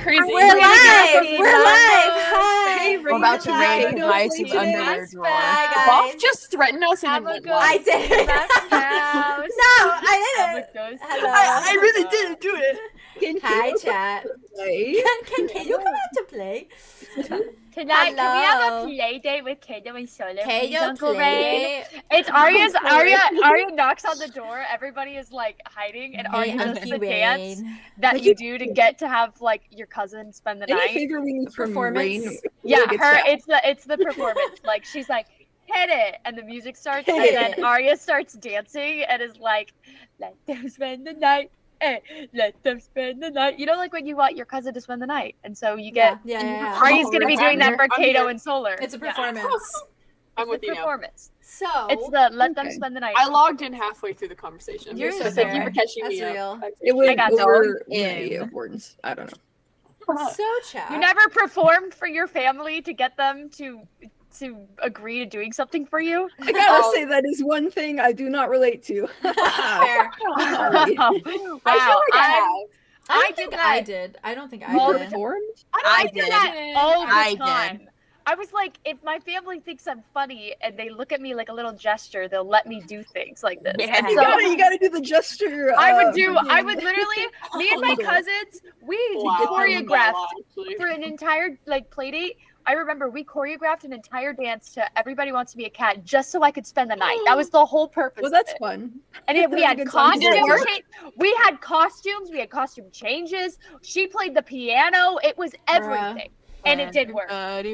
Crazy. We're live! We're live! Hi! Hey, We're about to raid Raven, Elias's don't underwear sleep drawer. Bye, guys. Bob just threatened us and Have then a went good- live. I did. House. No, I didn't. Hello. I really didn't do it. Hi, chat. Can you come out to play? Tonight, can we have Hello. a play date with Cato and Solar? Kayo Uncle Ray? play. It's Arya knocks on the door. Everybody is like hiding, and Hey, Arya does Uncle the dance Wayne. that you do to get to have like your cousin spend the Any night. favor we need from Performance? Rain? Yeah, gets her. down. It's the performance. Like she's like, hit it, and the music starts, Hit and it. then Arya starts dancing and is like, let them spend the night. Let them spend the night. You know, like when you want your cousin to spend the night, and so you get. Yeah. Arya's gonna be doing that for I'm Cato here. and Solar. It's a Yeah. performance. I'm with It's you a now. performance. So It's the let them Okay. spend the night. I logged in halfway through the conversation. You're so so thank you fair. for catching That's me up. real. It was I got over in. many importance. I don't know. so chat. You never performed for your family to get them to agree to doing something for you. I gotta say that is one thing I do not relate to. Fair. Sorry. Wow, I feel like I I did think that. I did. I don't think I All did. the Performed? I do did. that all the I time. did. I was like, if my family thinks I'm funny and they look at me like a little gesture, they'll let me do things like this. Yeah. And You so gotta do the gesture. I would literally, me and my Hold on. cousins, we Wow, choreographed actually. for an entire like play date. I remember we choreographed an entire dance to Everybody Wants to Be a Cat just so I could spend the night. That was the whole purpose. Well, that's of it. fun. And we That's a had good song to costume do. we had costume changes. She played the piano. It was everything. And it did work. And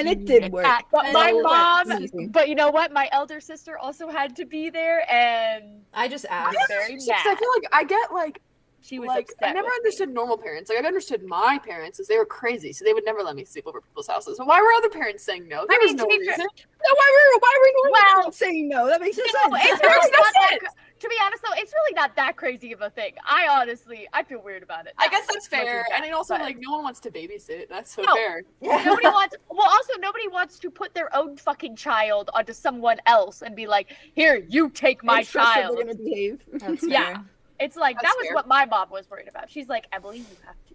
it did work. But my And it mom, Amazing. but you know what? My elder sister also had to be there, and I just asked. very I mad. feel like I get like She was like upset. I never with me. understood normal parents. Like I've understood my parents as they were crazy, so they would never let me sleep over people's houses. So why were other parents saying no? There I was mean, no to be reason. fair- No, why were normal Well- people saying no? That makes no No, sense. it's really not that, to be honest, though, it's really not that crazy of a thing. I feel weird about it. I guess that's Looking fair, back, and it also but- like no one wants to babysit. That's so No. fair. Nobody wants. Well, also nobody wants to put their own fucking child onto someone else and be like, "Here, you take my And trust that child." They're gonna behave. That's Yeah. fair. It's like That's that was fair. what my mom was worried about. She's like, "Emily,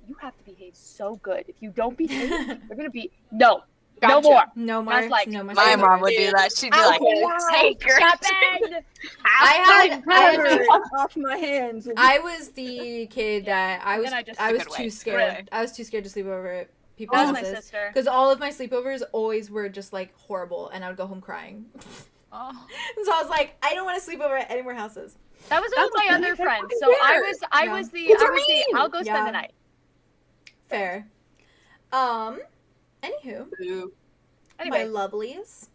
you have to behave so good. If you don't behave, you're gonna be no Gotcha. more." No more. I was like, no more. My stories. mom would do that. She'd be like, Take your bed. I had Off my hands. I was the kid that I was then I just I was took it too away. scared. Really? I was too scared to sleep over at people's That was my houses. sister. Because all of my sleepovers always were just like horrible, and I would go home crying. Oh. And so I was like, I don't want to sleep over at any more houses. That was all my That's other fucking friends. So weird. I Yeah. was the What do you mean? I'll go spend Yeah. the night. Fair. Anywho, Ooh. my Anyway, lovelies,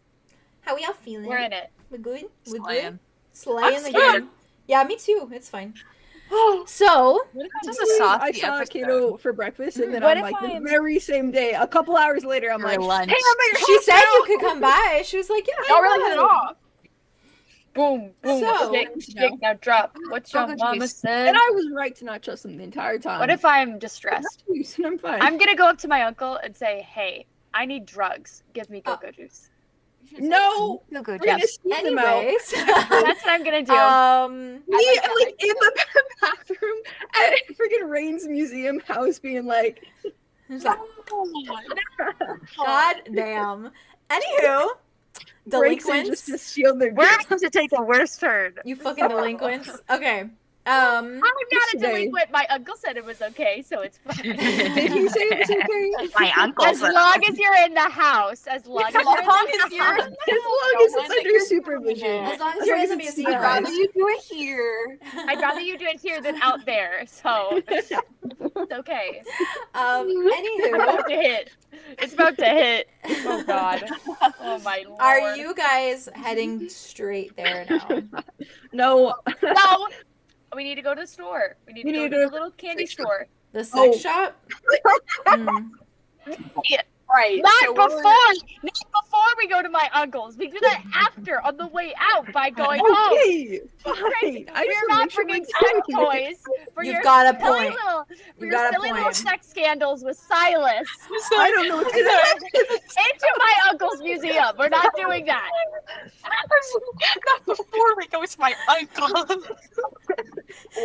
how are y'all feeling? we're in it. We're good. We're good. Slaying. Slaying the scared. game. Yeah, me too. It's fine. So This is a I softy saw episode. Cato for breakfast, and then What I'm if like, the I'm- very same day, a couple hours later, I'm For like, lunch. hey, I'm at your she house said now. you could come by. She was like, yeah. Y'all really hit it off. Boom, boom, So- stick, now drop. What your Chocolate mama juice. said. And I was right to not trust him the entire time. What if I'm distressed? And I'm fine. I'm gonna go up to my uncle and say, "Hey, I need drugs. Give me go-go juice." No, Feel good. we're gonna Yes. sneak them out. Anyways, That's what I'm gonna do. Me, like in the bathroom at freaking Rain's museum house, being like, it's like, Oh God damn. Anywho, breaks in delinquents. just to shield their. We're supposed to take the worst turn. You fucking delinquents. Okay. I'm not a today. delinquent. My uncle said it was okay, so it's fine. Did he say it was okay? My uncle As said- long as you're in the house, as long as you're in the house. As long as it's under supervision. As long as As you're long in as the it's museum. I'd rather you do it here. I'd rather you do it here than out there, so it's okay. It's Anywho, about to hit. It's about to hit. Oh God. Oh my Lord. are you guys heading straight there now? No. No. We need to go to the store. We need to go to the little candy store. The sex Oh. shop? Mm. Right. Not so before. we're- Not before we go to my uncle's. We do that after, on the way out, by going home. Okay, Crazy. fine. I just We're wanna not make sure bringing we're sex doing it. toys for You've your got a silly point. little, You've got a silly little point. sex scandals with Silas I don't know what to do. into my uncle's museum. We're not doing that. Not before we go to my uncle.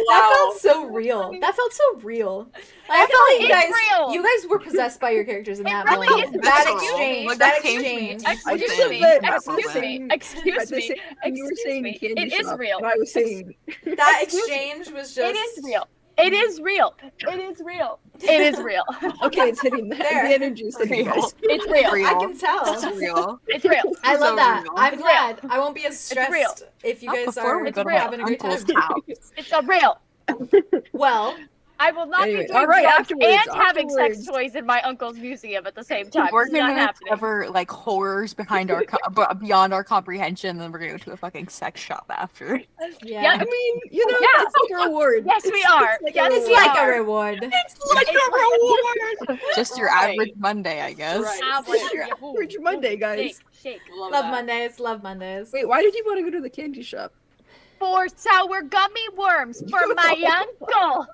That felt so real. That felt so real. I felt like It's real. you guys were possessed by your characters in that really moment. is That visceral. exchange. Like, That that came to exchange. me. I Excuse just me. said that Excuse me. Excuse me. You were saying Excuse me. candy It is shop, real. and I was saying That Excuse me. exchange was just. It is real. It is real. It is real. It is real. okay, it's hitting the There. energy is hitting Real. guys. It's real. I can tell. That's real. It's real. I love So that. real. I'm It's glad. I won't be as real. stressed if you Not guys before are we go to real. my having a great uncle's time. house. It's a real. Well, I will not Anyway, be doing all right, drugs afterwards, and having sex afterwards. toys in my uncle's museum at the same time. We're It's not gonna happening. cover like horrors behind our beyond our comprehension, and then we're gonna go to a fucking sex shop after. yeah. Yeah. I mean, you know, Yeah. it's like a reward. Yes, we are. Like Yes, a It's we reward. like a are. reward. It's like Just your Right. average Monday, I guess. Right. It's your average Monday, guys. Shake. Love Love that. Mondays. Love Mondays. Wait, why did you want to go to the candy shop? For sour gummy worms for my uncle.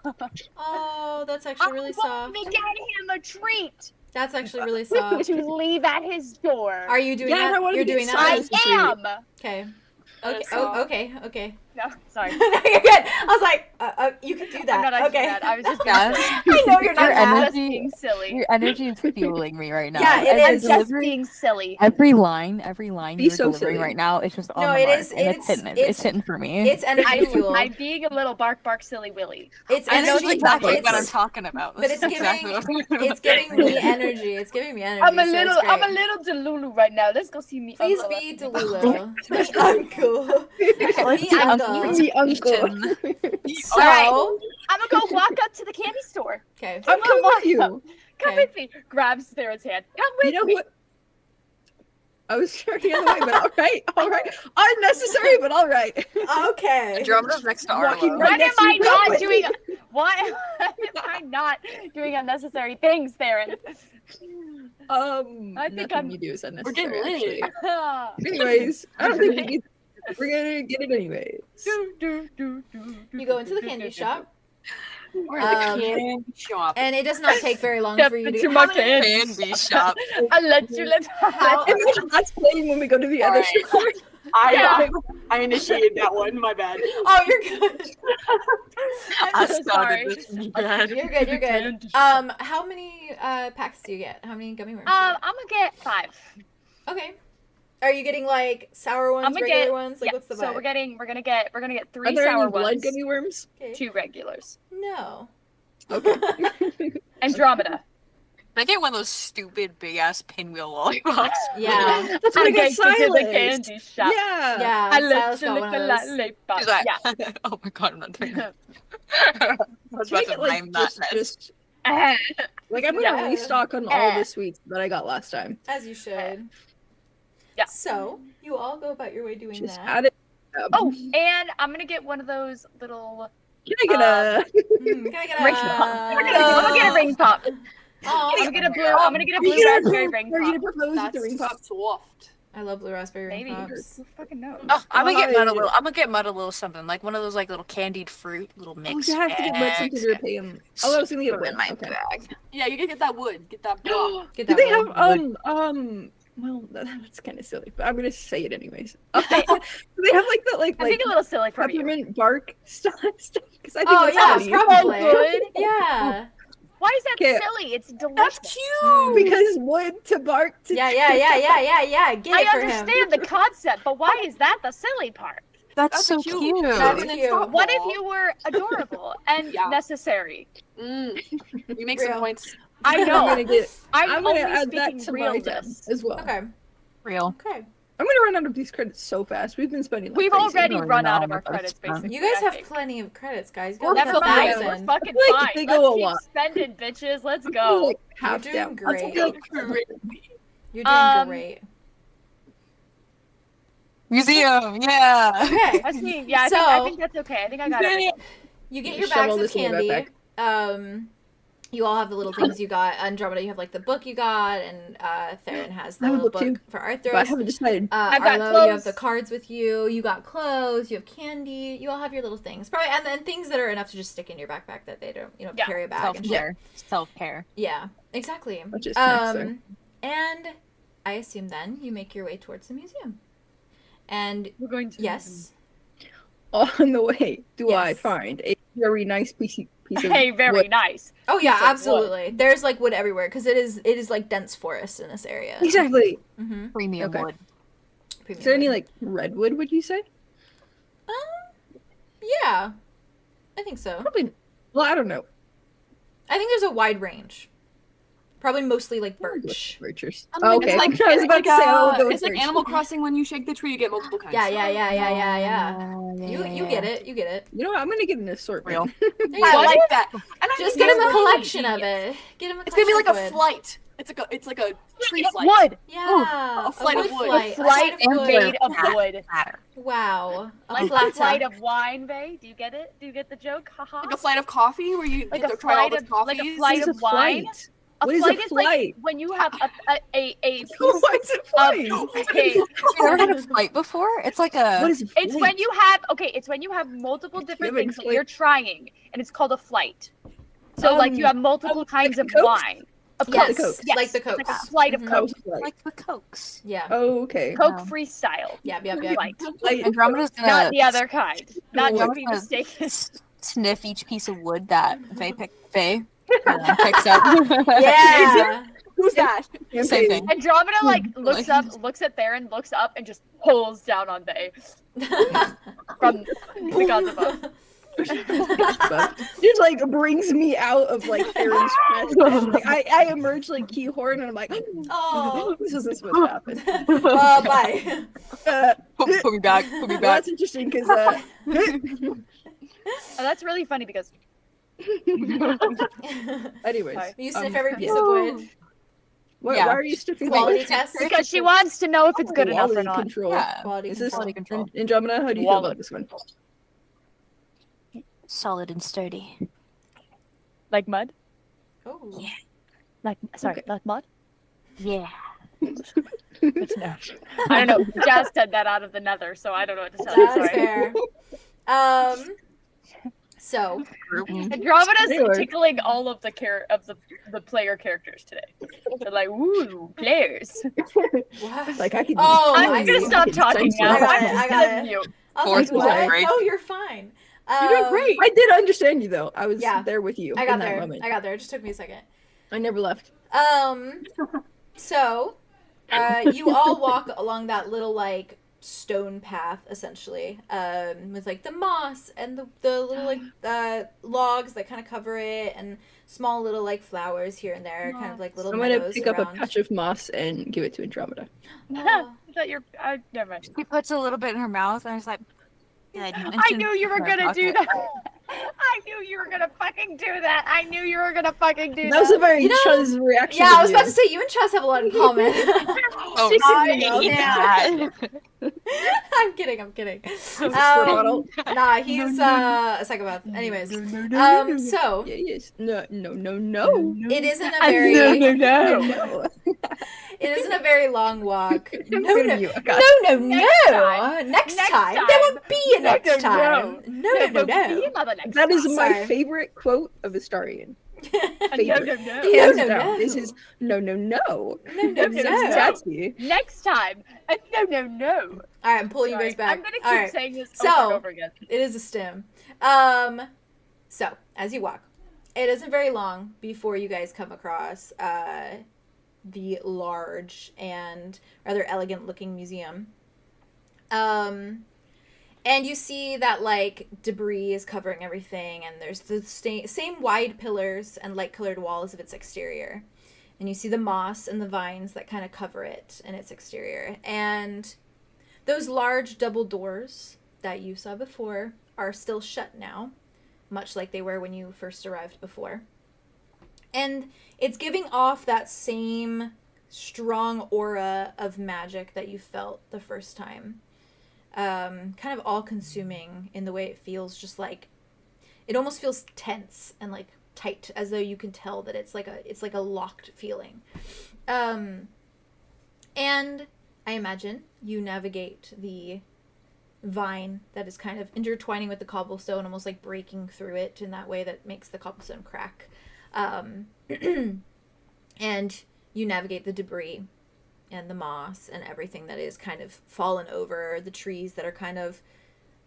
Oh, that's actually really I soft. want to get him a treat That's actually really soft. to leave at his door. Are you doing Yeah, that? I wanna You're get doing I that? Silas. am. Okay. That Okay. is Oh, soft. okay. No, sorry. No, you're good. I was like, you can do I'm that. not actually Okay. mad. I was just being Yes. silly. I know you're not Your mad. Just being silly. Your energy is fueling me right now. Yeah, it Every is. Just delivery- being silly. Every line Be you're so delivering silly. right now, it's just on No, the it mark, is- and it's- it's hitting. it's- It's hitting for me. It's energy fuel. I'm being a little bark silly willy. It's I know energy. exactly it's, what I'm talking about. but it's That's exactly giving- what I'm It's giving me energy. It's giving me energy. I'm a so little it's great. delulu right now. Let's go see me. Please uncle. be Delulu. Me uncle. Let's Me see uncle. The uncle. So, Alright. I'm gonna go walk up to the candy store. okay. I'm coming with you. Come Okay. with me. Grabs Sarah's hand. Come with You know me. what? I was turning the other way, but all right. Unnecessary, but all right. Okay. Andromeda's next to Walking Arlo. right What am next to I you. not doing? Why am I not doing unnecessary things, Theron? I think Nothing I'm- you do is We're unnecessary. getting lit. Actually. Anyways, I don't think we need. We're gonna get it anyways. You go into the candy shop, We're in the Um, candy shop. and it does not take very long Step for you to. into my How many- Candy shop. I'll let you live. How- And then that's playing when we go to the other Alright. shop. I initiated that one. My bad. Oh, you're good. I'm I so started sorry. this from bed. You're good. You're good. How many packs do you get? How many gummy worms? do you I'm gonna get 5. get? Okay. Are you getting like sour ones, I'm gonna regular get- ones? Like, Yeah. what's the So vibe? we're gonna get 3 Are there sour any blood ones, gummy worms? Okay. 2 regulars. No. Okay. Andromeda. I get one of those stupid big ass pinwheel lollipops. Yeah. That's what I got get to the Silas. candy shop. Yeah. Yeah. I let Silas you got lick one a of lot those. lollipop. She's like, Yeah. oh my god, I'm not doing that. I was Should I about to get, like, mime that mess. just like I'm gonna Yeah. restock on all the sweets that I got last time. As you should. Yeah. So you all go about your way doing Just that. add it. Up. Oh, and I'm gonna get one of those little. Can I get a? Can I get Ring a? pop. I'm gonna get a ring pop. Oh, I'm gonna get a blue. I'm gonna get a Are you blue gonna- raspberry ring Are you pop. gonna propose with That's the ring pop? soft. I love blue raspberry Maybe. ring pops. Who fucking knows? Oh, I'm gonna get Mud a Why? little. I'm gonna get Mud a little something like one of those like little candied fruit, little Oh, mix. you have to get Mud bags. something to repay him. Oh, I was gonna get a Put it win. in my Okay. bag. Yeah, you can get that wood. Get that block. Get Do that they one. have Well, that's kind of silly, but I'm gonna say it anyways. Do they have like the I think a little silly from you. peppermint bark stuff? Because I think Oh that's yeah, funny. probably. good. Yeah. Why is that Okay. silly? It's delicious. cute. Because wood to bark to Yeah. Get I it for him. understand the concept, but why is that the silly part? That's so cute. cute. That's And it's cute. thoughtful. What if you were adorable and Yeah. necessary? You make Real. some points. I I'm know. gonna get. I'm I'm gonna only add that speaking to my tab realness. as well. Okay. Real. Okay. I'm gonna run out of these credits so fast. We've been spending. Like We've crazy. already don't run know out of how our much credits, it's fun. basically. You guys I have think. plenty of credits, guys. Well, Go Never for mind. We're 1,000. fucking Like, fine. they go a Let's lot. keep spending, bitches. Let's I'm go. like half You're down. doing great. You're doing Um, great. Museum. Yeah. Okay. I think, yeah, I So- think that's okay. I think I got it. You get your Shovel bags of this in your candy. backpack. You all have the little things you got. Andromeda, you have like the book you got, and Theron has the I have a little book too, book for But I Arthros. haven't decided. I've got Arlo, you have clothes. the cards with you. You got clothes. You have candy. You all have your little things, probably, and then things that are enough to just stick in your backpack that they don't, Yeah. carry a bag and shit. Self-care. Yeah, exactly. Which is nice, though. And I assume then you make your way towards the museum, and We're going to. yes, On the way, do I Yes. find a very nice piece of Hey, very wood? nice. oh yeah, Piece of wood. absolutely. There's like wood everywhere because it is like dense forest in this area. Exactly. Mm-hmm. Premium Okay. wood. Is there any like redwood? Would you say? Yeah, I think so. Probably. Well, I don't know. I think there's a wide range. Probably mostly like birch. Birchers. I mean, Okay. It's like, I was about to say, I'll go with it's like birch. Animal Crossing when you shake the tree, you get multiple kinds. Yeah. You get it. You get it. You know what? I'm gonna get an assortment. Real. There you I go. like that. And I Just think get him a that's collection really of genius. it. Get him a It's gonna be like collection a of wood. flight. It's like a tree It's flight. wood. Yeah, a flight of wood. flight. Flight A flight of made wood. of wood. Matter. Wow. A Like a platter. flight of wine, Bay. Do you get it? Do you get the joke? Haha. Like a flight of coffee where you Like get a to try all flight the of- coffees. like a flight What is of a wine? flight? A What is flight a is like flight? when you have a piece What's a flight? of okay. You never had a flight before? It's like a. What is a It's flight? when you have it's when you have multiple different haven't things that explained- you're trying, and it's called a flight. So like you have multiple kinds of Coke? wine. Of Yes, Coke. Coke. Yes. like the It's like a Cokes. flight of Mhm. Coke. Flight. like the Cokes. Yeah. Oh, okay. Coke Wow. freestyle. Yep. Flight. Flight. Andromeda's gonna Not the other kind. Not Wait. to be mistaken. sniff each piece of wood that Faye picks up. Yeah. Who's that? Same thing. Andromeda looks at Theron, looks up, and just pulls down on Bay from the gods above. Just like brings me out of like Theron's chest. Like, I emerge like 𝐄𝐩𝐢𝐬 and I'm like, Oh. this isn't supposed to happen. Bye. Put me back. Put me Well, back. that's interesting because Oh, that's really funny because anyways, Sorry. You sniff um, every piece yeah. of wood. why Yeah. are you sniffing Quality like test. because she wants to know if it's good enough or quality not. control? Yeah. Quality Is this control. Andromeda? How do you feel about this one? Solid and sturdy. Like mud? Oh. Like Okay. like mud? Yeah. Good to know. I don't know. Jazz said that out of the nether, so I don't know what to tell you. That's Sorry. fair. So Andromeda's Anyway. tickling all of the player characters today. They're like, "Ooh, players." what? Like I can. Oh, I'm I gonna see. stop talking now. I got I'm it, just I got gonna it. mute. I was Fourth like, was what? great. No, you're fine. You're doing great. I did understand you though. I was Yeah. there with you. I got in that there. moment. I got there. It just took me a second. I never left. So, you all walk along that little like stone path essentially, with like the moss and the little like logs that kind of cover it, and small little like flowers here and there, kind of like little I'm gonna meadows pick up a around. patch of moss and give it to Andromeda. Oh. I thought you're. Never mind. He puts a little bit in her mouth, and I was like, I knew you were gonna do that. I knew you were gonna fucking do that. I knew you were gonna fucking do that. That was a very You know- Chuz reaction. Yeah, I was of about you. to say you and Chess have a lot in common. Oh, Yeah. I'm kidding. I'm kidding. Skedaddle. Nah, he's a psychopath. Anyways, so Yeah, yes. No. it isn't a very No. it isn't a very long walk. No, Good no, of you. I got no, Next no. time. Next Next time. time. There won't be a No, next no, time. No, no, no. That is my Sorry. favorite quote of Astarian. No, Favorite. no. No, Hands no, down. no. This is no. No, no, no. Exactly. Next time. No. All right, I'm pulling you Sorry. guys back. I'm gonna keep All right. saying this So- over and over again. It is a stim. So as you walk, it isn't very long before you guys come across the large and rather elegant looking museum. And you see that like debris is covering everything, and there's the same wide pillars and light colored walls of its exterior. And you see the moss and the vines that kind of cover it in its exterior. And those large double doors that you saw before are still shut now, much like they were when you first arrived before. And it's giving off that same strong aura of magic that you felt the first time. Kind of all-consuming in the way it feels, just like... It almost feels tense and, like, tight, as though you can tell that it's like a locked feeling. And I imagine you navigate the vine that is kind of intertwining with the cobblestone, almost like breaking through it in that way that makes the cobblestone crack. And you navigate the debris and the moss and everything that is kind of fallen over, the trees that are kind of,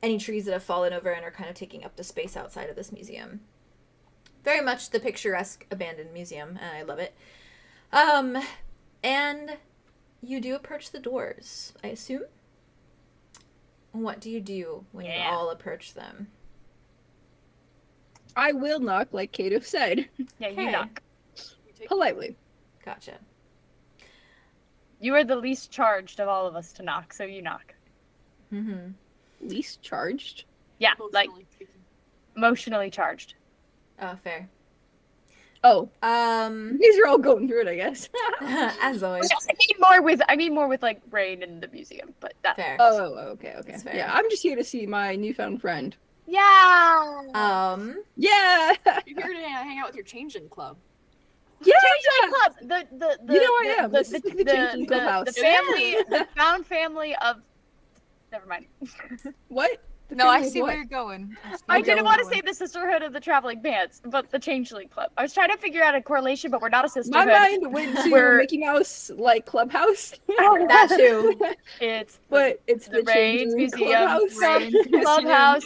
any trees that have fallen over and are kind of taking up the space outside of this museum. Very much the picturesque abandoned museum, and I love it. And you do approach the doors, I assume? What do you do when you all approach them? I will knock, like Cato said. Yeah, you knock. Politely. Gotcha. You are the least charged of all of us to knock, so you knock. Mm-hmm. Least charged? Yeah, like emotionally charged. Oh, fair. Oh. These are all going through it, I guess. As always. I mean more with like Rain in the museum, but that's fair. Oh, okay. Yeah, I'm just here to see my newfound friend. Yeah. Yeah. You're here to hang out with your changeling club. Yeah. Club. The You know I am. This is the changeling clubhouse. The family, the found family of. Never mind. What? No, I see where you're going. I didn't want to say the Sisterhood of the Traveling Pants, but the Changeling Club. I was trying to figure out a correlation, but we're not a sisterhood. My mind went to Mickey Mouse, like, clubhouse. That too. It's the Rain's Museum Clubhouse. Clubhouse.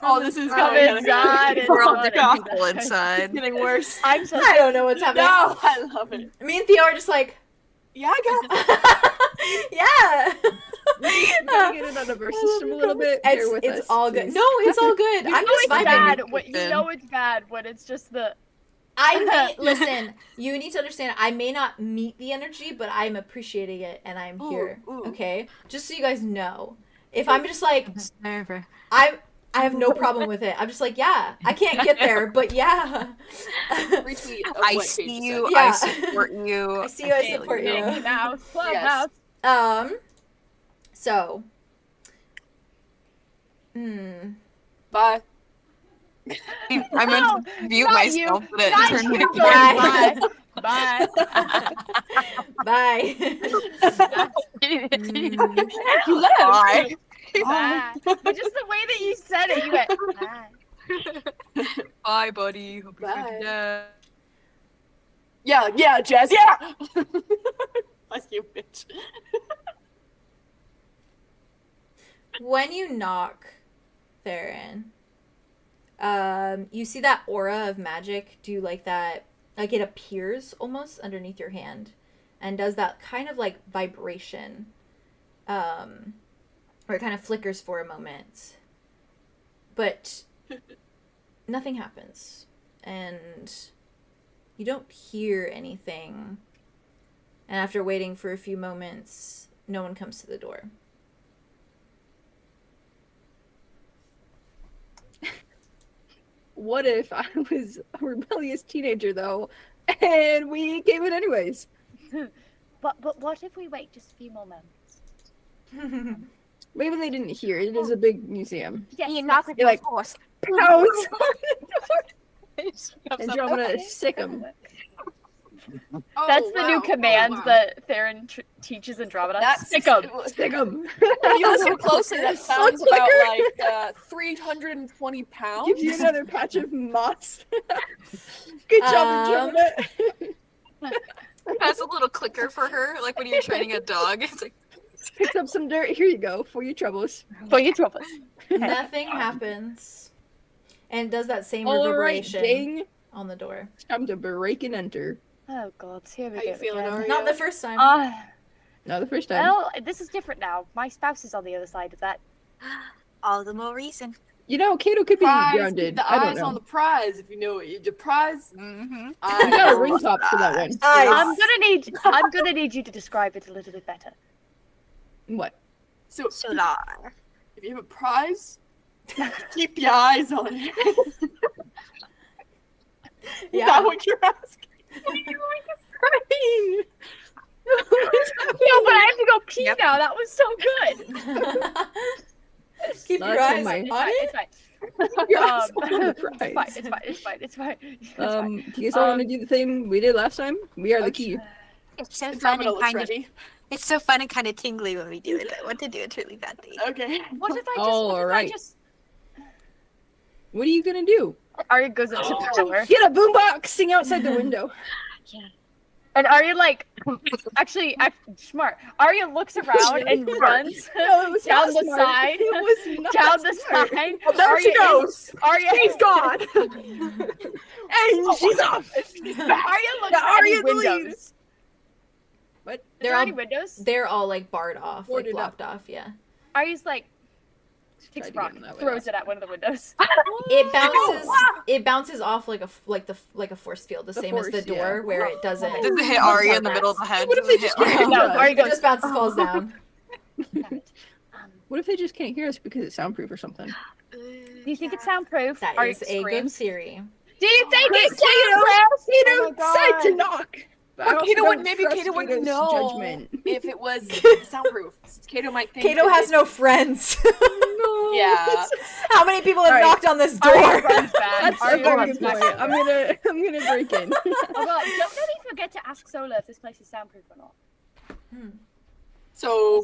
Oh, this is Come coming. inside. We're all awful inside. Getting worse. I don't know what's happening. No, I love it. Me and Theo are just like, Yeah, I got yeah. Navigated on a verse system a little bit. Bear with us, It's all good. please. No, it's all good. I'm just vibing. You know it's bad when it's just the. Listen, you need to understand, I may not meet the energy, but I'm appreciating it and I'm here. Okay? Just so you guys know. If I'm just like, I have no problem with it. I'm just like, yeah, I can't get there, but yeah. Retweet of I what see Kate you. said. I support you. I see you. I support you. Clubhouse. So. Bye. I meant to mute not myself, you. but it Not turned you. me Bye. Bye. Bye. You left. Bye. Bye. But just the way that you said it, you went, bye. Bye, buddy. Hope you're Bye. good to Yeah, Jazz, yeah! Fuck you, bitch. When you knock, Theron, you see that aura of magic do like that, like it appears almost underneath your hand and does that kind of like vibration, where it kind of flickers for a moment, but nothing happens and you don't hear anything. And after waiting for a few moments, no one comes to the door. What if I was a rebellious teenager, though, and we came in anyways? But what if we wait just a few more moments? Maybe they didn't hear. It is a big museum. Yes, You knock with You're your like, force. No, Andromeda, sick 'em. Oh, That's the new wow. commands Oh, wow. that Theron teaches Andromeda. That's Sick 'em. Sick 'em. When you listen closer, that sounds about like 320 pounds. Gives you another patch of moss. Good job, Andromeda. Has a little clicker for her, like when you're training a dog. It's like, Picks up some dirt. Here you go for your troubles. For your troubles. Nothing happens. And does that same All right, reverberation gang. on the door. It's time to break and enter. Oh god, here we How go. you feeling, again. Ari? Not the first time. Not the first time. Well, this is different now. My spouse is on the other side of that. all the more reason. You know, Cato could be Prize, grounded. the I don't eyes know. on the prize, if you know what the prize. Mm-hmm. You got a ring top for that one. I'm gonna need you to describe it a little bit better. What? So, Solar. if you have a prize, keep your eyes on it. Is Yeah. that what you're asking? No, but I have to go pee now. That was so good. Keep No, your it's eyes on on my- it. It's fine. You're also on the It's prize. fine. It's fine. It's fine. Do you guys all want to do the thing we did last time? We are the key. It's so fun Andromeda and looks kind of. ready. It's so fun and kind of tingly when we do it. I want to do a truly bad thing. Okay. What if I just? All what if right. I just? What are you gonna do? Arya goes into the door, Get a boombox, sing outside the window. and Arya like, actually, smart. Arya looks around and runs No, it was down not the smart. side. It was not Down the smart. side. Well, there she Arya goes. Arya She's gone. And she's off. Arya looks The at Arya any the lead. windows. What? Are there all- any windows? They're all like barred off, like Boarded blocked off. Yeah. Arya's like, takes Tried to get rock, him that way throws off. it at one of the windows. It bounces. It bounces off like a force field, the The same as the force, yeah. door where it doesn't. Does it hit Arya in the middle of the head? What if Does it they hit just Arya? No, Arya It goes. just bounces, falls down. What if they just can't hear us because it's soundproof or something? Do you think it's soundproof? That Arya is a good screams. theory. Do you think it's Kato soundproof? said to knock. But I Well, also Kato don't would maybe trust Kato would Kato's know judgment. if it was soundproof. Kato might think. Kato that has it- no friends. No. Yeah. How many people have Alright. knocked on this Arya door? runs back. That's a Arya very runs good back. point. I'm gonna break in. Although, don't really forget to ask Sola if this place is soundproof or not. So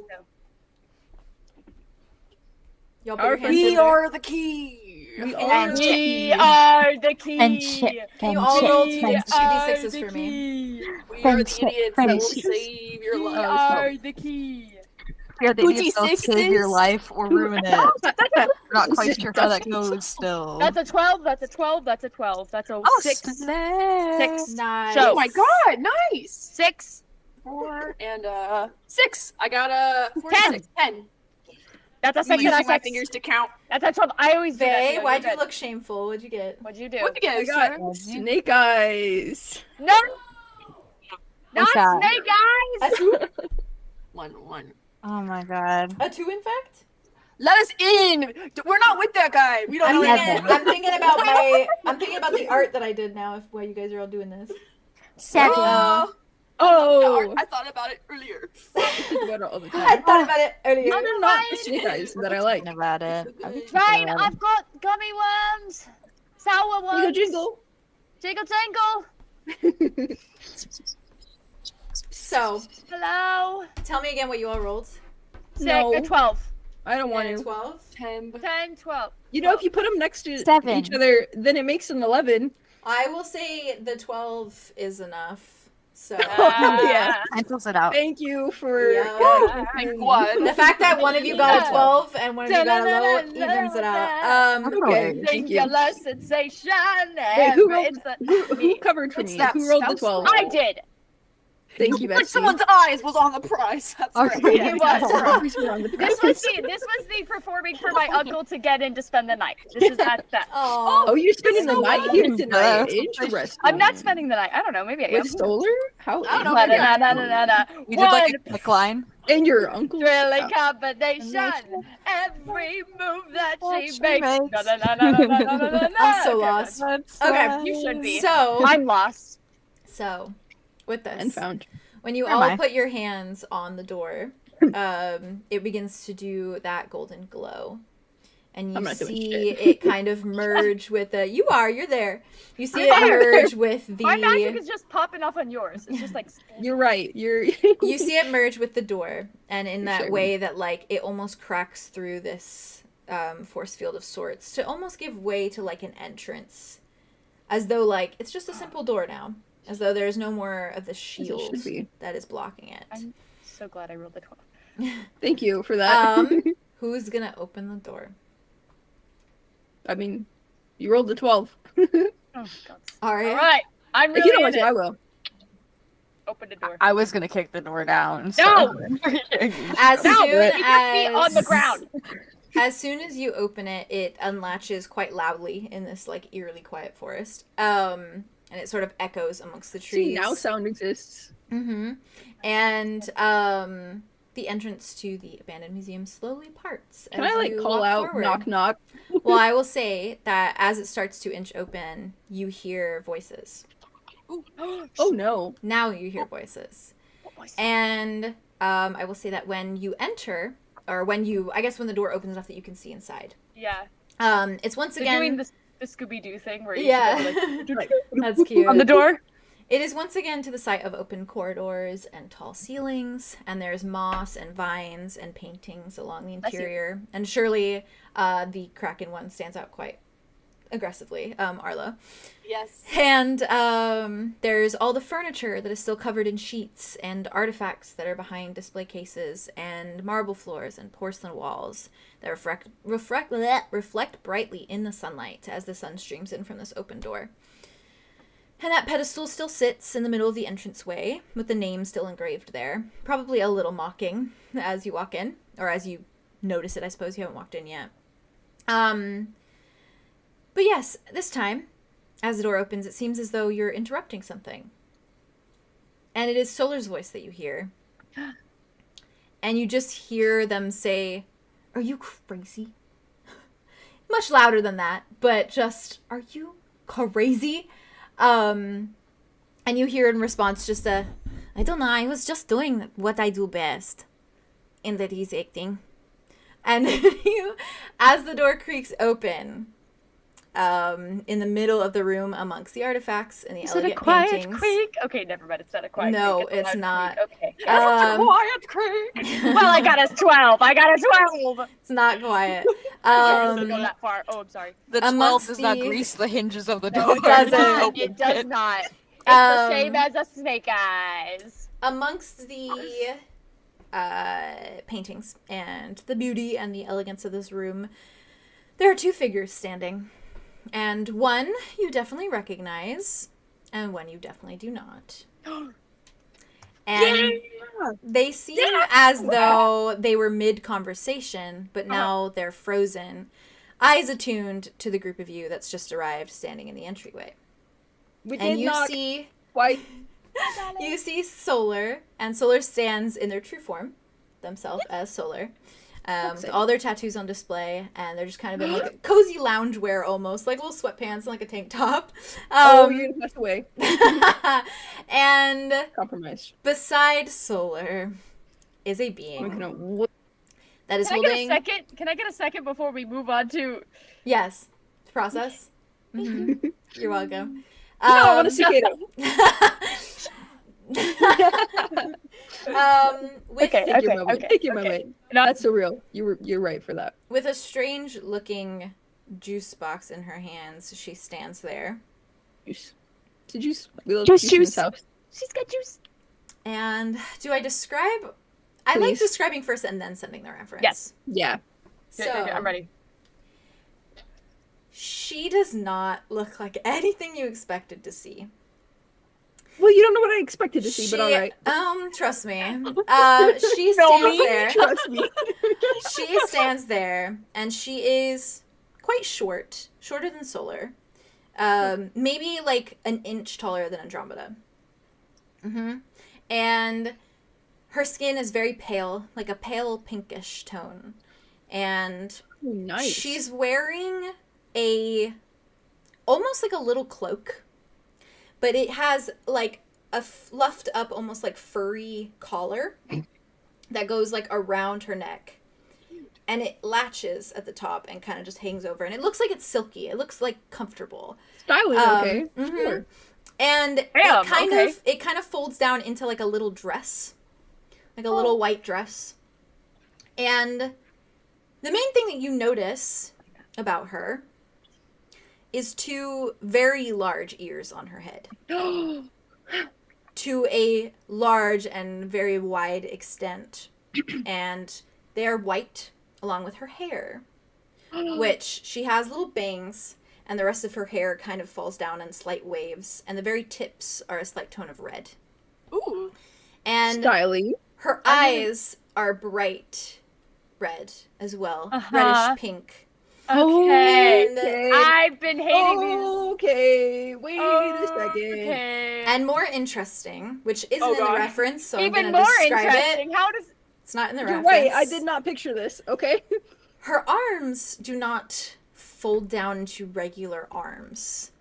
Y'all put Our your hands we in there. are the key. We And are shit. We are the key. And shit. Can you all roll We two are d6s the for me? key. We are Friendship, the idiots that will friendship. save your We life. are the key. You're the idiots that'll Sixes? save your life or ruin it. We're not quite sure how that goes still. That's a 12. That's a 12. That's a 12. That's a Oh, 6. snap. 6. Nice. So- Oh my god, nice. 6. 4 and 6. I got a 4 10. 6. 10. That's a I'm 6 and a using my 6. fingers to count. That's a 12. I always do that. Faye, too. why'd You're you good. look shameful? What'd you get? What'd you do? What you I guys? got snake eyes. No! Not What's that? snake eyes! 1. Oh my god. A 2, in fact? Let us in. We're not with that guy. We don't I'm know thinking, anything. I'm thinking about my. I'm thinking about the art that I did now. If while you guys are all doing this. 7. Oh, I thought about it earlier. I think about it all the I time. thought about it earlier. I'm They're not the snake eyes that I like. Thinking about it. I've been thinking Right, about I've got gummy worms. Sour You go worms. jingle. Jingle jangle. So, Hello. tell me again what you all rolled. 12. I don't want to. 12. 10. 10, 12. You know, if you put them next to 7. each other, then it makes an 11. I will say the 12 is enough. So Yeah. Cancels it out. Thank you for. Yeah. Like one. the fact that one of you got a Yeah. 12 and one of you got a low evens it out. Okay, thank Singular you. sensation. Wait, who rolled- Who Me. covered for It's me? that Who rolled the spouse 12? I did. Thank you, But Betsy. someone's eyes was on the prize. That's Okay. right. It was. Always were on the This was the performing for my uncle to get in to spend the night. This is that. Oh, you're spending the so night nice. here tonight. Yeah. Interesting. I'm not spending the night. I don't know. Maybe I am. With Solar? How? I don't know, Na, maybe na, na, na, na, na. We did like One a quick line. And your uncle? thrilling combination. Every move that she makes. Na, makes. na, na, na, na, na, na, na, na. I'm so Okay, lost. good. You should be. So, I'm lost. with this, And found. when you Where am all I? put your hands on the door, it begins to do that golden glow. And I'm you not doing see shit. it kind of merge with the. You're there. You see it merge with My magic the. is just popping off on yours. It's just like. You're right. You're. You see it merge with the door, and in that Sure. way that like it almost cracks through this force field of sorts to almost give way to like an entrance, as though like it's just a simple door now, as though there's no more of the shield should be. that is blocking it. I'm so glad I rolled the 12. Thank you for that. Who's gonna open the door? I mean, you rolled the 12. Oh, God. All right. All right. I'm If really you don't in want to, it. I will. Open the door. I was gonna kick the door down. No! As No, soon keep your feet on the as ground. as soon as you open it, it unlatches quite loudly in this like eerily quiet forest. And it sort of echoes amongst the trees. See, now sound exists. Mm-hmm. And the entrance to the abandoned museum slowly parts. Can as I, like, you call walk out, forward. knock, knock? Well, I will say that as it starts to inch open, you hear voices. Oh, no. Now you hear voices. And I will say that when you enter, or when the door opens enough that you can see inside, Yeah. It's once They're again. doing the Scooby Doo thing where you Yeah, like, that's cute. on the door. It is once again to the site of open corridors and tall ceilings, and there's moss and vines and paintings along the interior. And surely the Kraken one stands out quite aggressively, Arlo. Yes. And there's all the furniture that is still covered in sheets and artifacts that are behind display cases and marble floors and porcelain walls that reflect brightly in the sunlight as the sun streams in from this open door. And that pedestal still sits in the middle of the entranceway with the name still engraved there, probably a little mocking as you walk in, or as you notice it. I suppose you haven't walked in yet. But yes, this time, as the door opens, it seems as though you're interrupting something. And it is Solar's voice that you hear. And you just hear them say, "Are you crazy?" Much louder than that, but just, "Are you crazy?" And you hear in response just a, "I don't know, I was just doing what I do best." And that he's acting. And you, as the door creaks open, in the middle of the room amongst the artifacts and the Is it a elegant quiet paintings. creak? Okay, never mind. It's not a quiet No, creak. it's a loud not. creak. Okay. It's a quiet creek. Well, I got a 12. I got a 12. It's not quiet. Sorry, it doesn't go that far. Oh, I'm sorry. The 12 Amongst does not the- grease the hinges of the No, door. it doesn't. Open It does pit. not. It's the same Um, as a snake eyes. Amongst the paintings and the beauty and the elegance of this room, there are two figures standing. And one you definitely recognize, and one you definitely do not. And they seem as though they were mid-conversation, but now they're frozen. Eyes attuned to the group of you that's just arrived standing in the entryway. We And did you not see quite. you see Solar, and Solar stands in their true form, themselves as Solar, with all their tattoos on display, and they're just kind of in like a cozy loungewear almost, like little sweatpants and like a tank top. You're gonna pass away. And Compromised. beside Solar is a We're being gonna that is Can I get a holding. second? Can I get a second before we move on to? Yes, process. Mhm. You're welcome. No, I want to see Cato. With Okay, Take your okay, moment. okay, Take your okay. moment. No, That's so real. You're right for that. With a strange looking juice box in her hands, she stands there. Juice. Did you? We love Juice, juice in this juice. house. she's got juice. And do I describe? I like Please. describing first and then sending the reference. Yes. Yeah. So I'm ready. she does not look like anything you expected to see. Well, you don't know what I expected to see, but all right. Trust me. She Know stands me? there. Trust me. She stands there, and she is quite short, shorter than Solar. Maybe like an inch taller than Andromeda. And her skin is very pale, like a pale pinkish tone. And Nice. she's wearing almost like a little cloak, but it has like a fluffed up, almost like furry collar that goes like around her neck. And it latches at the top and kind of just hangs over. And it looks like it's silky. It looks like comfortable. Styling, okay. Mhm. Sure. And Damn, it kind of folds down into like a little dress. Like a little white dress. And the main thing that you notice about her is two very large ears on her head. To a large and very wide extent. And they are white along with her hair, which she has little bangs, and the rest of her hair kind of falls down in slight waves, and the very tips are a slight tone of red. Ooh. And Styling. her eyes are bright red as well, Uh-huh. reddish pink. Okay. And I've been hating these. Okay. Wait a second. Okay. and more interesting, which isn't Oh, in the God. reference, so Even I'm going more to describe interesting. it. How does? It's not in the You're reference. right. I did not picture this. Okay. Her arms do not fold down into regular arms.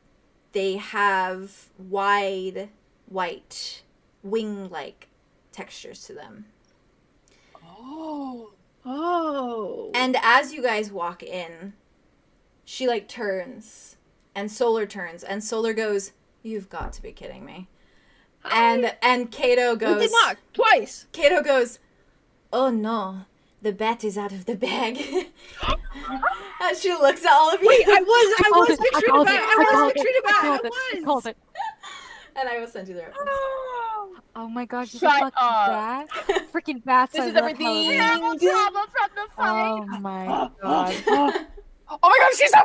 They have wide, white, wing-like textures to them. Oh. Oh. And as you guys walk in, she like turns, and Solar turns, and Solar goes, "You've got to be kidding me." And Cato goes, Did not twice. Cato goes, "Oh no, the bat is out of the bag." And she looks at all of you. Wait, I was picturing a bat. I called I it. and I will send you the reference. Oh my god, she's Shut a fucking up. bat. Freaking bats. This I is love everything. Halloween. Drama from the Oh fight. my god. Oh my god, she's so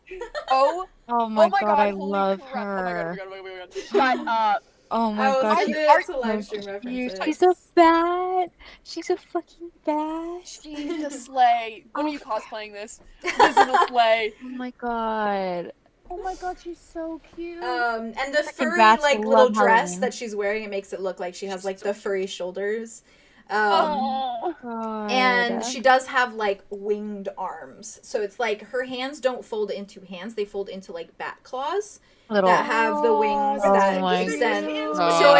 cute! Oh, Oh my oh my god, I holy love crap. her. Oh my god. Shut up. Oh I my will god, send she's it to live so stream cute. references. She's a bat. She's a fucking bat. She's a slay. When are you cosplaying this? This is a slay. Oh my god. Oh my god, she's so cute. And the Freaking furry bats like love little dress Halloween. that she's wearing, it makes it look like she has like the furry shoulders. Oh. God. And she does have like winged arms, so it's like her hands don't fold into hands; they fold into like bat claws little. that have the wings Oh that my extend. God. So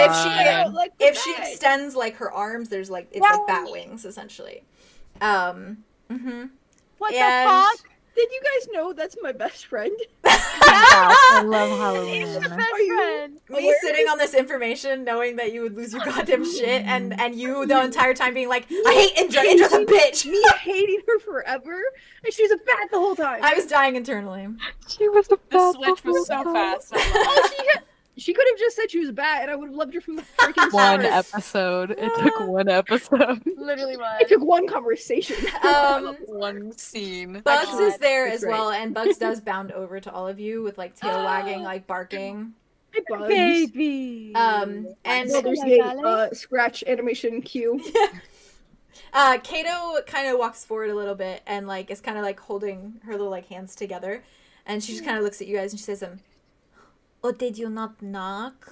if she Like extends like her arms, there's like it's like bat wings essentially. Mhm. What And- the fuck? Did you guys know that's my best friend? I love Halloween. She's your best Are you- friend. Me sitting on this information, knowing that you would lose your goddamn shit, and you the entire time being like, I hate Indra. Indra's a bitch. Me hating her forever, and she was a bat the whole time. I was dying internally. She was the The best. switch was so fast. I love Oh, it. she could have just said she was a bat, and I would have loved her from the freaking One start. episode. It took one episode. Literally was. It took one conversation. One scene. Bugs God. is there That's as well, and Bugs does bound over to all of you with like tail wagging, like barking. Hey, Bugs. Baby. And Baldur's Hello, Gate, darling. scratch animation cue. Cato kind of walks forward a little bit and like is kind of like holding her little like hands together, and she just kind of looks at you guys and she says, "Oh, did you not knock?"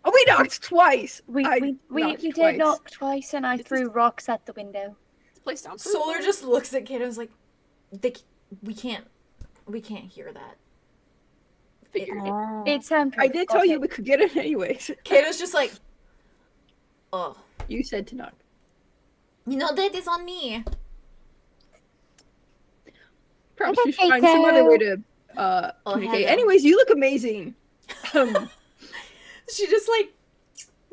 Oh, we knocked twice. We knocked did twice. knock twice, and I threw rocks at the window. This place sounds Solar just looks at Cato and is like, we can't hear that. figured. It's I did tell you we could get it anyways. Cato's just like, oh, You said to knock. you know that is on me. Perhaps Okay, we should find some other way to communicate. Heather. Anyways, you look amazing. She just like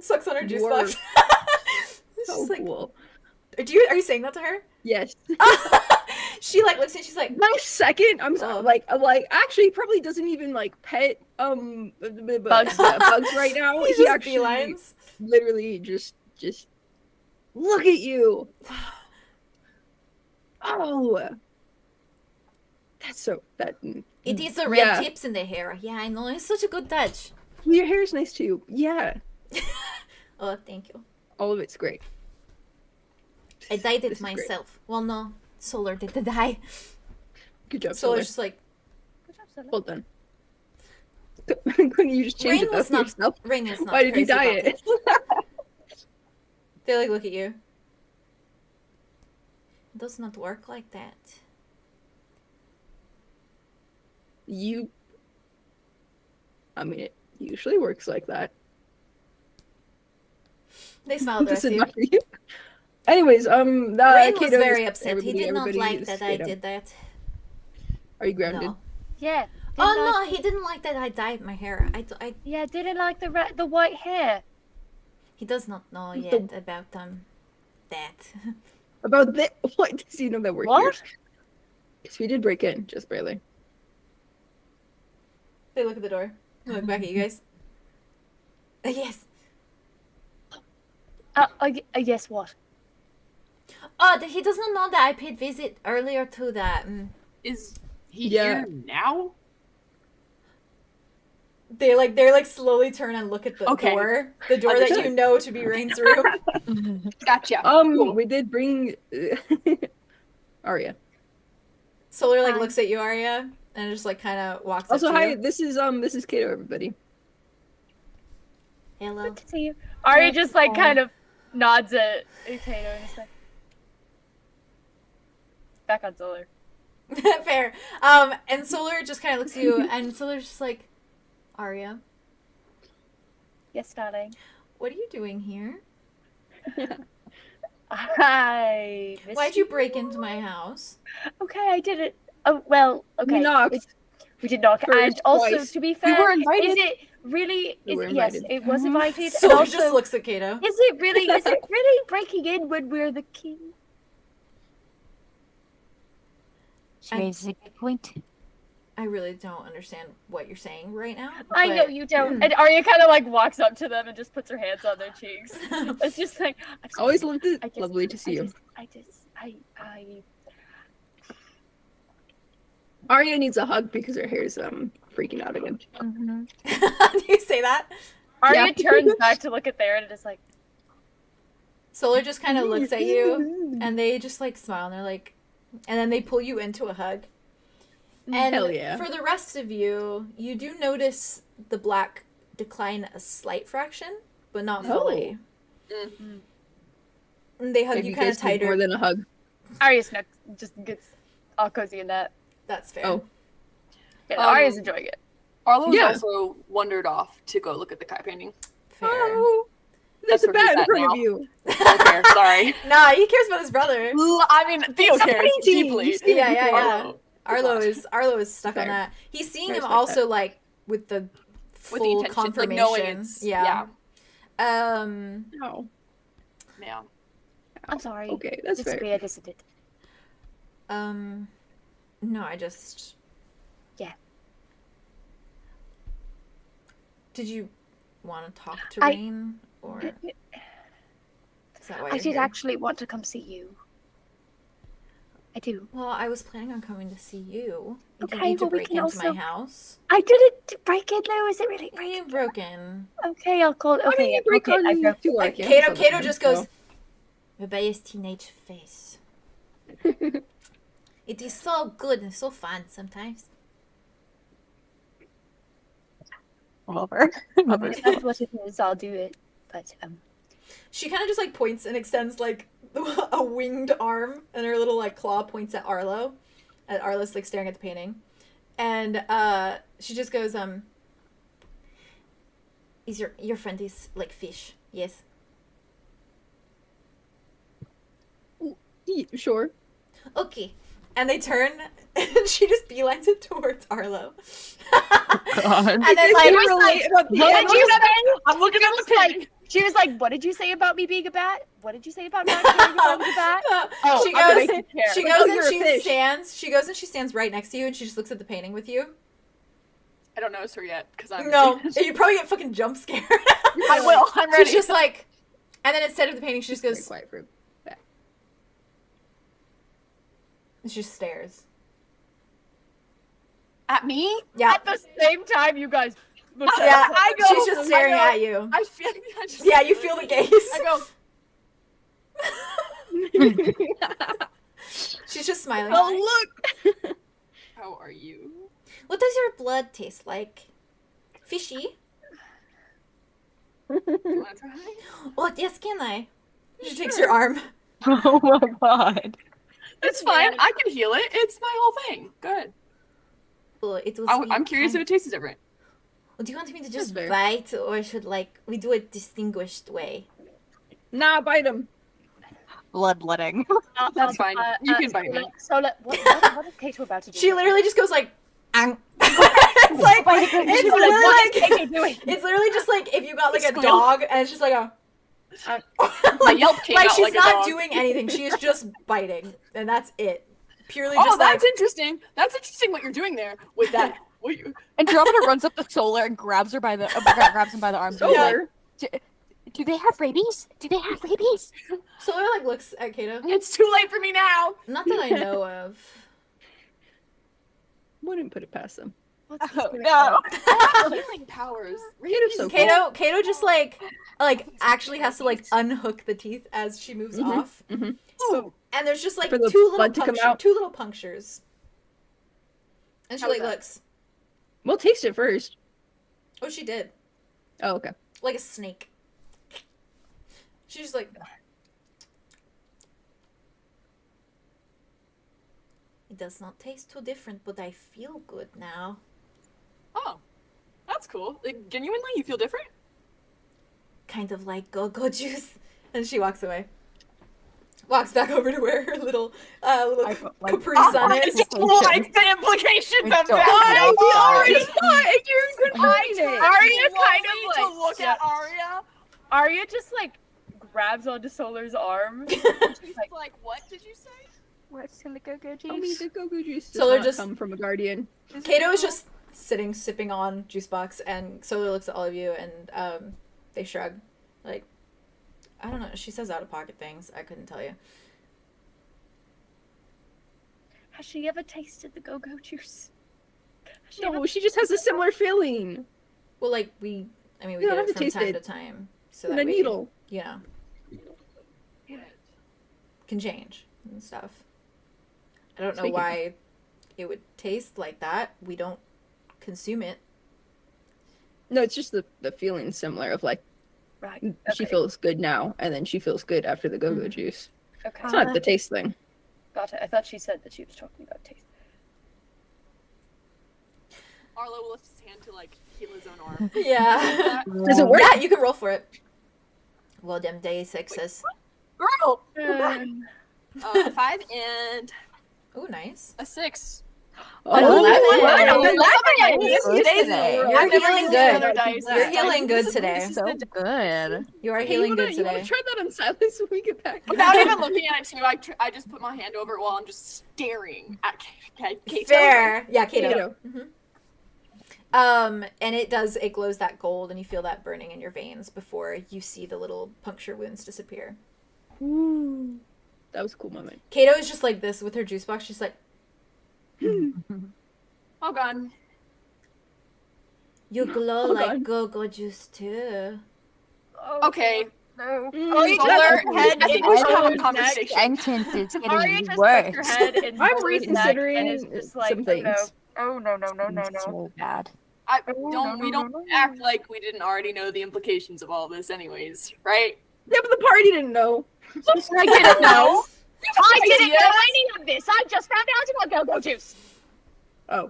sucks on her juice Dwarf. box. She's So like, cool. are you saying that to her? Yes. She like looks and she's like, Last second, I'm sorry. Oh. Like actually, he probably doesn't even like pet Bugs. bugs right now. he's He just actually beelines. literally just look at you. Oh, that's so that. It is the red Yeah. tips in the hair. Yeah, I know. It's such a good touch. Your hair's nice too. Yeah, Oh, thank you. all of it's great. I dyed This it is great. myself. Well, no, Solar did the dye. Good job, Solar's Solar. just like, Well done. Couldn't you just change Rain it though was not. yourself? Rain was not. Why did you crazy dye about it? They like look at you. It does not work like that. I mean, it usually works like that. They smiled This at is you. not for you. Anyways, Rain was Kato, very just upset. He did not everybody like just that stayed I up. did that. Are you grounded? No. Yeah. Oh Didn't no, like- he didn't like that I dyed my hair. I Yeah, didn't like the white hair. he does not know The- yet about that. About that? What does he know that we're here? What? Because we did break in, just barely. They look at the door. They look back at you guys. Yes. Yes, what? Oh, he does not know that I paid visit earlier to that. Is he Yeah. here now? They're like slowly turn and look at the Okay. door that Understood. you know to be Rain's room. Gotcha. We did bring Arya. Solar like Hi. looks at you, Arya, and just like kind of walks Also, up to hi. you. This is Kato, everybody. Hello. Good to see you. Ari just like Oh. kind of nods at Kato and is like, back on Solar. Fair. And Solar just kind of looks at you, and Solar's just like, Arya, Yes, darling. what are you doing here? I missed Why'd you break into my house? Okay, I did it. Oh well, okay. We knocked. We did knock, First, and also twice. to be fair, were invited. is it really? We were Yes, invited. it was invited. So and just also, looks at Cato. is it really breaking in when we're the king? She raises a good point. I really don't understand what you're saying right now. I know but- you don't. And Arya kind of like walks up to them and just puts her hands on their cheeks. It's just like I'm sorry. Always I just- lovely to see you. I Arya needs a hug because her hair's freaking out again. Do you say that? Arya turns back to look at Theron and is like, Solar just kind of looks at you, and they just like smile, and they're like, and then they pull you into a hug. And Hell yeah. for the rest of you, you do notice the black decline a slight fraction, but not fully. And they hug Maybe you kind of guys need tighter. more than a hug. Arya snuck just gets all cozy in that. That's fair. Oh. Yeah, Arya's enjoying it. Arlo's Yeah. also wandered off to go look at the Kai painting. Fair. Oh, there's That's a where he's bat in at front now. of you. Okay, sorry. Nah, he cares about his brother. I mean, Theo cares painting. deeply. Yeah, yeah, yeah. Arlo. Arlo is stuck on Fair. that. He's seeing I him respect also like with the full With the intention, like confirmation. knowing it's yeah. No. Yeah. I'm sorry. Okay, that's It's fair. weird, isn't it? No, I just. Yeah. Did you want to talk to I- Rain, or is that why I you're did here? actually want to come see you. I do. Well, I was planning on coming to see you. You didn't Okay, need to well, we break can into my also- house. I didn't break in though. Is it really Why are you breaking? broken? Okay, I'll call. Why don't Okay, you break okay, I on broke. to our Like, campus Cato all the Cato time, just so- goes. Rebellious teenage face. It is so good and so fun sometimes. Whatever. If that's what it is, I'll do it. But She kind of just like points and extends like a winged arm, and her little like claw points at Arlo. At Arlo's like staring at the painting, and she just goes, "Is your friend is like fish? Yes. Yeah, sure. Okay." And they turn, and she just beelines it towards Arlo. God. And then I like, can relate about the what animals. did you say? I'm looking at the painting. She was like, "What did you say about me being a bat? What did you say about not caring if I was a bat?" Oh, she I'm gonna goes, make you care. she Like, goes oh, and you're a she fish. stands. She goes and she stands right next to you, and she just looks at the painting with you. I don't notice her yet because I'm No, you probably get fucking jump scared. I will. I'm ready. She's just like, and then instead of the painting, she just Very goes, quiet for and she just stares. At me? Yeah, At the same time, you guys. Look at yeah. her. I go. She's just staring I go, at you. I feel. I just, Yeah, you feel the gaze. I go. She's just smiling. Oh look! How are you? What does your blood taste like? Fishy? You wanna try? What? Yes, can I? She takes your arm. Oh my god. It's fine. I can heal it. It's my whole thing. Good. Oh, it was. I'm curious if it tastes different. Do you want me to just fair. bite, or should like we do it distinguished way? Nah, bite him. Bloodletting. That's fine. You can bite me. So, what is Cato about to do? She literally just goes like, "Ang." It's like it's She's literally what is like Cato doing? it's literally just like if you got like a Squeal. dog and it's just like a My yelp came like out she's like a not dog. doing anything. She is just biting, and that's it. Purely Oh, just that's like interesting. That's interesting what you're doing there with that. What you, Andromeda runs up to Solar and grabs her by the grabs him by the arms. and is like, do they have rabies? Do they have rabies? Solar like looks at Cato. it's too late for me now. Not that I know of. Wouldn't put it past them. What's Oh, this no. about? Healing powers. Cato's so cool. Cato just like actually has to like unhook the teeth as she moves Mhm. off. Mhm. Ooh. And there's just like For the two little blood to come out? two little punctures. And she How was like that? looks. We'll taste it first. Oh, she did. Oh, okay. Like a snake. She's just like it does not taste too different, but I feel good now. Oh, that's cool. Like, genuinely, you feel different? Kind of like go-go juice. And she walks away. walks back over to where her little Capri I Sun like is. it. Like the implications of Why? that. We already saw it. You're confusing it. Arya kind of to like look at Arya. Arya just like grabs onto Solar's arm. She's like, what did you say? What's in the go-go Tell me juice? the go-go juice does Solar not just- come from a guardian. Cato is just sitting, sipping on juice box, and Solar looks at all of you, and they shrug. Like, I don't know. She says out-of-pocket things. I couldn't tell you. Has she ever tasted the go-go juice? No, she just has a similar feeling. Well, like, we don't get have it to from taste time it. to time. So And that a we, needle. you know, can change and stuff. I don't know Speaking of- why it would taste like that. We don't consume it. No, it's just the feeling similar of like Right. she Okay. feels good now, and then she feels good after the go-go Mhm. juice. Okay. It's not the taste thing. Got it. I thought she said that she was talking about taste. Arlo will lift his hand to like heal his own arm. Yeah. Does it work? Yeah, you can roll for it. Well, them day sixes. Girl! Um, 5 and Oh, nice. a 6. Oh, 11. Today's You're healing good. Dice. You're healing good today. So good. You are Hey, healing good you wanna today. try that on silence when we get back? Without even looking at it too, I just put my hand over it while I'm just staring at Cato. Fair. Yeah, Cato. Cato. And it glows that gold, and you feel that burning in your veins before you see the little puncture wounds disappear. Ooh. That was a cool moment. Cato is just like this with her juice box. She's like, Oh god. you glow Hold like on. go-go juice too. Okay. No. Mm, Solar head. I think we should have a Neck. conversation. Sentence is Arya getting just puts her worse. head in I'm Solar's reconsidering neck and is just like, some things. Oh no. So bad. We don't act like we didn't already know the implications of all this anyways, right? Yeah, but the party didn't know. I didn't know. I didn't Yes. know any of this. I just found out about go-go juice. Oh.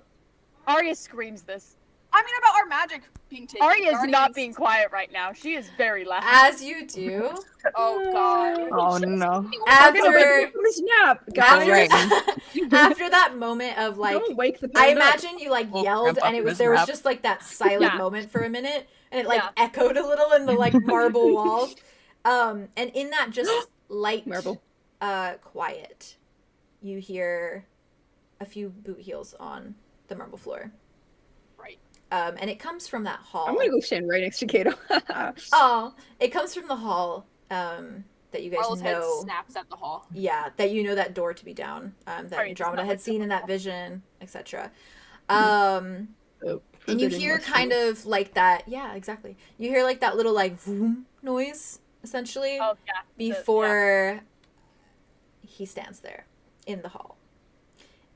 Arya screams this. I mean about our magic being taken. Arya is not Guardians- being quiet right now. She is very loud. As you do, Oh god. Oh no. after From his nap, guys. after that moment of like, Don't wake the I parent up. imagine you like Well, yelled, Grandpa and it was was there was nap. just like that silent Yeah. moment for a minute, and it like Yeah. echoed a little in the like marble walls. And in that just light Marble. quiet, you hear a few boot heels on the marble floor. Right. And it comes from that hall. I'm gonna go stand right next to Cato. Oh, it comes from the hall that you guys Arlo's head know. snaps at the hall. Yeah, that you know that door to be down. That Sorry, Andromeda it's not had like seen in that vision, etc. Oh, And you hear kind of like that. Yeah, exactly. You hear like that little like vroom noise essentially Oh yeah. before he stands there in the hall.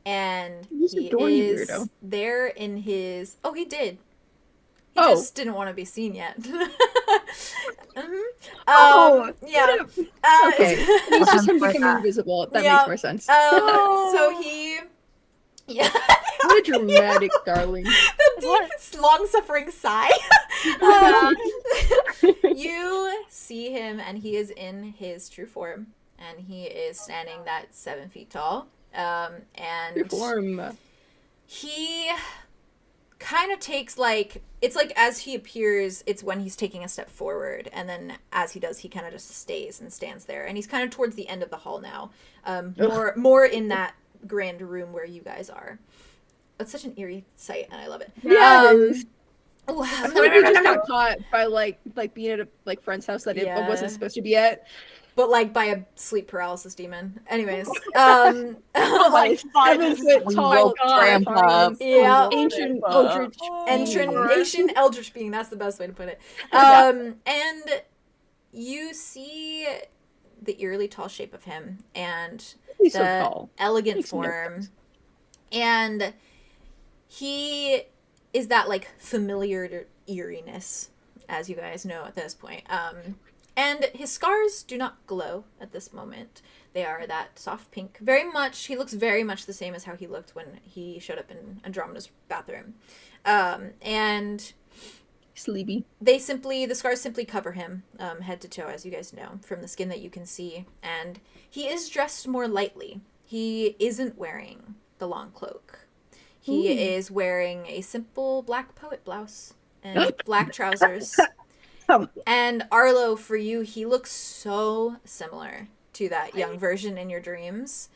And He's he a door, you is weirdo. there in his. Oh, he did. He Oh. just didn't want to be seen yet. Oh, yeah. Okay. It's just him Like becoming that. invisible. That Yeah. makes more sense. So he. Yeah. What a dramatic darling. The deep, long-suffering sigh. You see him, and he is in his true form, and he is standing that 7 feet tall. And Reform. he kind of takes like it's like as he appears, it's when he's taking a step forward, and then as he does, he kind of just stays and stands there, and he's kind of towards the end of the hall now, more in that grand room where you guys are. It's such an eerie sight, and I love it. Yeah, it is. Oh, I feel like we just got caught by like being at a friend's house that Yeah. it wasn't supposed to be at. but like by a sleep paralysis demon. Anyways, Oh my god. 7 foot We tall, woke Grandpa up. Yeah. ancient Grandpa. eldritch. Ancient eldritch being, that's the best way to put it. Yeah. And you see the eerily tall shape of him and He's the so tall. elegant Makes no form. And he is that like familiar eeriness, as you guys know at this point. And his scars do not glow at this moment. They are that soft pink. Very much, he looks very much the same as how he looked when he showed up in Andromeda's bathroom. And Sleepy. the scars simply cover him, head to toe, as you guys know, from the skin that you can see. And he is dressed more lightly. He isn't wearing the long cloak. He is wearing a simple black poet blouse and black trousers. And Arlo, for you, he looks so similar to that young version in your dreams.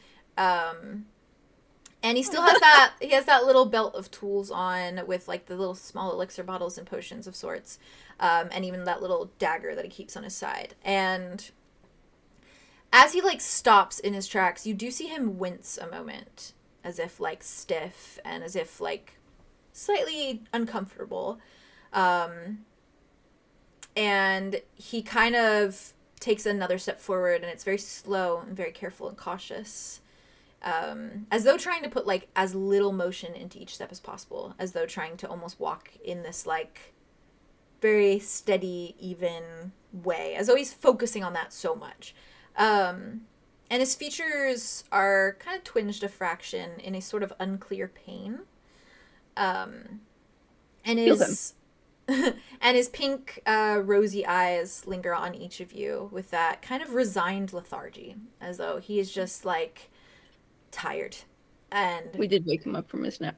And he still has that little belt of tools on with like the little small elixir bottles and potions of sorts. And even that little dagger that he keeps on his side. And as he like stops in his tracks, you do see him wince a moment, as if like stiff and as if like slightly uncomfortable. And he kind of takes another step forward, and it's very slow and very careful and cautious. As though trying to put like as little motion into each step as possible, as though trying to almost walk in this like very steady, even way, as though he's focusing on that so much. And his features are kind of twinged a fraction in a sort of unclear pain. And his and his pink, rosy eyes linger on each of you with that kind of resigned lethargy, as though he is just like tired. And We did wake him up from his nap.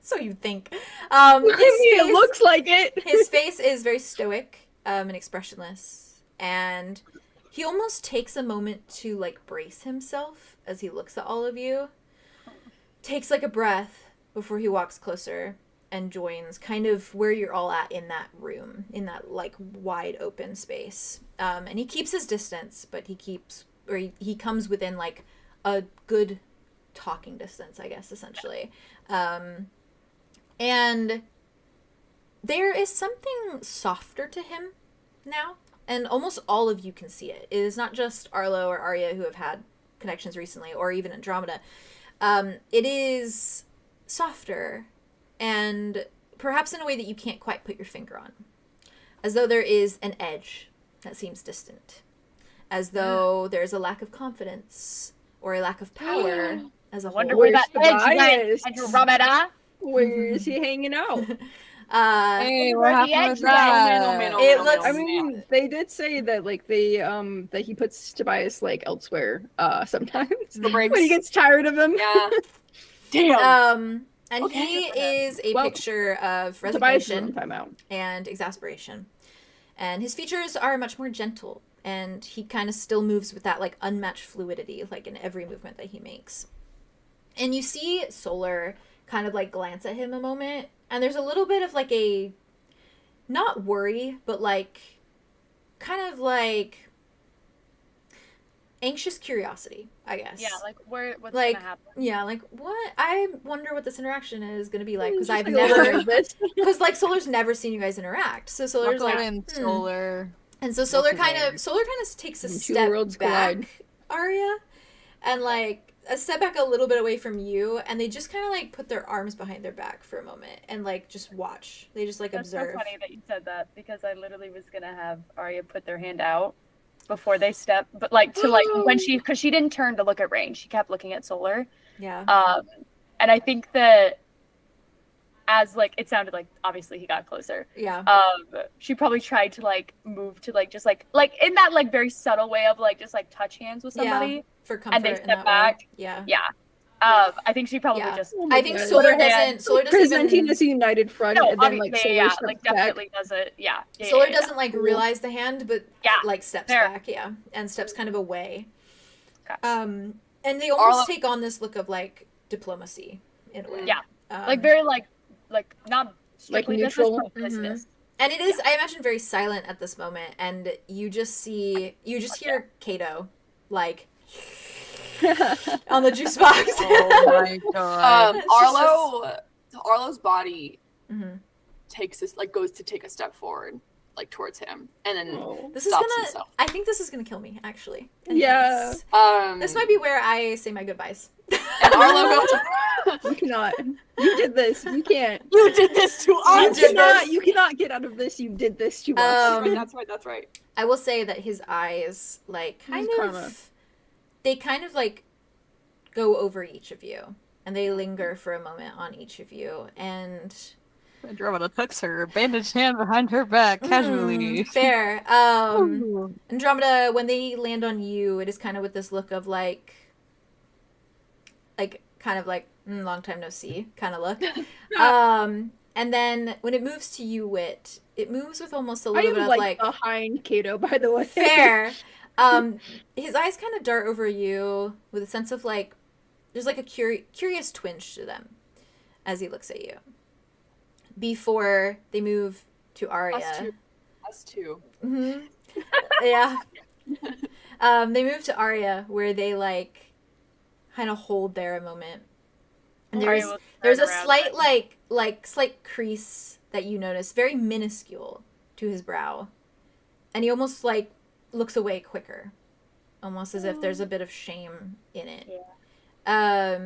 so you think. It looks like it. His face is very stoic, and expressionless, and he almost takes a moment to like brace himself as he looks at all of you. Takes like a breath before he walks closer and joins kind of where you're all at in that room, in that like wide open space. And he keeps his distance, but he comes within like a good talking distance, I guess, essentially. And there is something softer to him now, and almost all of you can see it. It is not just Arlo or Arya who have had connections recently, or even Andromeda. It is softer, and perhaps in a way that you can't quite put your finger on. As though there is an edge that seems distant. As though there's a lack of confidence, or a lack of power as a whole. Wonder where that Where's the edge bias? went, Andromeda. Where is he hanging out? Hey, Where what the happened edge with that? went. It looks- I mean, they did say that like that he puts Tobias like elsewhere sometimes when he gets tired of him. Yeah. Damn. And Okay, he good for him. is a Well, picture of Tobias is on resignation timeout. and exasperation. And his features are much more gentle, and he kind of still moves with that like unmatched fluidity, like in every movement that he makes. And you see Solar kind of like glance at him a moment, and there's a little bit of like a, not worry, but like kind of like anxious curiosity, I guess. Yeah, like what's Like, gonna happen? yeah, like what? I wonder what this interaction is gonna be like, because Just I've like, never, this. because like Solar's never seen you guys interact. So Solar's like, and Solar. and so Solar What's kind weird. of takes a Two step worlds back, collide. Arya, and like a step back a little bit away from you, and they just kind of like put their arms behind their back for a moment and like just watch. They just like That's observe. so funny that you said that, because I literally was gonna have Arya put their hand out before they step, but like to like when because she didn't turn to look at Rain, she kept looking at Solar. Yeah. And I think that as like it sounded like obviously he got closer. Yeah. She probably tried to like move to like just like in that like very subtle way of like just like touch hands with somebody. For comfort. and they in step that way. back. Yeah. Yeah. I think she probably Yeah. just I think God. Solar Put her hand- doesn't. Solar doesn't Presenting even. as a united front, no, and then like obviously, Solar yeah, steps like back. definitely does it. Yeah. Yeah, Solar yeah, yeah. doesn't like realize the hand, but Yeah, like steps fair. back, yeah, and steps kind of away. Okay. And they almost Arlo- take on this look of like diplomacy in a way. Yeah. Um, Like very like not strictly business, neutral. but business. and it is, I imagine, very silent at this moment, and you just hear Cato like on the juice box. Oh my god. It's just Arlo's body Mhm. goes to take a step forward, like towards him, and then Oh. This is stops gonna. himself. I think this is gonna kill me. Actually. And Yeah. This might be where I say my goodbyes. And Arlo goes, You cannot. You did this. You can't. "You did this to You us." did cannot. this. You cannot get out of this. You did this to us. That's right. That's right. I will say that his eyes, like, kind His of, karma. they kind of, like, go over each of you. And they linger for a moment on each of you. And Andromeda tucks her bandaged hand behind her back casually. Fair. Andromeda, when they land on you, it is kind of with this look of like kind of like long time no see kind of look. And then when it moves to you, Wit, it moves with almost a little bit of like behind Cato, by the way. Fair. His eyes kind of dart over you with a sense of like there's like a curious twinge to them as he looks at you. Before they move to Arya. Us too. Mm-hmm. Yeah. They move to Arya where they like kind of hold there a moment. And there's a slight slight crease that you notice, very minuscule, to his brow. And he almost like looks away quicker. Almost as if there's a bit of shame in it. Yeah.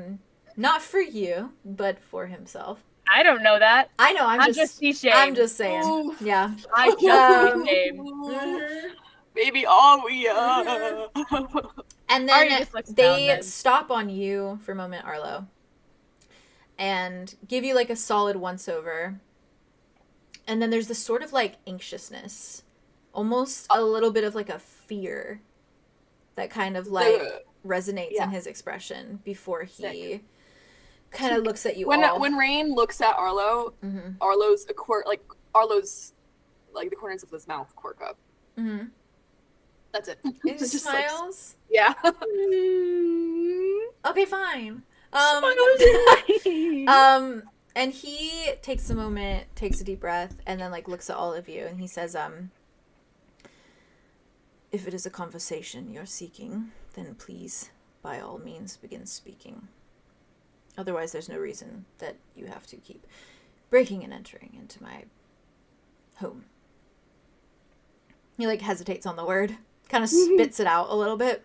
Not for you, but for himself. I don't know that. I know, I'm just saying. I'm just saying. Ooh. Yeah. I just shame. Baby Arya. And then they stop on you for a moment, Arlo. And give you like a solid once over. And then there's this sort of like anxiousness. Almost a little bit of like a fear that kind of like resonates in his expression before he kind of looks at you all. When Rain looks at Arlo, Arlo's the corners of his mouth quirk up. Mm-hmm. That's it. He just smiles? Like, yeah. Okay, fine. And he takes a moment, takes a deep breath, and then like looks at all of you, and he says, if it is a conversation you're seeking, then please, by all means, begin speaking. Otherwise, there's no reason that you have to keep breaking and entering into my home. He like hesitates on the word, kind of spits it out a little bit,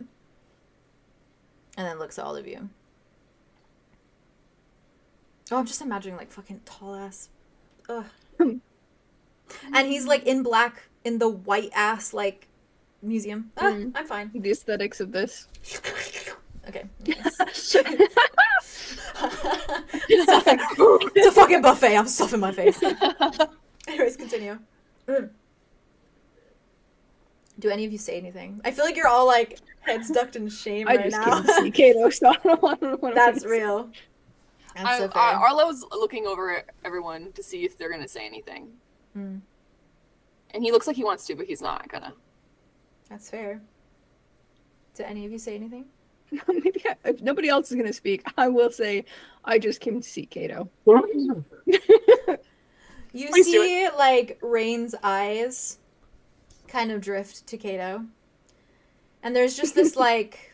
and then looks at all of you. Oh, I'm just imagining like fucking tall ass. Ugh. And he's like in black in the white ass like museum. I'm fine. The aesthetics of this. Okay. Yes. It's a fucking buffet. I'm stuffing my face. Anyways, continue. Do any of you say anything? I feel like you're all like heads ducked in shame right now. I just can't see Cato, so I don't want to. That's real. So Arlo's looking over at everyone to see if they're gonna say anything. And he looks like he wants to, but he's not gonna. That's fair. Do any of you say anything? Maybe if nobody else is gonna speak, I will say I just came to see Cato. You see, like, Rain's eyes kind of drift to Cato. And there's just this, like...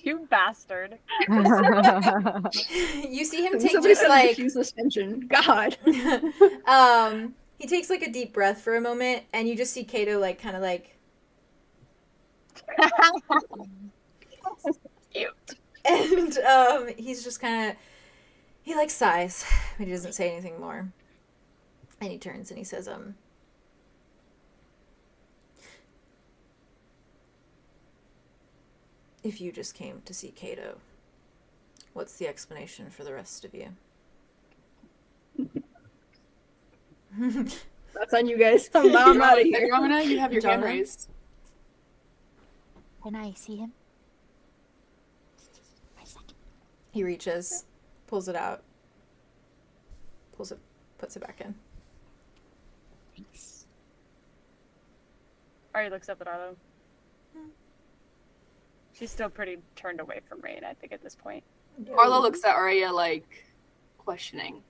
You bastard. You see him take just, like... suspension. God. He takes, like, a deep breath for a moment, and you just see Cato, like, kind of, like... Cute. And, he's just kind of... He, like, sighs, but he doesn't say anything more. And he turns and he says, if you just came to see Cato, what's the explanation for the rest of you? That's on you guys. I'm out of here. Andromeda, you have your hand raised. Can I see him? He reaches, pulls it out, puts it back in. Thanks. Arya looks up at Arlo. She's still pretty turned away from Rain, I think, at this point. Arlo looks at Arya, like, questioning.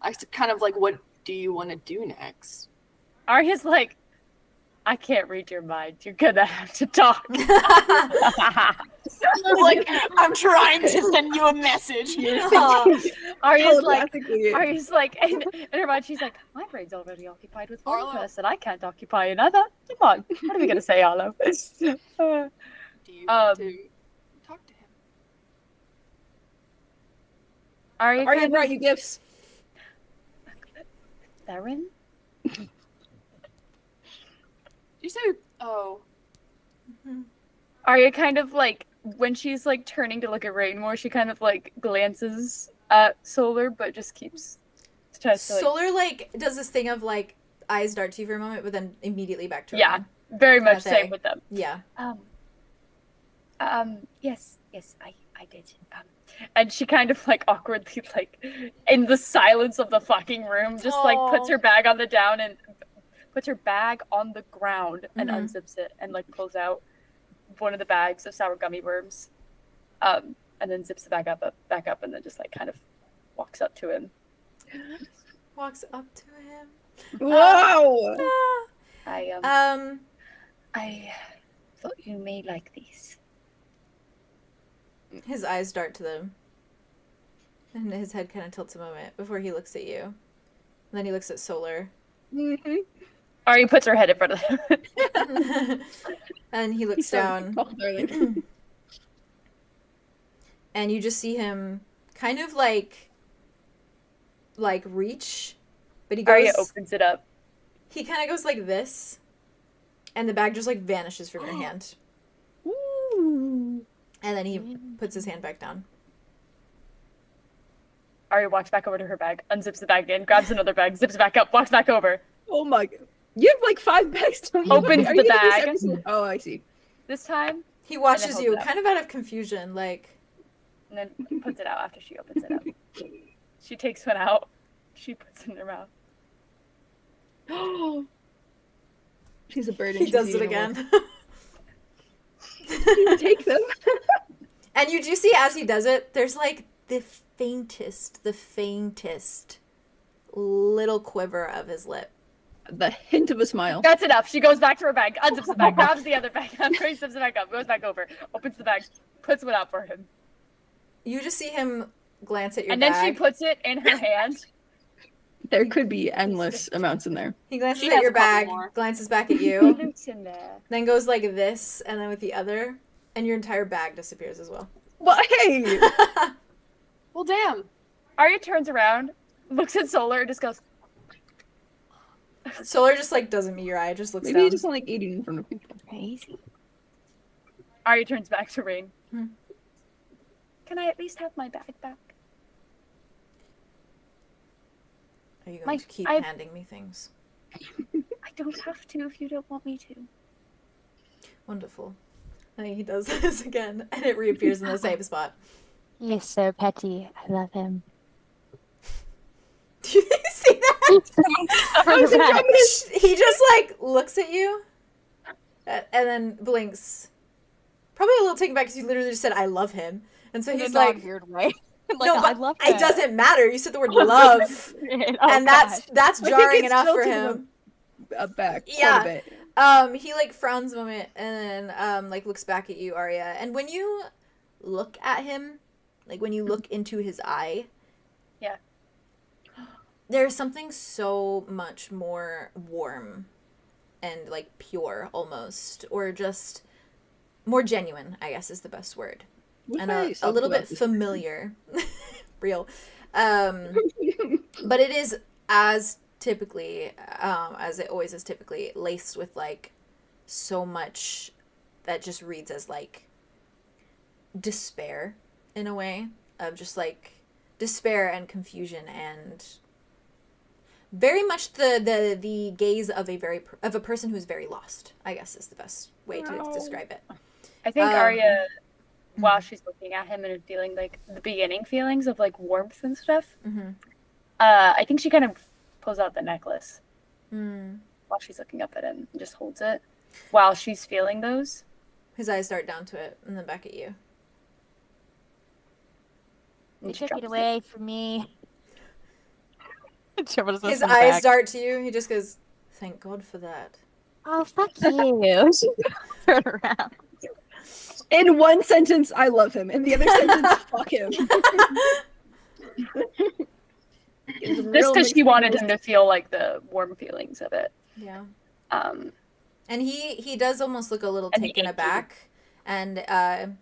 I kind of like, what do you want to do next? Arya's like, I can't read your mind. You're gonna have to talk. Like, I'm trying to send you a message. Arya's like, and in her mind, she's like, my brain's already occupied with one person. I can't occupy another. Come on. What are we gonna say, Arlo? Do you want to talk to him? Arya brought you gifts. Theron? Did you say, oh. Arya kind of like, when she's like turning to look at Rain more, she kind of like glances Solar, but just keeps tries to, like, Solar like does this thing of like eyes dart to you for a moment, but then immediately back to yeah, Rain. very much Kinda thing. same with them. Yeah. Yes, I did. And she kind of like awkwardly, like, in the silence of the fucking room, just like puts her bag on the down and puts her bag on the ground and unzips it and like pulls out one of the bags of sour gummy worms, and then zips the bag back up, and then just like kind of walks up to him. Walks up to him. Whoa! I thought you may like these. His eyes dart to them. And his head kind of tilts a moment before he looks at you. And then he looks at Solar. Mm-hmm. Ari puts her head in front of him. And he looks down. And you just see him kind of like reach. But he goes... Arya opens it up. He kind of goes like this. And the bag just like vanishes from your hand. Ooh. And then he puts his hand back down. Arya walks back over to her bag, unzips the bag again, grabs another bag, zips it back up, walks back over. Oh my god. You have like 5 bags to Opens the bag. Oh, I see. This time, He watches holds you, it up. kind of out of confusion, like... and then puts it out after she opens it up. She takes one out. She puts it in her mouth. She's a bird and He she's does it eating again. one. Take them. And you do see as he does it, there's like the faintest little quiver of his lip. The hint of a smile. That's enough. She goes back to her bag, unzips the bag, grabs the other bag, zips it back up, goes back over, opens the bag, puts one out for him. You just see him glance at your And bag. then she puts it in her hand. There could be endless amounts in there. He glances She at has your a couple bag, more. glances back at you, Luke's in there. then goes like this, and then with the other, and your entire bag disappears as well. Well, hey! Well, damn. Arya turns around, looks at Solar, and just goes, Solar just like doesn't meet your eye, just looks Maybe down. you just don't like eating in front of people. Crazy. Arya turns back to Rain. Hmm. Can I at least have my bag back? Are you going to keep I- handing me things? I don't have to if you don't want me to. Wonderful. And he does this again, and it reappears in the same spot. He is so petty. I love him. Do you see that? He just like looks at you, and then blinks. Probably a little taken back because you literally just said "I love him," and so he's like, weird way. "No, I but love it doesn't matter. You said the word love, and that's I think jarring it's enough for tilted him." Back Yeah. quite a bit. He like frowns a moment and then like looks back at you, Arya. And when you look at him, like when you look into his eye, Yeah. there's something so much more warm and like pure almost, or just more genuine, I guess is the best word. We And probably a little talked bit about this. familiar. Real. But it is as typically, as it always is typically, laced with like so much that just reads as like despair in a way, of just like despair and confusion, and very much the gaze of a person who's very lost, I guess is the best way to No. describe it. I think Um, Arya, while she's looking at him and feeling like the beginning feelings of like warmth and stuff, Mm-hmm. I think she kind of pulls out the necklace Mm. while she's looking up at him and just holds it while she's feeling those. His eyes dart down to it and then back at you. And You she took drops it away from me. His eyes dart to you. He just goes, "Thank God for that." Oh, fuck you. Turn around. In one sentence, I love him. In the other sentence, fuck him. Just because she wanted him to feel like the warm feelings of it. Yeah. Um, And he does almost look a little And the taken achy. aback, and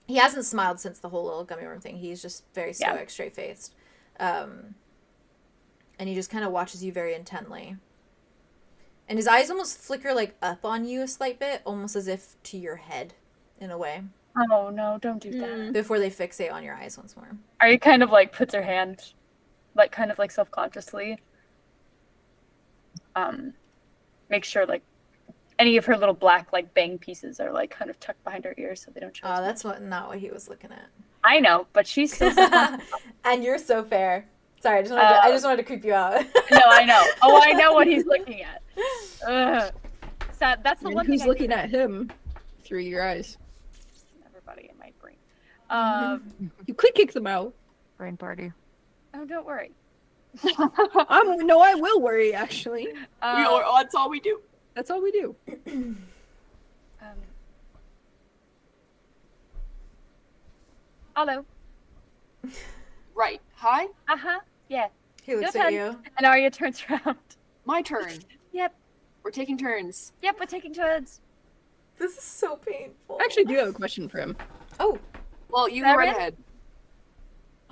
he hasn't smiled since the whole little gummy worm thing. He's just very Yeah. stoic, straight faced, and he just kind of watches you very intently. And his eyes almost flicker like up on you a slight bit, almost as if to your head, in a way. Oh no, don't do that. before they fixate on your eyes once more. Ari kind of like puts her hand, like kind of like self-consciously, make sure like any of her little black like bang pieces are like kind of tucked behind her ears so they don't show. Oh, that's not what he was looking at. I know, but she's so and you're so fair. Sorry, I just wanted to creep you out. No, I know. Oh, I know what he's looking at. So that's the one thing. Who's looking at him through your eyes? Everybody in my brain. You could kick them out. Brain party. Oh, don't worry. No, I will worry. Actually, That's all we do. That's all we do. Hello. Right. Hi. Yeah. He looks Your at turn. you. And Arya turns around. My turn. Yep. We're taking turns. Yep. We're taking turns. This is so painful. I actually do have a question for him. Oh. Well, you go right Seven? ahead.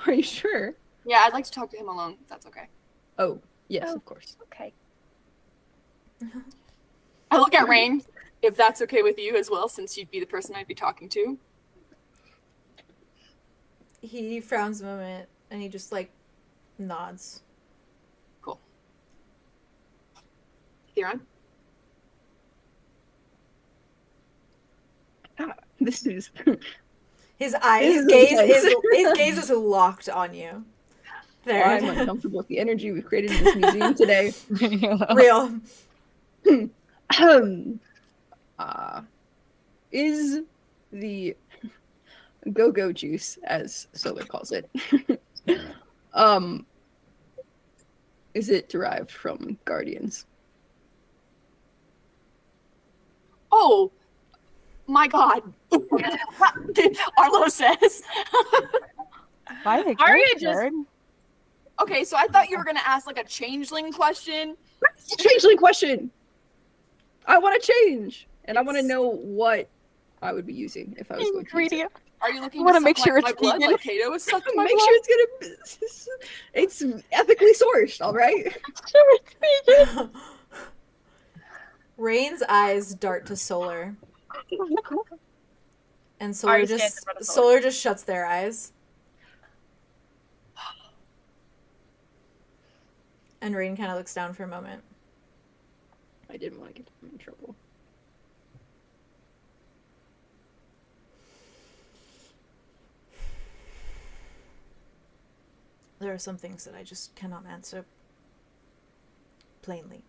Are you sure? Yeah, I'd like to talk to him alone, if that's okay. Oh, yes, Oh. of course. Okay. I look at Rain, if that's okay with you as well, since you'd be the person I'd be talking to. He frowns a moment and he just like nods. Cool. Theron? This is. His gaze is locked on you. There. I'm uncomfortable with the energy we've created in this museum today. Real. Is the go-go juice, as Solar calls it, is it derived from guardians? Oh, my God. Arlo says. Why did Arya just- Okay, so I thought you were going to ask like a changeling question. Changeling question! I want to change! And I want to know what I would be using if I was going to use it. Are you looking I wanna to make suck, sure like, it's my blood vegan. like Cato was sucking my Make blood? sure it's ethically sourced, alright? Rain's eyes dart to Solar. And Solar Arya stands in just front of Solar just shuts their eyes. And Rain kind of looks down for a moment. I didn't want to get them in trouble. There are some things that I just cannot answer plainly.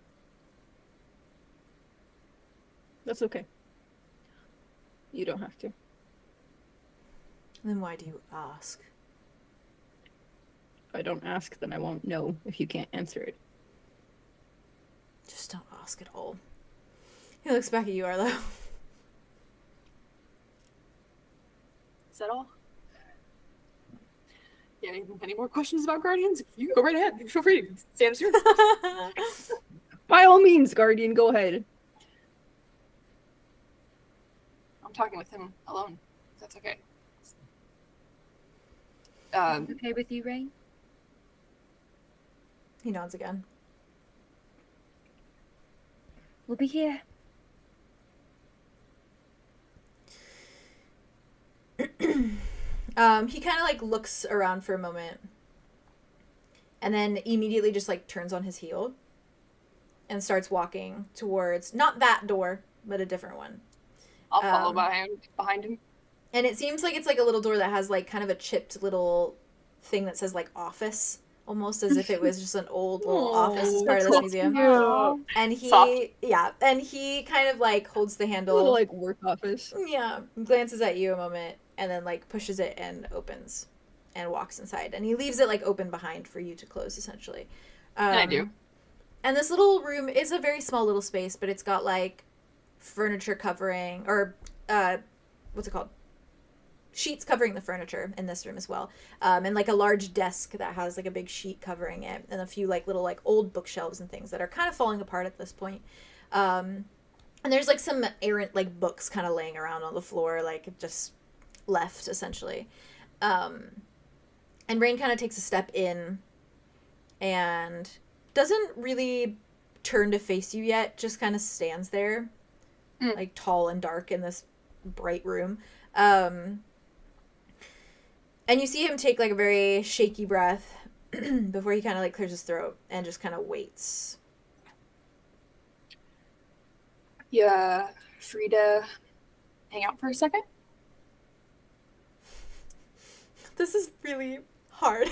That's okay. You don't have to. Then why do you ask? If I don't ask, then I won't know if you can't answer it. Just don't ask at all. He looks back at you, Arlo. Is that all? Yeah, any more questions about Guardians? You go right ahead. Feel free to answer. By all means, Guardian, go ahead. I'm talking with him alone. If that's okay. Okay with you, Rain? He nods again. We'll be here. He kind of like looks around for a moment and then immediately just like turns on his heel and starts walking towards not that door, but a different one. I'll follow behind him. And it seems like it's like a little door that has like kind of a chipped little thing that says like office, almost as if it was just an old little office as part of this museum. And he, Soft. and he kind of like holds the handle. Little like work office. Yeah, glances at you a moment and then like pushes it and opens and walks inside. And he leaves it like open behind for you to close essentially. And I do. And this little room is a very small little space, but it's got like furniture covering or what's it called? Sheets covering the furniture in this room as well. And like a large desk that has like a big sheet covering it and a few like little like old bookshelves and things that are kind of falling apart at this point. And there's like some errant like books kind of laying around on the floor, like just left essentially. And Rain kind of takes a step in and doesn't really turn to face you yet, just kind of stands there like tall and dark in this bright room. And you see him take like a very shaky breath before he kind of like clears his throat and just kind of waits. Yeah, free to hang out for a second? This is really hard.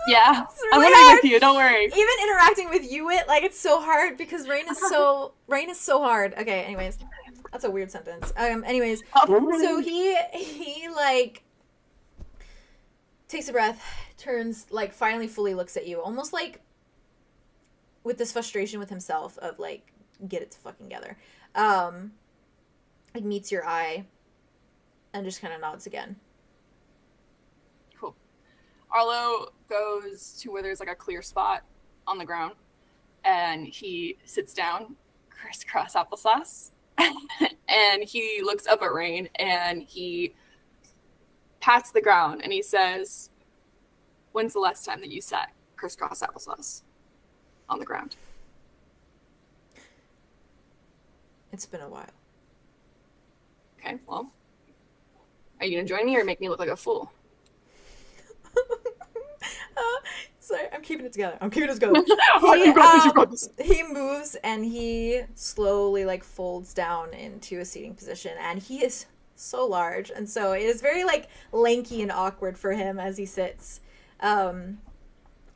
Yeah, It's I'm really gonna be hard. with you, don't worry. Even interacting with you, like, it's so hard because rain is so hard. Okay, anyways. That's a weird sentence. Anyways, so he like takes a breath, turns, like, finally fully looks at you, almost like with this frustration with himself of like, get it fucking together. Like, meets your eye and just kind of nods again. Cool. Arlo goes to where there's like a clear spot on the ground, and he sits down, crisscross applesauce, and he looks up at Rain, and he pats the ground, and he says, "When's the last time that you sat crisscross applesauce on the ground?" It's been a while. Okay, well, are you gonna join me or make me look like a fool? Sorry, I'm keeping it together. He moves and he slowly like folds down into a seating position, and he is so large, and so it is very like lanky and awkward for him as he sits. And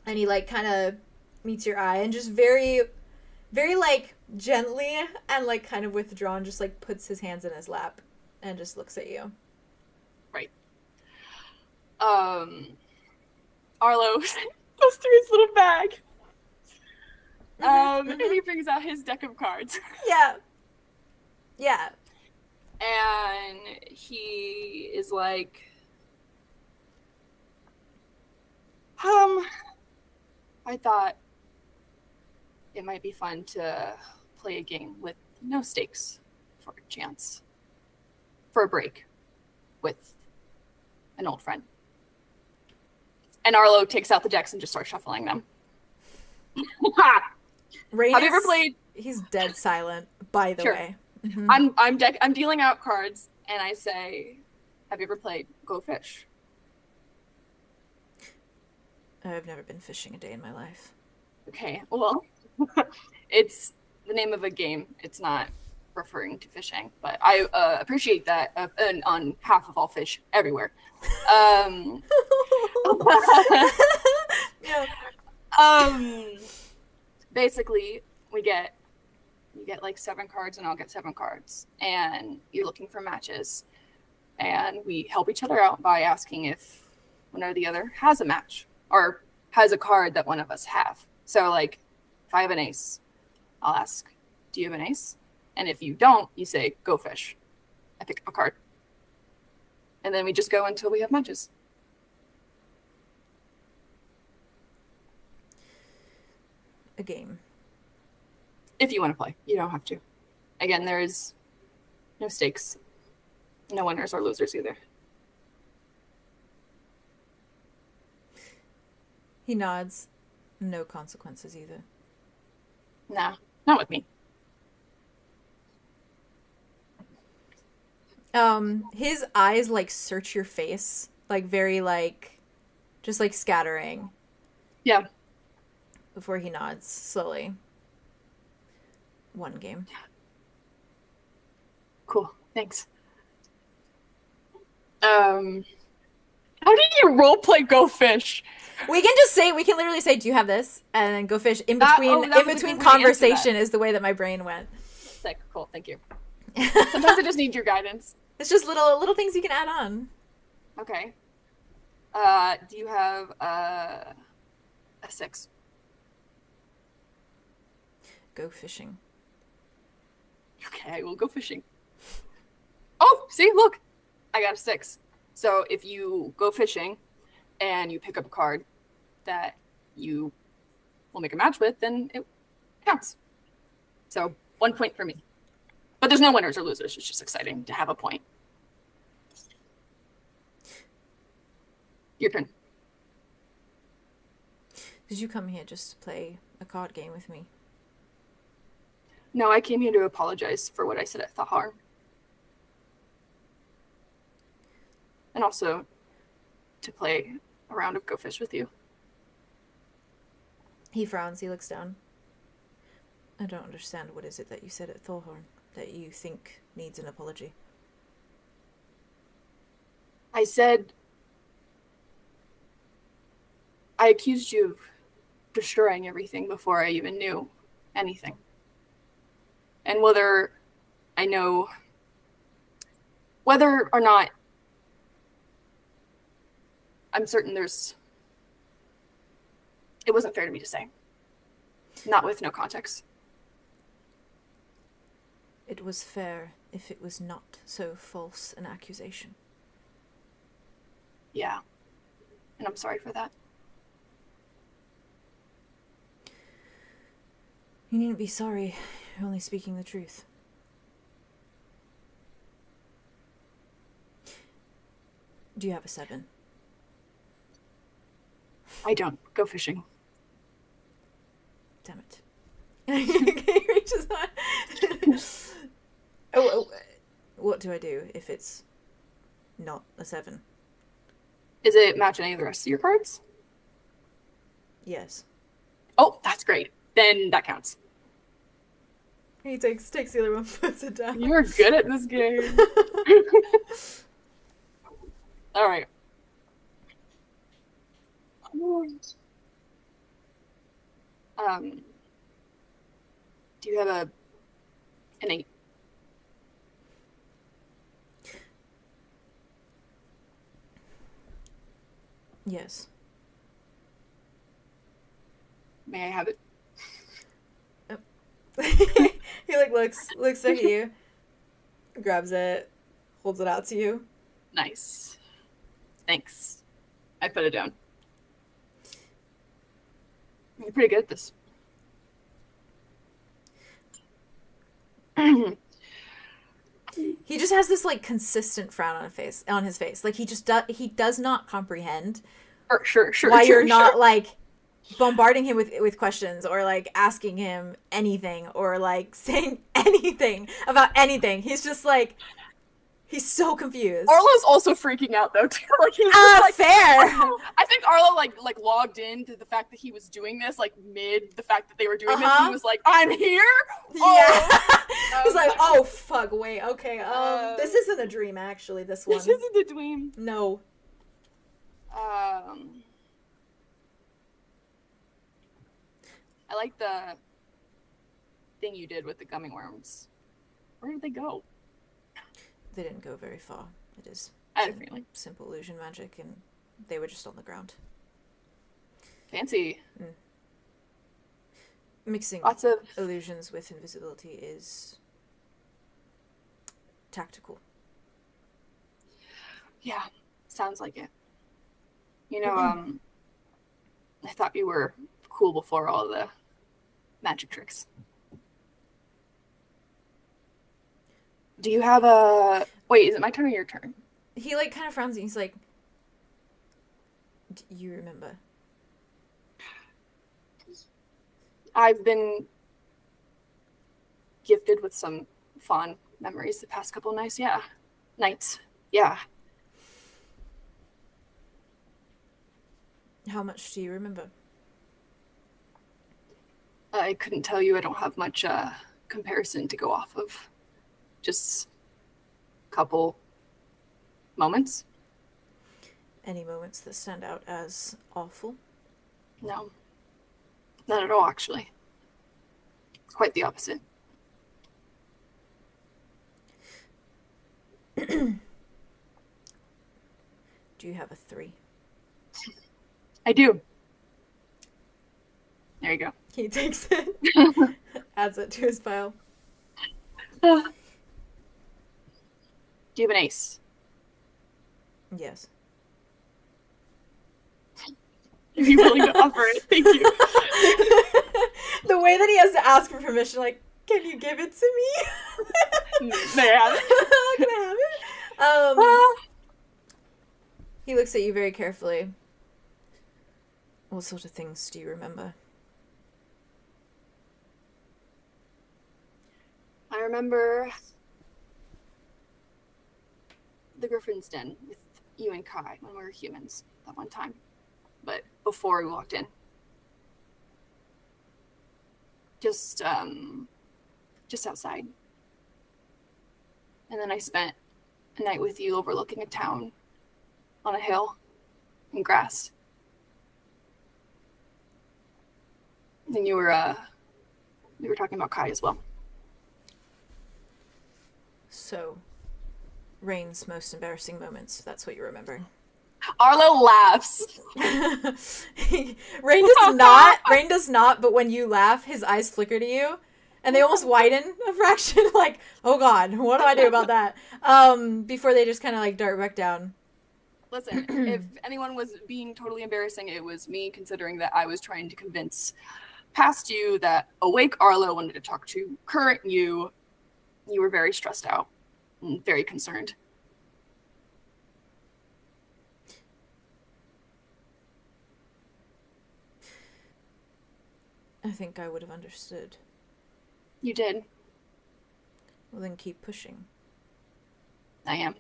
he like kind of meets your eye and just very, very like gently and like kind of withdrawn, just like puts his hands in his lap and just looks at you. Right. Arlo goes through his little bag. And he brings out his deck of cards. Yeah. Yeah. And he is like, I thought it might be fun to play a game with no stakes for a chance. For a break with an old friend. And Arlo takes out the decks and just starts shuffling them. Rain Have you ever played? He's dead silent, by the Sure. way. Mm-hmm. I'm dealing out cards, and I say, "Have you ever played Go Fish?" I've never been fishing a day in my life. Okay, well, it's the name of a game. It's not referring to fishing, but I appreciate that on behalf of all fish everywhere. Yeah. Basically, you get like 7 cards, and I'll get 7 cards, and you're looking for matches, and we help each other out by asking if one or the other has a match or has a card that one of us have. So, like, if I have an ace, I'll ask, "Do you have an ace?" And if you don't, you say, "Go fish." I pick up a card, and then we just go until we have matches. A game. If you want to play, you don't have to. Again, there is no stakes, no winners or losers either. He nods. No consequences either. Nah, not with me. His eyes like search your face, like very like, just like scattering. Yeah. Before he nods slowly. One game. Cool. Thanks. How do you roleplay Go Fish? We can literally say, "Do you have this?" And then Go Fish in between that was a good way to answer conversation that. is the way that my brain went. Sick. Cool. Thank you. Sometimes I just need your guidance. It's just little things you can add on. Okay. Do you have a 6? Go fishing. Okay, we'll go fishing. Oh, see, look, I got a 6. So if you go fishing and you pick up a card that you will make a match with, then it counts. So 1 point for me. But there's no winners or losers. It's just exciting to have a point. Your turn. Did you come here just to play a card game with me? No, I came here to apologize for what I said at Thahar. and also to play a round of Go Fish with you. He frowns, he looks down. I don't understand. What is it that you said at Thorhorn that you think needs an apology? I said I accused you of destroying everything before I even knew anything. And whether or not, I'm certain it wasn't fair to me to say. Not with no context. It was fair if it was not so false an accusation. Yeah. And I'm sorry for that. You needn't be sorry. You're only speaking the truth. Do you have a 7? I don't. Go fishing. Damn it. He reaches on. Oh, what do I do if it's not a 7? Is it match any of the rest of your cards? Yes. Oh, that's great. Then that counts. He takes the other one, puts it down. You're good at this game. All right. Do you have an 8? Yes. May I have it? He like looks at you, grabs it, holds it out to you. Nice. Thanks. I put it down. You're pretty good at this. He just has this like consistent frown on his face. Like he does not comprehend Sure. why you're not like bombarding him with questions or like asking him anything or like saying anything about anything. He's just like, he's so confused. Arlo's also freaking out though too. Like he's just like, fair. I think Arlo like logged into the fact that he was doing this like mid the fact that they were doing this. He was like, I'm here. Yeah. He's like, oh fuck, wait, okay. This isn't a dream actually. This one. This isn't a dream. No. I like the thing you did with the gummy worms. Where did they go? They didn't go very far. It is I had a feeling. Simple illusion magic, and they were just on the ground. Fancy. Mixing Lots of illusions with invisibility is tactical. Yeah, sounds like it. You know, I thought you were cool before all the magic tricks. Do you have a... Wait, is it my turn or your turn? He, like, kind of frowns and he's like, do you remember? I've been gifted with some fond memories the past couple nights. Yeah. How much do you remember? I couldn't tell you. I don't have much comparison to go off of. Just a couple moments. Any moments that stand out as awful? No. Not at all, actually. Quite the opposite. Do you have a 3? I do. There you go. He takes it, adds it to his pile. Do you have an ace? Yes. Are you willing to offer it? Thank you. The way that he has to ask for permission, like, can you give it to me? There I have it. Can I have it? He looks at you very carefully. What sort of things do you remember? I remember the Griffin's Den with you and Kai when we were humans that one time, but before we walked in. Just outside. And then I spent a night with you overlooking a town on a hill in grass. And you were talking about Kai as well. So, Rain's most embarrassing moments, that's what you remember. Arlo laughs. Rain does not, but when you laugh, his eyes flicker to you, and they almost widen a fraction, like, oh god, what do I do about that? Before they just kind of, like, dart back down. Listen, if anyone was being totally embarrassing, it was me, considering that I was trying to convince past you that awake Arlo wanted to talk to current you. You were very stressed out and very concerned. I think I would have understood. You did. Well, then keep pushing. I am.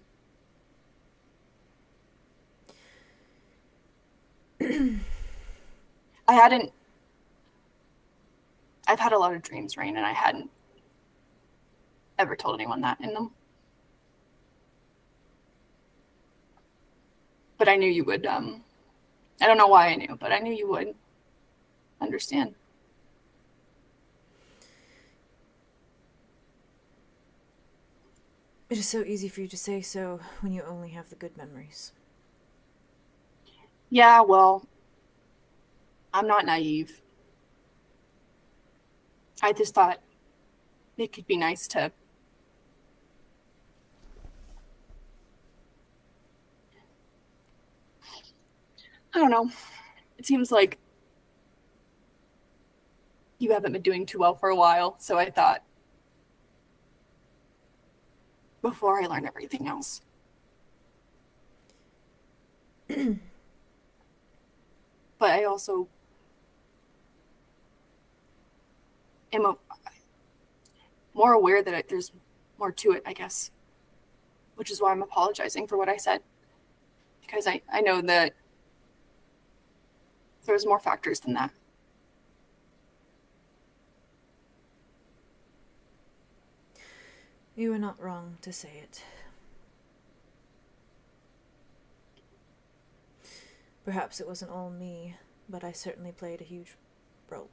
I've had a lot of dreams, Rain, and I hadn't ever told anyone that in them. But I knew you would, I don't know why I knew, but I knew you would understand. It is so easy for you to say so when you only have the good memories. Yeah, well, I'm not naive. I just thought it could be nice to I don't know. It seems like you haven't been doing too well for a while, so I thought before I learn everything else. But I also am more aware that there's more to it, I guess, which is why I'm apologizing for what I said, because I know that there's more factors than that. You were not wrong to say it. Perhaps it wasn't all me, but I certainly played a huge role.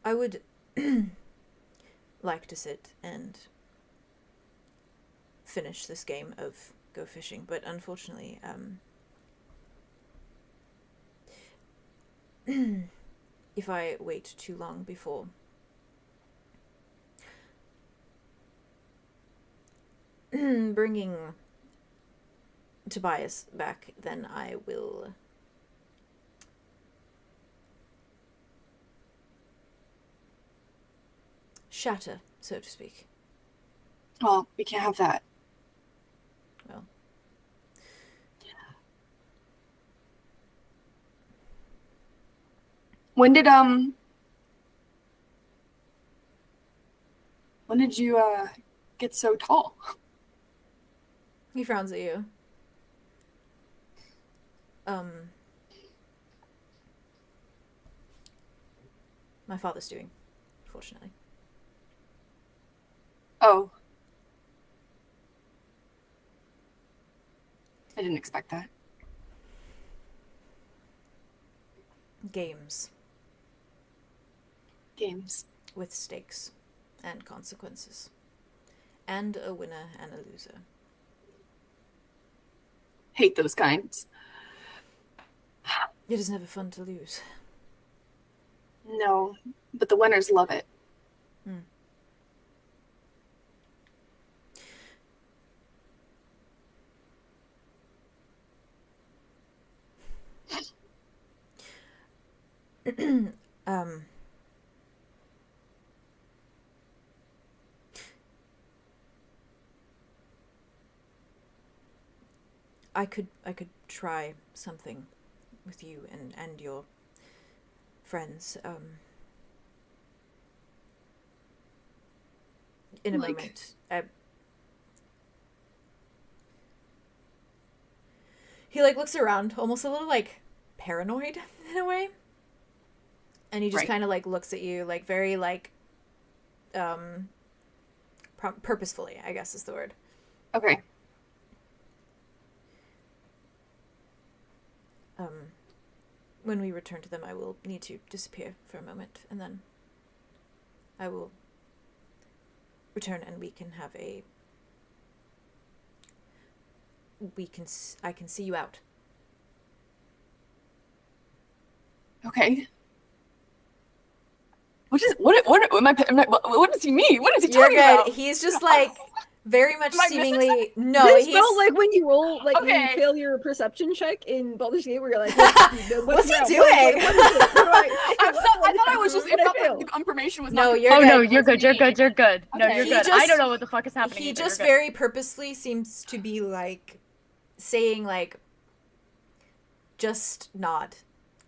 I would like to sit and finish this game of go fishing, but unfortunately, if I wait too long before bringing Tobias back, then I will shatter, so to speak. Well, we can't have that. Well, when did you get so tall? he frowns at you. My father's doing, fortunately. Oh. I didn't expect that. Games. Games. With stakes and consequences. And a winner and a loser. Hate those kinds. It is never fun to lose. No, but the winners love it. I could try something with you and your friends. in a Like- moment. He like looks around, almost a little like paranoid in a way, and he just Right. kind of like looks at you, like very like purposefully, I guess is the word. Okay. When we return to them, I will need to disappear for a moment, and then I will return, and we can have a. I can see you out. Okay. What does he mean? What is he You're talking good. about? He's just like very much Am I missing seemingly no. This He's felt like when you roll, like when you Okay. fail your perception check in Baldur's Gate, where you're like, What's he around? doing? What is it? What do I I thought I was just. What I did I thought fail? the information was. No, not you're Oh good. no, you're good. You're good. You're good. No, Okay. you're He good. just- I don't know what the fuck is happening. he either. just You're good. very purposely seems to be like saying like just nod,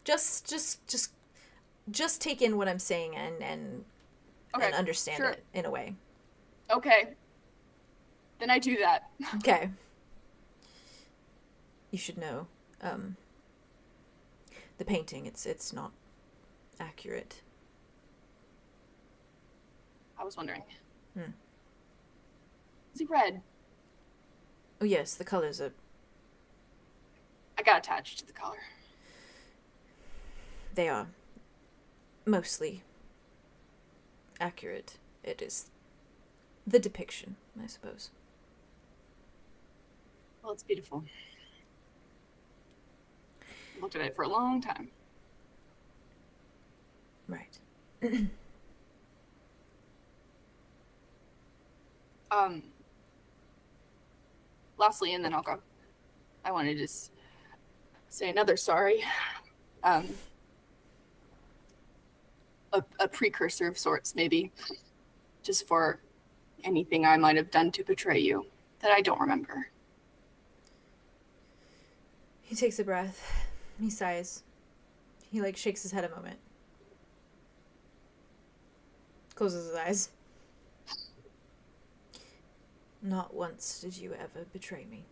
just take in what I'm saying and Okay, understand sure. it in a way. Okay. Then I do that. Okay. You should know, the painting, it's not accurate. I was wondering. Hmm. Is he red? Oh yes, the colors are, I got attached to the color. they are mostly accurate. It is the depiction, I suppose. Well, it's beautiful. Looked at it for a long time. Right. Lastly, and then I'll go. I want to just say another sorry. A precursor of sorts, maybe, just for anything I might have done to betray you that I don't remember. He takes a breath. He sighs. He like shakes his head a moment. Closes his eyes. Not once did you ever betray me.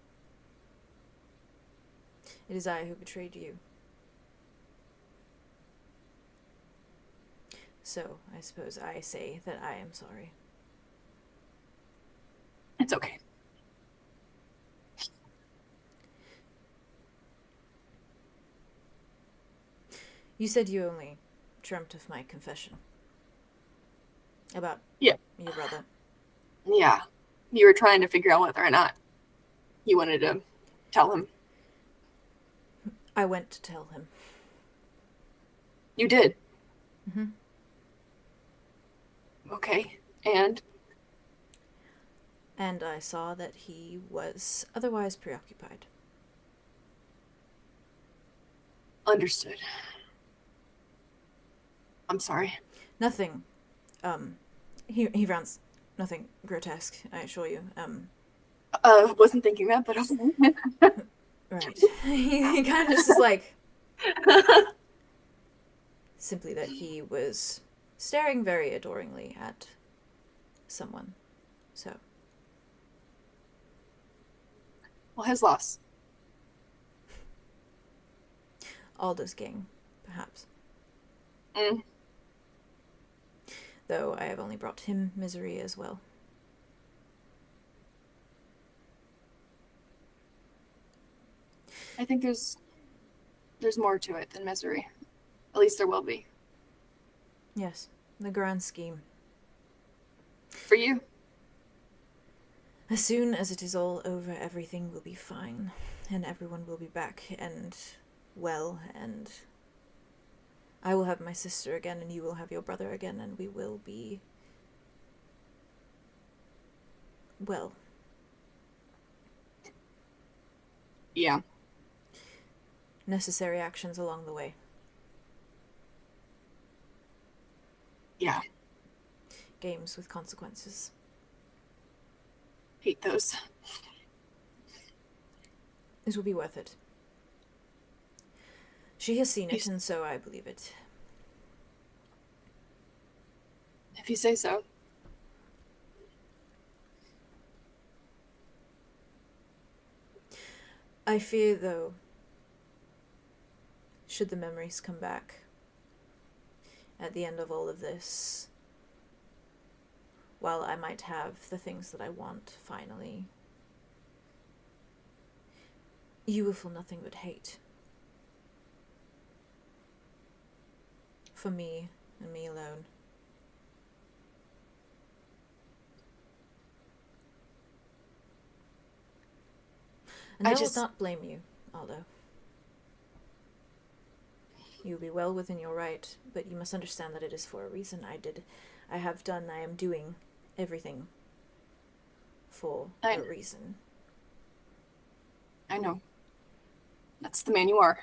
It is I who betrayed you. So, I suppose I say that I am sorry. It's okay. You said you only dreamt of my confession. About Yeah. your brother. Yeah. You were trying to figure out whether or not you wanted to tell him. I went to tell him. You did. Mm-hmm. Okay. And And I saw that he was otherwise preoccupied. understood. I'm sorry. Nothing. He frowns. Nothing grotesque, I assure you. Wasn't thinking that, but Right. He kind of just is like, simply that he was staring very adoringly at someone. So, well, his loss. Aldo's gang, perhaps. Mm. Though I have only brought him misery as well. I think there's more to it than misery. At least there will be. Yes, the grand scheme. For you. As soon as it is all over, everything will be fine, and everyone will be back and well, and I will have my sister again, and you will have your brother again, and we will be well. Yeah. Necessary actions along the way. Yeah. Games with consequences. Hate those. It will be worth it. She has seen it, and so I believe it. If you say so. I fear, though, should the memories come back at the end of all of this, while I might have the things that I want, finally, you will feel nothing but hate. For me, and me alone. And I will not blame you, Aldo. You will be well within your right, but you must understand that it is for a reason. I am doing everything for a reason. I know. That's the man you are.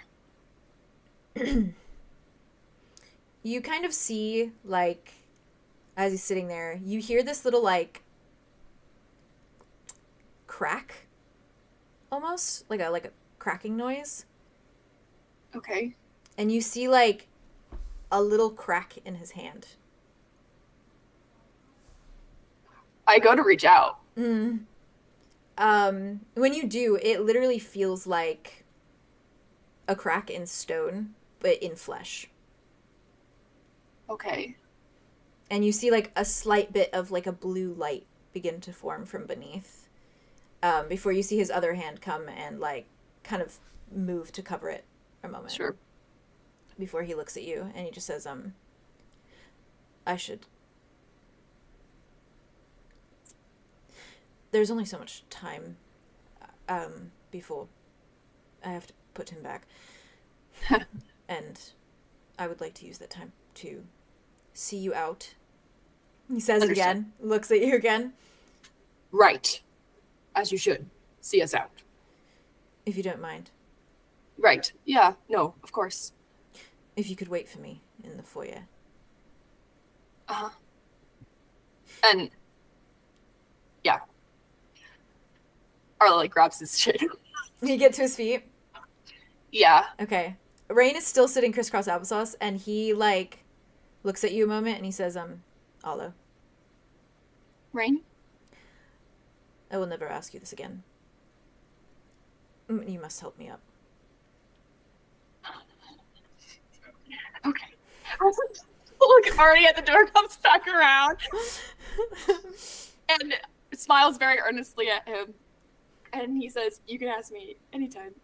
You kind of see, like, as he's sitting there, you hear this little, like, crack, almost, like a cracking noise. Okay. And you see, like, a little crack in his hand. I go to reach out. When you do, it literally feels like a crack in stone, but in flesh. Okay. And you see, like, a slight bit of, like, a blue light begin to form from beneath. Before you see his other hand come and, like, kind of move to cover it for a moment. Sure. Before he looks at you, and he just says, there's only so much time, before I have to put him back. And I would like to use that time to see you out. He says it again, looks at you again. Right. As you should. See us out. If you don't mind. Right. Yeah. No, of course. If you could wait for me in the foyer. Uh-huh. And, yeah. Arlo, like, grabs his shit. He gets to his feet? Yeah. Okay. Rain is still sitting crisscross applesauce, and he, like, looks at you a moment, and he says, Arlo. Rain? I will never ask you this again. You must help me up. Okay. Look, already at the door, comes back around. And smiles very earnestly at him. And he says, you can ask me anytime.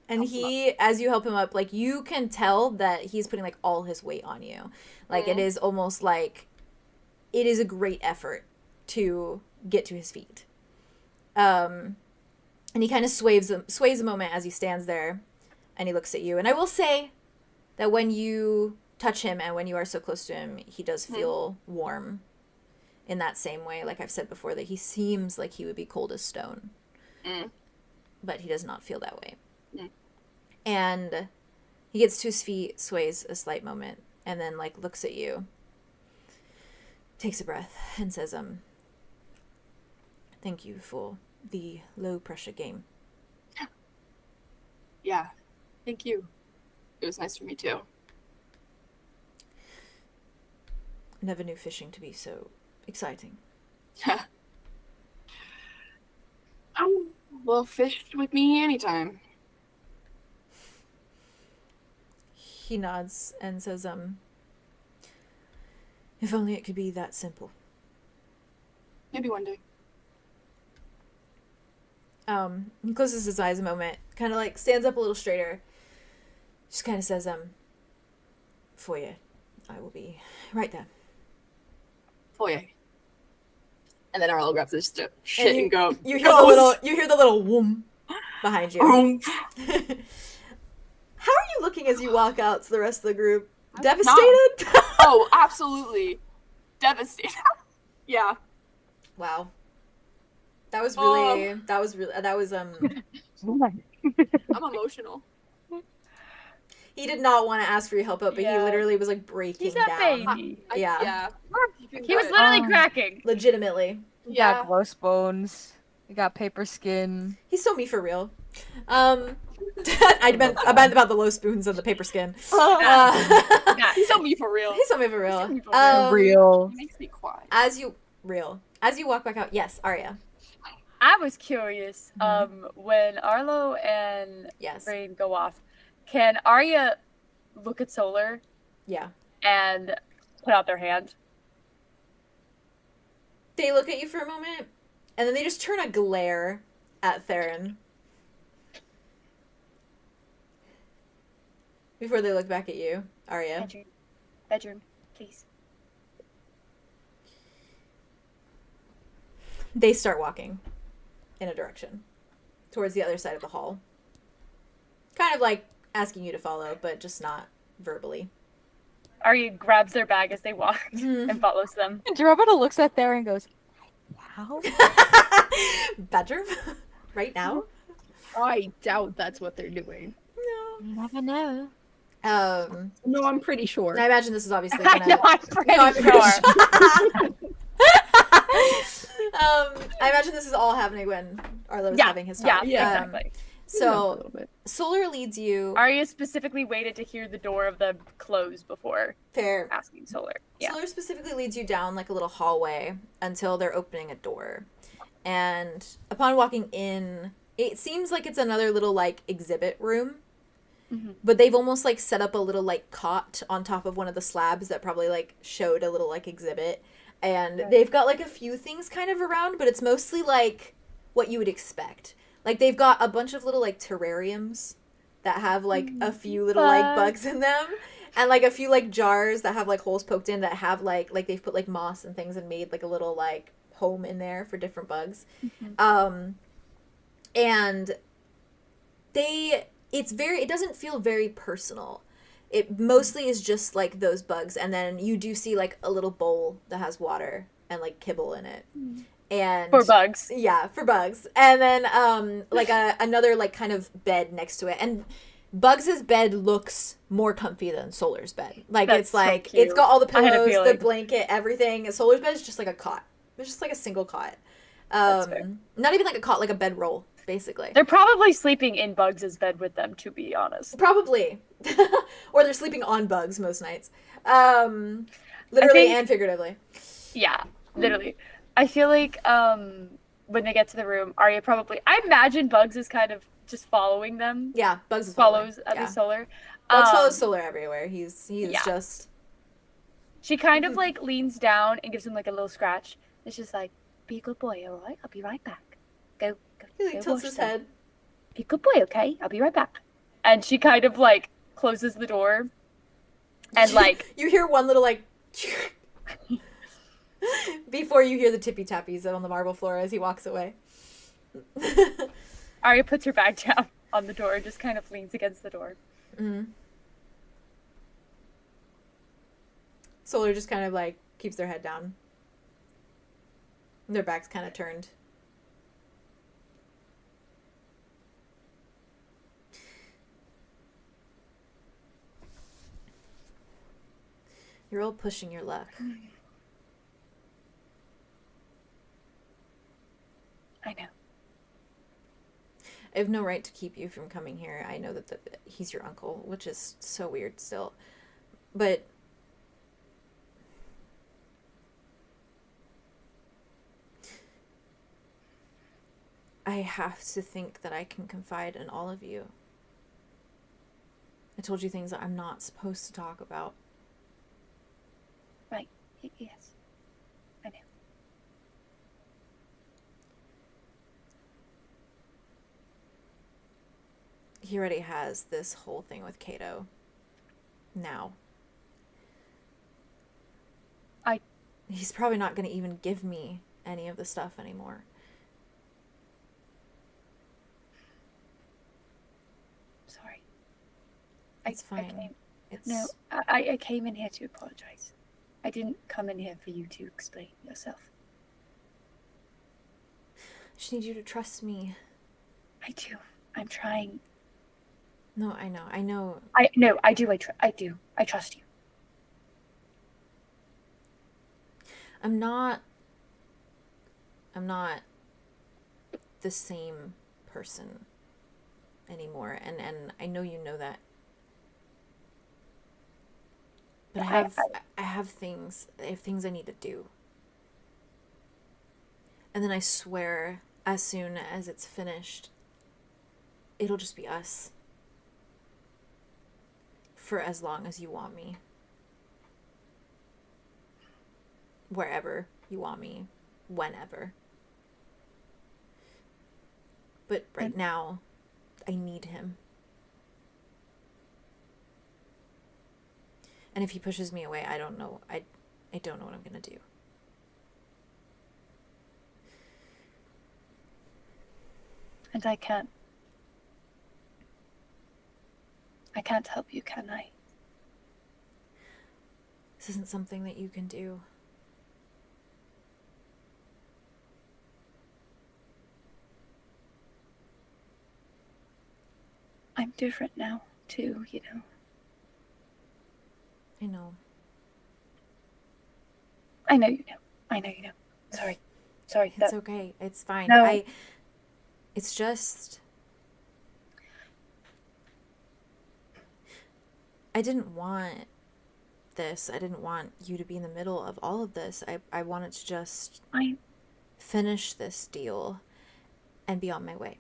And he, as you help him up, like, you can tell that he's putting, like, all his weight on you. Like, it is almost like, it is a great effort to get to his feet. And he kind of sways a moment as he stands there, and he looks at you. And I will say that when you touch him and when you are so close to him, he does feel warm in that same way. Like I've said before, that he seems like he would be cold as stone. But he does not feel that way. And he gets to his feet, sways a slight moment, and then, like, looks at you, takes a breath, and says, thank you for the low-pressure game. Yeah, thank you. It was nice for me, too. Never knew fishing to be so exciting. Well, fish with me anytime. He nods and says, if only it could be that simple. Maybe one day. He closes his eyes a moment, kind of, like, stands up a little straighter, just kind of says, foyer, I will be right there. Foyer. And then Arlo grabs his shit and go. You hear the little whoom behind you. How are you looking as you walk out to the rest of the group? Devastated? Oh, absolutely. Devastated. Yeah. Wow. That was really, I'm emotional. He did not want to ask for your help out, but he literally was, like, breaking down. Baby. Yeah. He was literally cracking. Legitimately. We got glow bones. We got paper skin. He's so me for real. I meant about the low spoons and the paper skin. He's so me for real. He's so me for real. Real. He makes me quiet. As you walk back out, yes, Arya. I was curious. When Arlo and Yes. Rain go off, can Arya look at Solar Yeah. and put out their hand? They look at you for a moment, and then they just turn a glare at Theron. Before they look back at you, Arya. Bedroom, please. They start walking in a direction towards the other side of the hall. Kind of like asking you to follow, but just not verbally. Arya grabs their bag as they walk and follows them. Andromeda looks at there and goes, wow. Bedroom? Right now? I doubt that's what they're doing. No. You never know. No, I'm pretty sure. I imagine this is obviously I know, I'm pretty sure. I imagine this is all happening when Arlo is having his talk. Yeah, exactly. So, Solar leads you. Arya specifically waited to hear the door of the close before Fair. asking Solar. Yeah. Solar specifically leads you down like a little hallway until they're opening a door. And upon walking in, it seems like it's another little like exhibit room. Mm-hmm. But they've almost like set up a little like cot on top of one of the slabs that probably like showed a little like exhibit. And they've got like a few things kind of around, but it's mostly like what you would expect. Like they've got a bunch of little like terrariums that have like a few little like bugs in them, and like a few like jars that have like holes poked in that have like they've put like moss and things and made like a little like home in there for different bugs. And it doesn't feel very personal. It mostly is just like those bugs, and then you do see like a little bowl that has water and like kibble in it. And For bugs. Yeah, for bugs. And then like another like kind of bed next to it. And Bugs's bed looks more comfy than Solar's bed. Like That's it's like so cute. it's got all the I had a pillows, the feeling. blanket, everything. Solar's bed is just like a cot. It's just like a single cot. That's fair. Not even like a cot, like a bedroll, basically. They're probably sleeping in Bugs' bed with them, to be honest. Probably. Or they're sleeping on Bugs most nights. Literally and figuratively. Yeah, literally. I feel like when they get to the room, Arya probably... I imagine Bugs is kind of just following them. Yeah, Bugs is follows following. at least Solar. Bugs follows Solar everywhere. He's just... She kind of like leans down and gives him like a little scratch. It's just like, be a good boy, alright? I'll be right back. Go He like tilts his head. Be a good boy, okay? I'll be right back. And she kind of like closes the door and like... You hear one little like... before you hear the tippy tappies on the marble floor as he walks away. Arya puts her bag down on the door and just kind of leans against the door. Mm-hmm. Solar just kind of like keeps their head down. Their backs kind of turned. You're all pushing your luck. I know. I have no right to keep you from coming here. I know that he's your uncle, which is so weird still. But I have to think that I can confide in all of you. I told you things that I'm not supposed to talk about. Right. Yes. I know. He already has this whole thing with Cato. Now. He's probably not going to even give me any of the stuff anymore. Sorry. It's fine. I came in here to apologize. I didn't come in here for you to explain yourself. I just need you to trust me. I do. I'm trying. No, I know. I do. I trust you. I'm not the same person anymore, and I know you know that. But I have things I need to do. And then I swear as soon as it's finished, it'll just be us. For as long as you want me. Wherever you want me. Whenever. But right now, I need him. And if he pushes me away, I don't know. I don't know what I'm gonna do. And I can't help you, can I? This isn't something that you can do. I'm different now, too, you know. I know. I know you know. I know you know. Sorry. It's okay. It's fine. No. It's just... I didn't want this. I didn't want you to be in the middle of all of this. I wanted to just finish this deal and be on my way.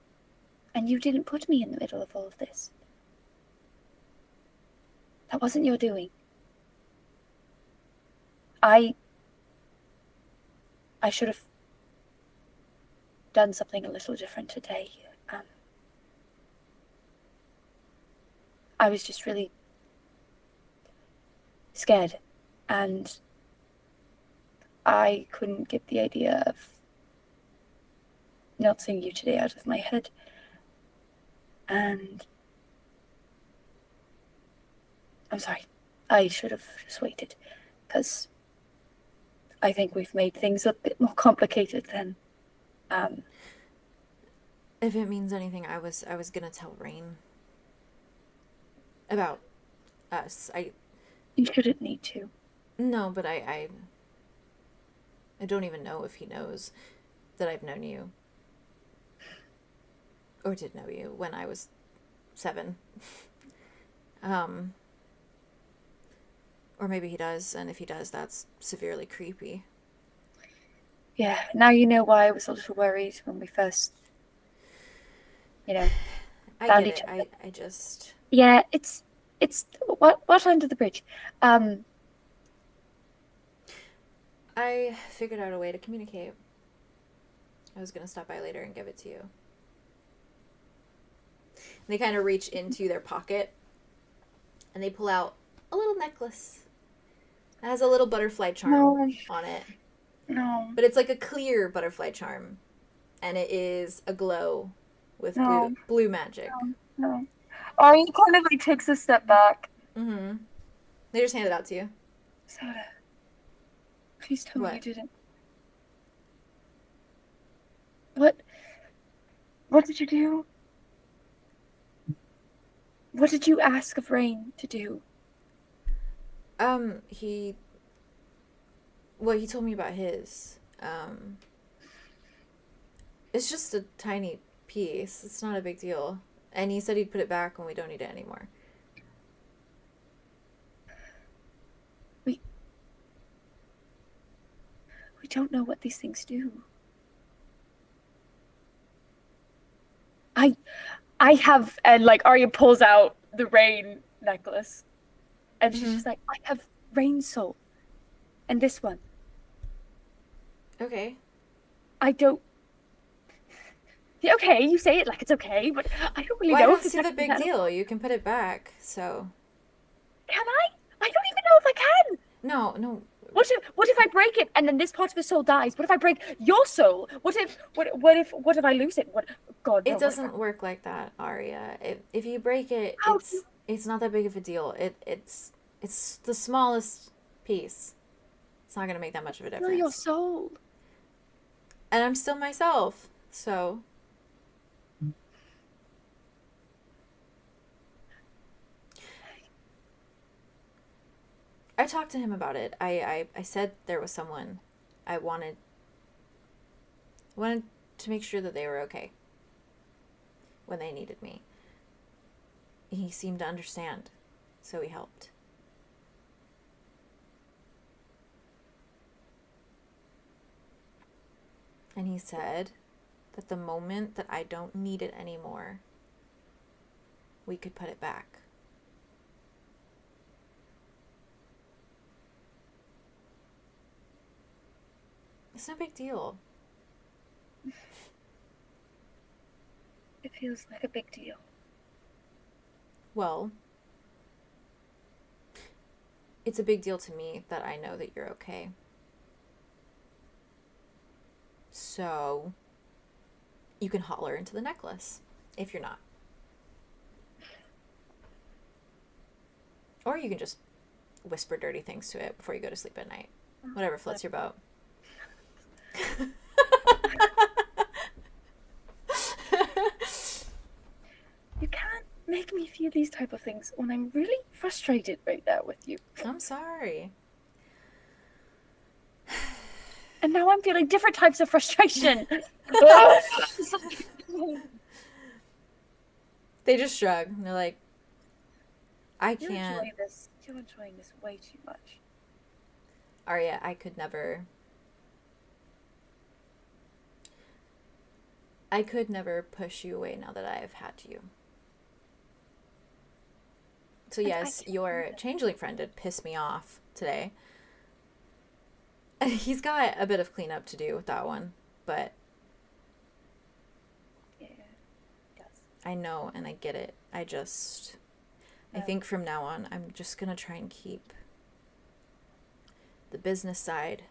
And you didn't put me in the middle of all of this. That wasn't your doing. I should have done something a little different today. I was just really scared, and I couldn't get the idea of not seeing you today out of my head. And I'm sorry. I should have just waited, because I think we've made things a bit more complicated than. If it means anything, I was gonna tell Rain about us. You shouldn't need to. No, but I don't even know if he knows that I've known you. Or did know you when I was 7. Or maybe he does, and if he does, that's severely creepy. Yeah, now you know why I was a little worried when we first, found each other. I just... Yeah, it's what under the bridge. I figured out a way to communicate. I was gonna stop by later and give it to you. They kind of reach into their pocket and they pull out a little necklace. It has a little butterfly charm on it. No. But it's like a clear butterfly charm. And it is aglow with blue magic. No. Oh, he kind of like takes a step back. Mm-hmm. They just hand it out to you. Soda. Please tell me you didn't. What did you do? What did you ask of Rain to do? He told me about his. It's just a tiny piece. It's not a big deal. And he said he'd put it back when we don't need it anymore. We don't know what these things do. I have, and like Arya pulls out the Rain necklace, and she's just like, I have Rain soul, and this one. Okay. I don't. Yeah, okay, you say it like it's okay, but I don't really know. I don't see the big deal. You can put it back, so. Can I? I don't even know if I can. No. What if I break it and then this part of the soul dies? What if I break your soul? What if I lose it? God, no, it doesn't work like that, Arya. If you break it, it's not that big of a deal. It's the smallest piece. It's not gonna make that much of a difference. You're your soul. And I'm still myself, so. I talked to him about it. I said there was someone. I wanted to make sure that they were okay when they needed me. He seemed to understand, so he helped. And he said that the moment that I don't need it anymore, we could put it back. It's no big deal. It feels like a big deal. Well, it's a big deal to me that I know that you're okay. So, you can holler into the necklace, if you're not. Or you can just whisper dirty things to it before you go to sleep at night. Whatever floats your boat. You can't make me feel these type of things when I'm really frustrated right now with you. I'm sorry. And now I'm feeling different types of frustration. They just shrug. And they're like, I You're can't. enjoying this. You're enjoying this way too much. Arya, I could never push you away now that I have had you. So yes, your changeling friend did piss me off today. And he's got a bit of cleanup to do with that one, but Yeah, it does. I know and I get it. I think from now on, I'm just gonna try and keep the business side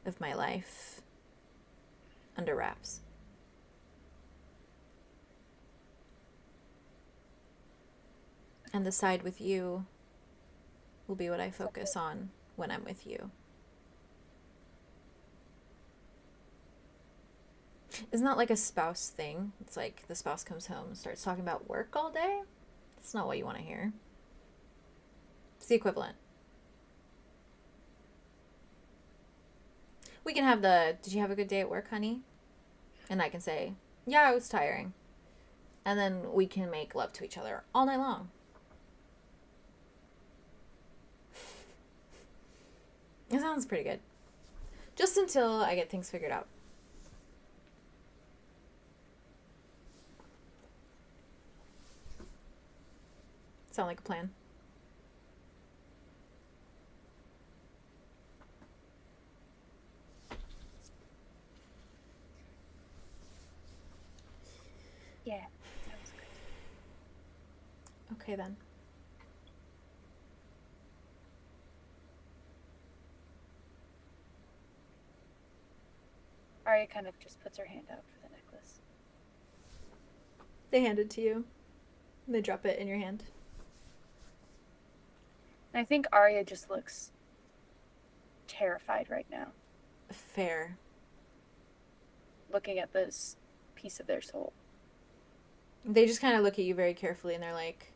of my life under wraps. And the side with you will be what I focus on when I'm with you. Isn't that like a spouse thing? It's like the spouse comes home and starts talking about work all day. That's not what you want to hear. It's the equivalent. We can have did you have a good day at work, honey? And I can say, yeah, it was tiring. And then we can make love to each other all night long. It sounds pretty good. Just until I get things figured out. Sound like a plan? Yeah, sounds good. Okay then. Arya kind of just puts her hand out for the necklace. They hand it to you. They drop it in your hand. And I think Arya just looks terrified right now, Fair. looking at this piece of their soul. They just kind of look at you very carefully and they're like,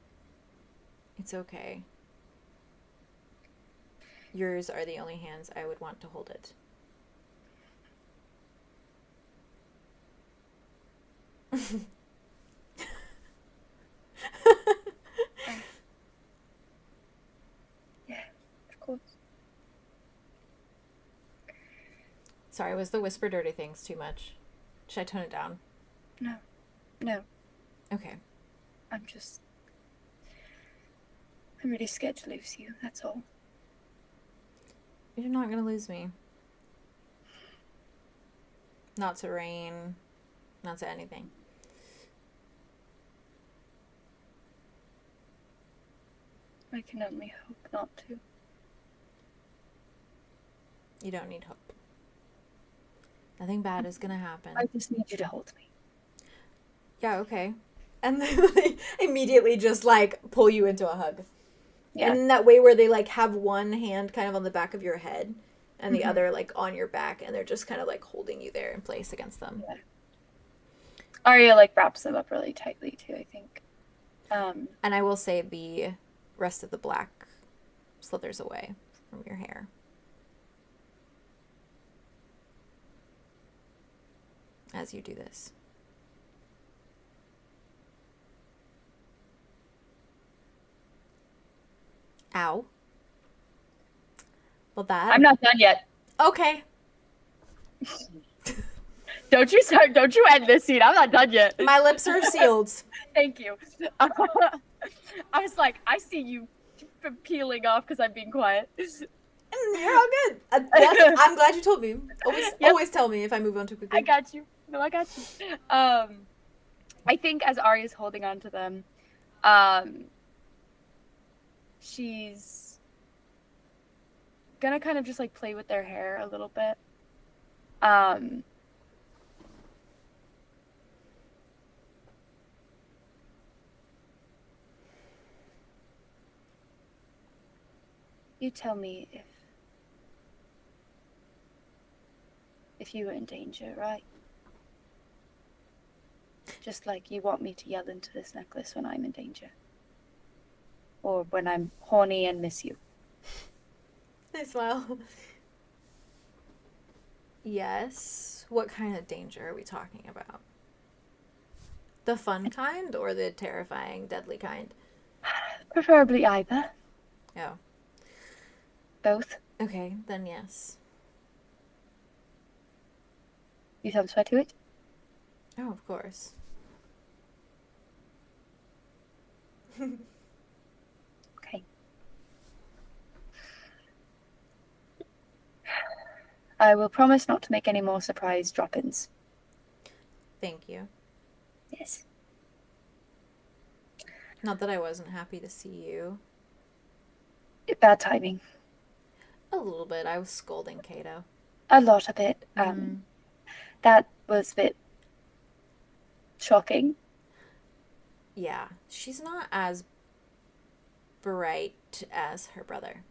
it's okay. Yours are the only hands I would want to hold it. Yeah, of course. Sorry, was the whisper dirty things too much? Should I tone it down? No, Okay. I'm really scared to lose you, that's all. You're not gonna lose me. Not to rain. Not to anything. I can only hope not to. You don't need hope. Nothing bad is gonna happen. I just need you to hold me. Yeah, okay. And then they immediately just like pull you into a hug. Yeah. And in that way where they like have one hand kind of on the back of your head and the other like on your back, and they're just kind of like holding you there in place against them. Yeah. Arya like wraps them up really tightly too, I think. And I will say the rest of the black slithers away from your hair. As you do this. Ow. Well, that... I'm not done yet. Okay. Don't you end this scene. I'm not done yet. My lips are sealed. Thank you. I was like, I see you peeling off because I'm being quiet. You're all good. I'm glad you told me. Always tell me if I move on too quickly. I got you. No, I got you. I think as Arya is holding on to them, she's gonna kind of just like play with their hair a little bit. You tell me if you were in danger, right? Just like you want me to yell into this necklace when I'm in danger. Or when I'm horny and miss you. I smile. Yes. What kind of danger are we talking about? The fun kind or the terrifying, deadly kind? Preferably either. Oh. Both. Okay, then yes. You thumbs swear to it? Oh, of course. Okay. I will promise not to make any more surprise drop-ins. Thank you. Yes. Not that I wasn't happy to see you. Bad timing. A little bit. I was scolding Cato. A lot of it. That was a bit shocking. Yeah, she's not as bright as her brother.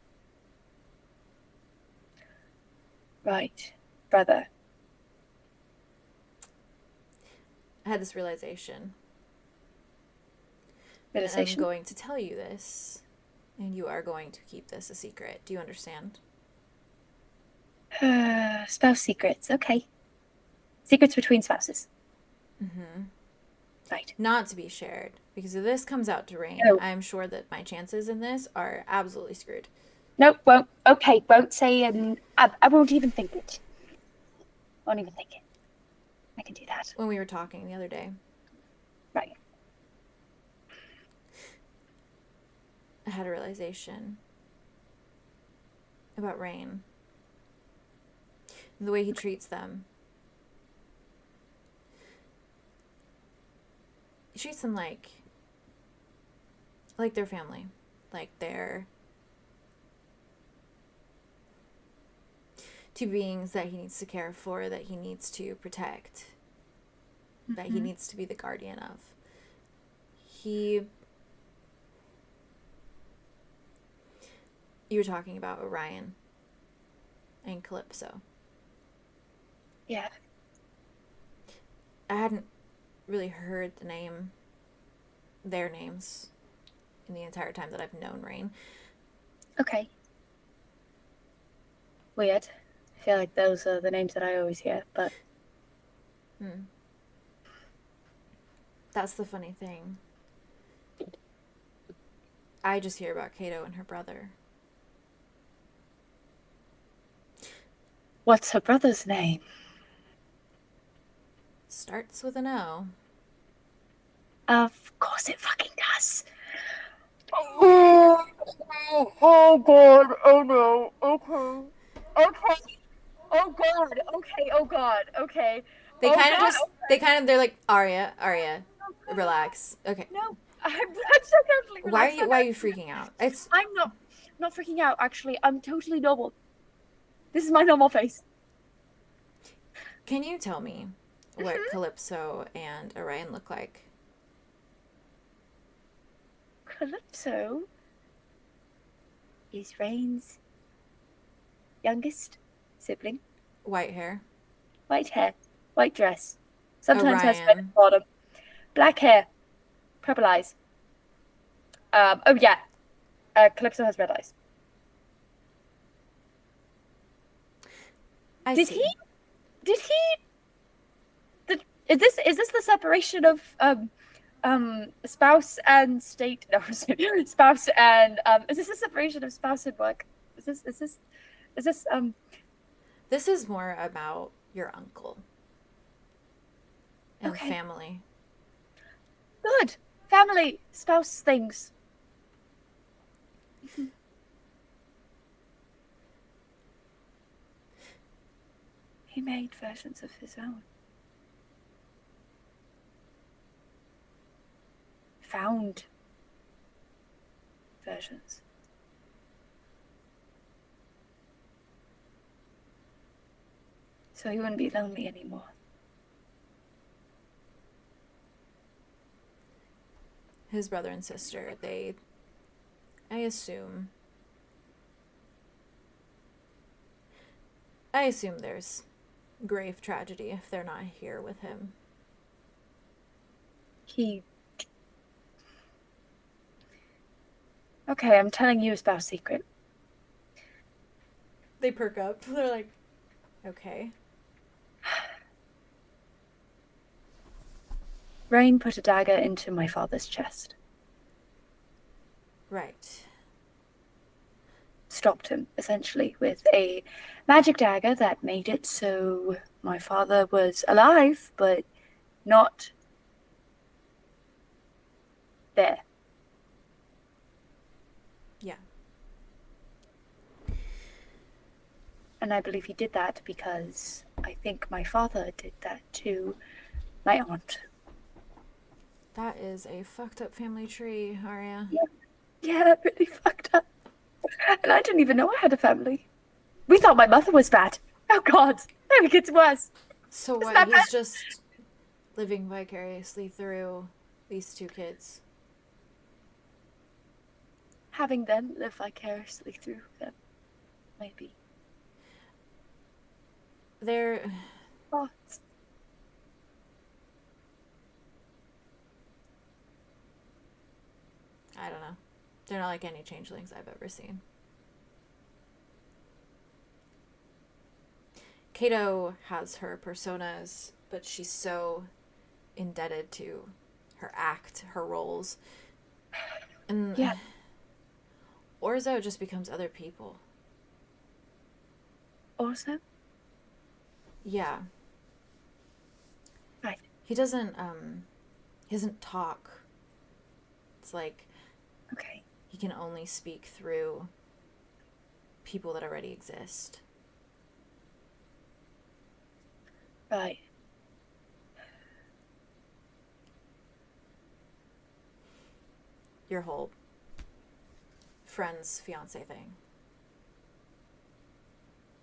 Right, brother. I had this realization. Realization? And I'm going to tell you this, and you are going to keep this a secret. Do you understand? Spouse secrets, okay. Secrets between spouses. Mm-hmm. Right. Not to be shared, because if this comes out to Rain, No. I'm sure that my chances in this are absolutely screwed. Nope, won't. Okay, won't say, and I won't even think it. Won't even think it. I can do that. When we were talking the other day, Right. I had a realization about Rain. And the way he treats them. He treats them like their family. Like they're two beings that he needs to care for, that he needs to protect, that he needs to be the guardian of. You were talking about Orion and Calypso. Yeah. I hadn't really heard their names in the entire time that I've known Rain. Okay. Weird. I feel like those are the names that I always hear, but... That's the funny thing. I just hear about Cato and her brother. What's her brother's name? Starts with an O. Of course it fucking does. Oh god, oh no, okay. Oh god, okay. They're like, Arya, relax. Okay. No, I'm so totally Why are you freaking out? I'm not freaking out, actually. I'm totally normal. This is my normal face. Can you tell me what Calypso and Orion look like? Calypso is Rain's youngest sibling. White hair. White hair, white dress. Sometimes has red Orion. at the bottom. Black hair, purple eyes. Calypso has red eyes. Is this the separation of spouse and state? No, spouse and is this the separation of spouse and work? Is this This is more about your uncle. and Okay. family. Good. Family, spouse things. He made versions of his own. Found versions. So he wouldn't be lonely anymore. His brother and sister, I assume there's grave tragedy if they're not here with him. Okay, I'm telling you a spouse secret. They perk up. They're like, okay. Rain put a dagger into my father's chest. Right. Stopped him, essentially, with a magic dagger that made it so my father was alive, but not there. Yeah. And I believe he did that because I think my father did that to my aunt. That is a fucked up family tree, Arya. Yeah, really fucked up. And I didn't even know I had a family. We thought my mother was bad. Oh God, maybe it gets worse. So what? that He's bad? just living vicariously through these two kids. Having them live vicariously through them, maybe. They're Thoughts. I don't know. They're not like any changelings I've ever seen. Cato has her personas, but she's so indebted to her act, her roles. And Yeah. Orzo just becomes other people. Also, Yeah. right. He doesn't talk. It's like Okay. he can only speak through people that already exist. Right. Your whole friend's fiance thing.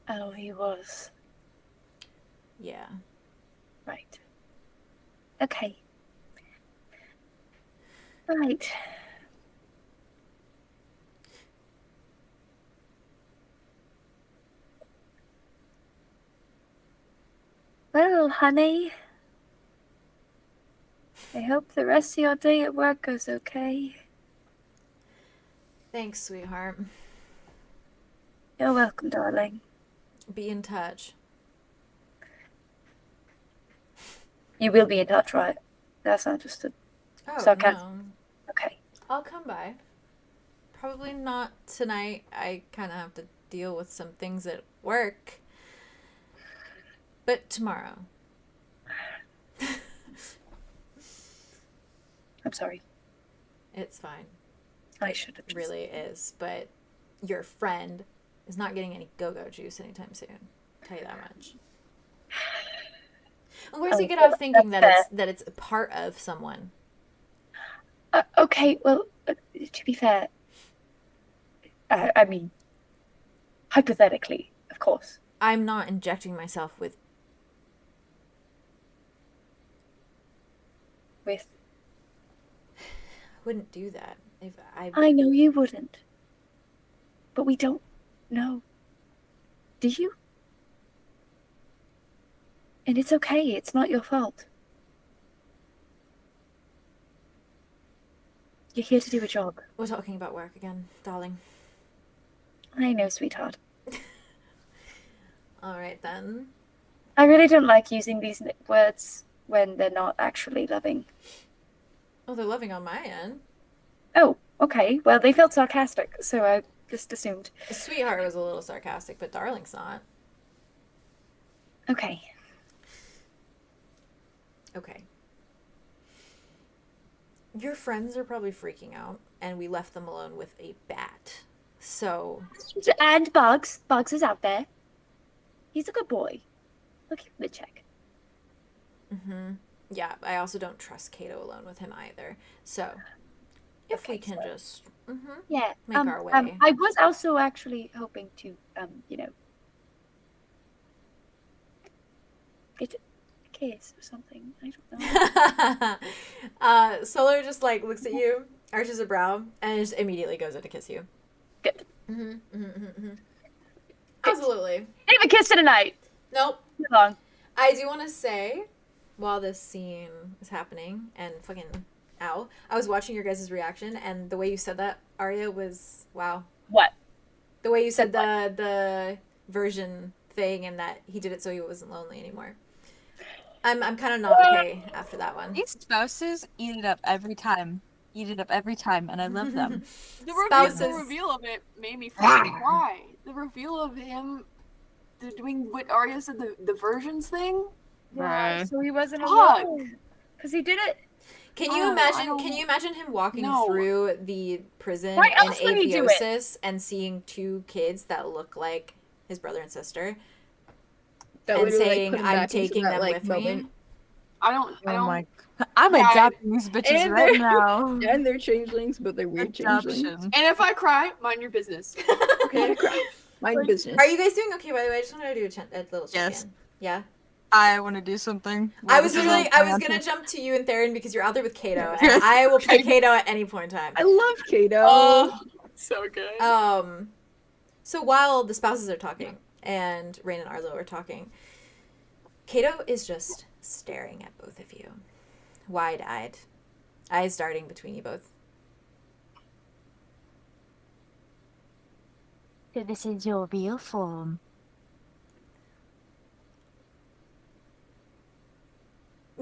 Oh, he was. Yeah. Right. Okay. Right. Well, honey, I hope the rest of your day at work goes okay. Thanks, sweetheart. You're welcome, darling. Be in touch. You will be in touch, right? That's not just a... Oh, Sarcasm. no. Okay. I'll come by. Probably not tonight. I kind of have to deal with some things at work. But tomorrow. I'm sorry. It's fine. I should have It really is. But your friend is not getting any go-go juice anytime soon. I'll tell you that much. And where's he get off thinking that it's a part of someone? Okay, well, to be fair, I mean, hypothetically, of course. I'm not injecting myself with wouldn't do that if I know you wouldn't. But we don't know. Do you? And it's okay, it's not your fault. You're here to do a job. We're talking about work again, darling. I know, sweetheart. All right then. I really don't like using these words when they're not actually loving. Oh, they're loving on my end. Oh, okay. Well, they felt sarcastic, so I just assumed. Sweetheart was a little sarcastic, but darling's not. Okay. Okay. Your friends are probably freaking out, and we left them alone with a bat. So... And Bugs. Bugs is out there. He's a good boy. Look at the check. Mm-hmm. Yeah, I also don't trust Cato alone with him either. So, if we can just make our way. I was also actually hoping to, get a kiss or something. I don't know. Solar just like looks at you, arches a brow, and just immediately goes in to kiss you. Good. Absolutely. Ain't a kiss tonight. Nope. Too long. I do want to say, while this scene is happening, and fucking ow, I was watching your guys' reaction, and the way you said that, Arya, was wow. What? The way you said the version thing, and that he did it so he wasn't lonely anymore. I'm kind of not okay after that one. These spouses eat it up every time. And I love them. The reveal of it made me fucking cry. The reveal of him doing what Arya said, the versions thing. Yeah, so he wasn't Fuck. alone. Because he did it. Can you imagine him walking through the prison Why in else would he do it? Athiosis and seeing two kids that look like his brother and sister That and literally, saying, put him I'm back into taking that, them like, with moment. me? I'm adopting these bitches And right they're- now. And they're changelings, but they're weird changelings. Adoption. And if I cry, mind your business. Okay, mind your business. Are you guys doing okay, by the way? I just wanted to do a little check-in. Yes. Yeah? I want to do something. I was gonna jump to you and Theron because you're out there with Cato, and I will play Cato at any point in time. I love Cato. Oh, so good. So while the spouses are talking and Rain and Arlo are talking, Cato is just staring at both of you, wide-eyed, eyes darting between you both. So this is your real form.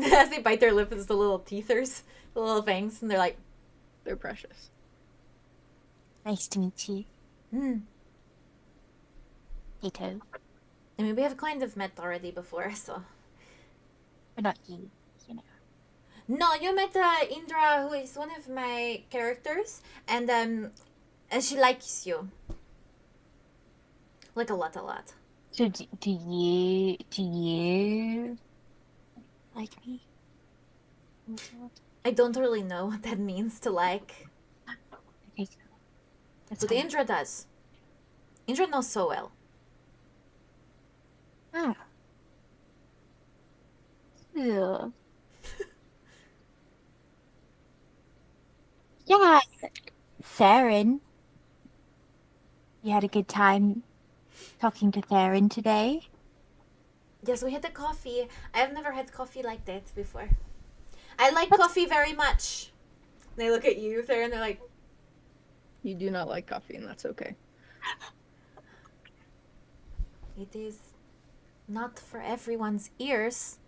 As they bite their lip, it's the little teethers, the little fangs, and they're like, They're precious. Nice to meet you. Cato. I mean, we have kind of met already before, so. But not you, you know. No, you met Indra, who is one of my characters, and she likes you. Like a lot. So do you like me? I don't really know what that means to like, Okay, so that's but fine. Indra does. Indra knows so well. Ah. Yeah. Yeah. Theron. You had a good time talking to Theron today? Yes, we had the coffee. I have never had coffee like that before. I like coffee very much. They look at you, Theron, they're like, You do not like coffee, and that's okay. it is not for everyone's ears.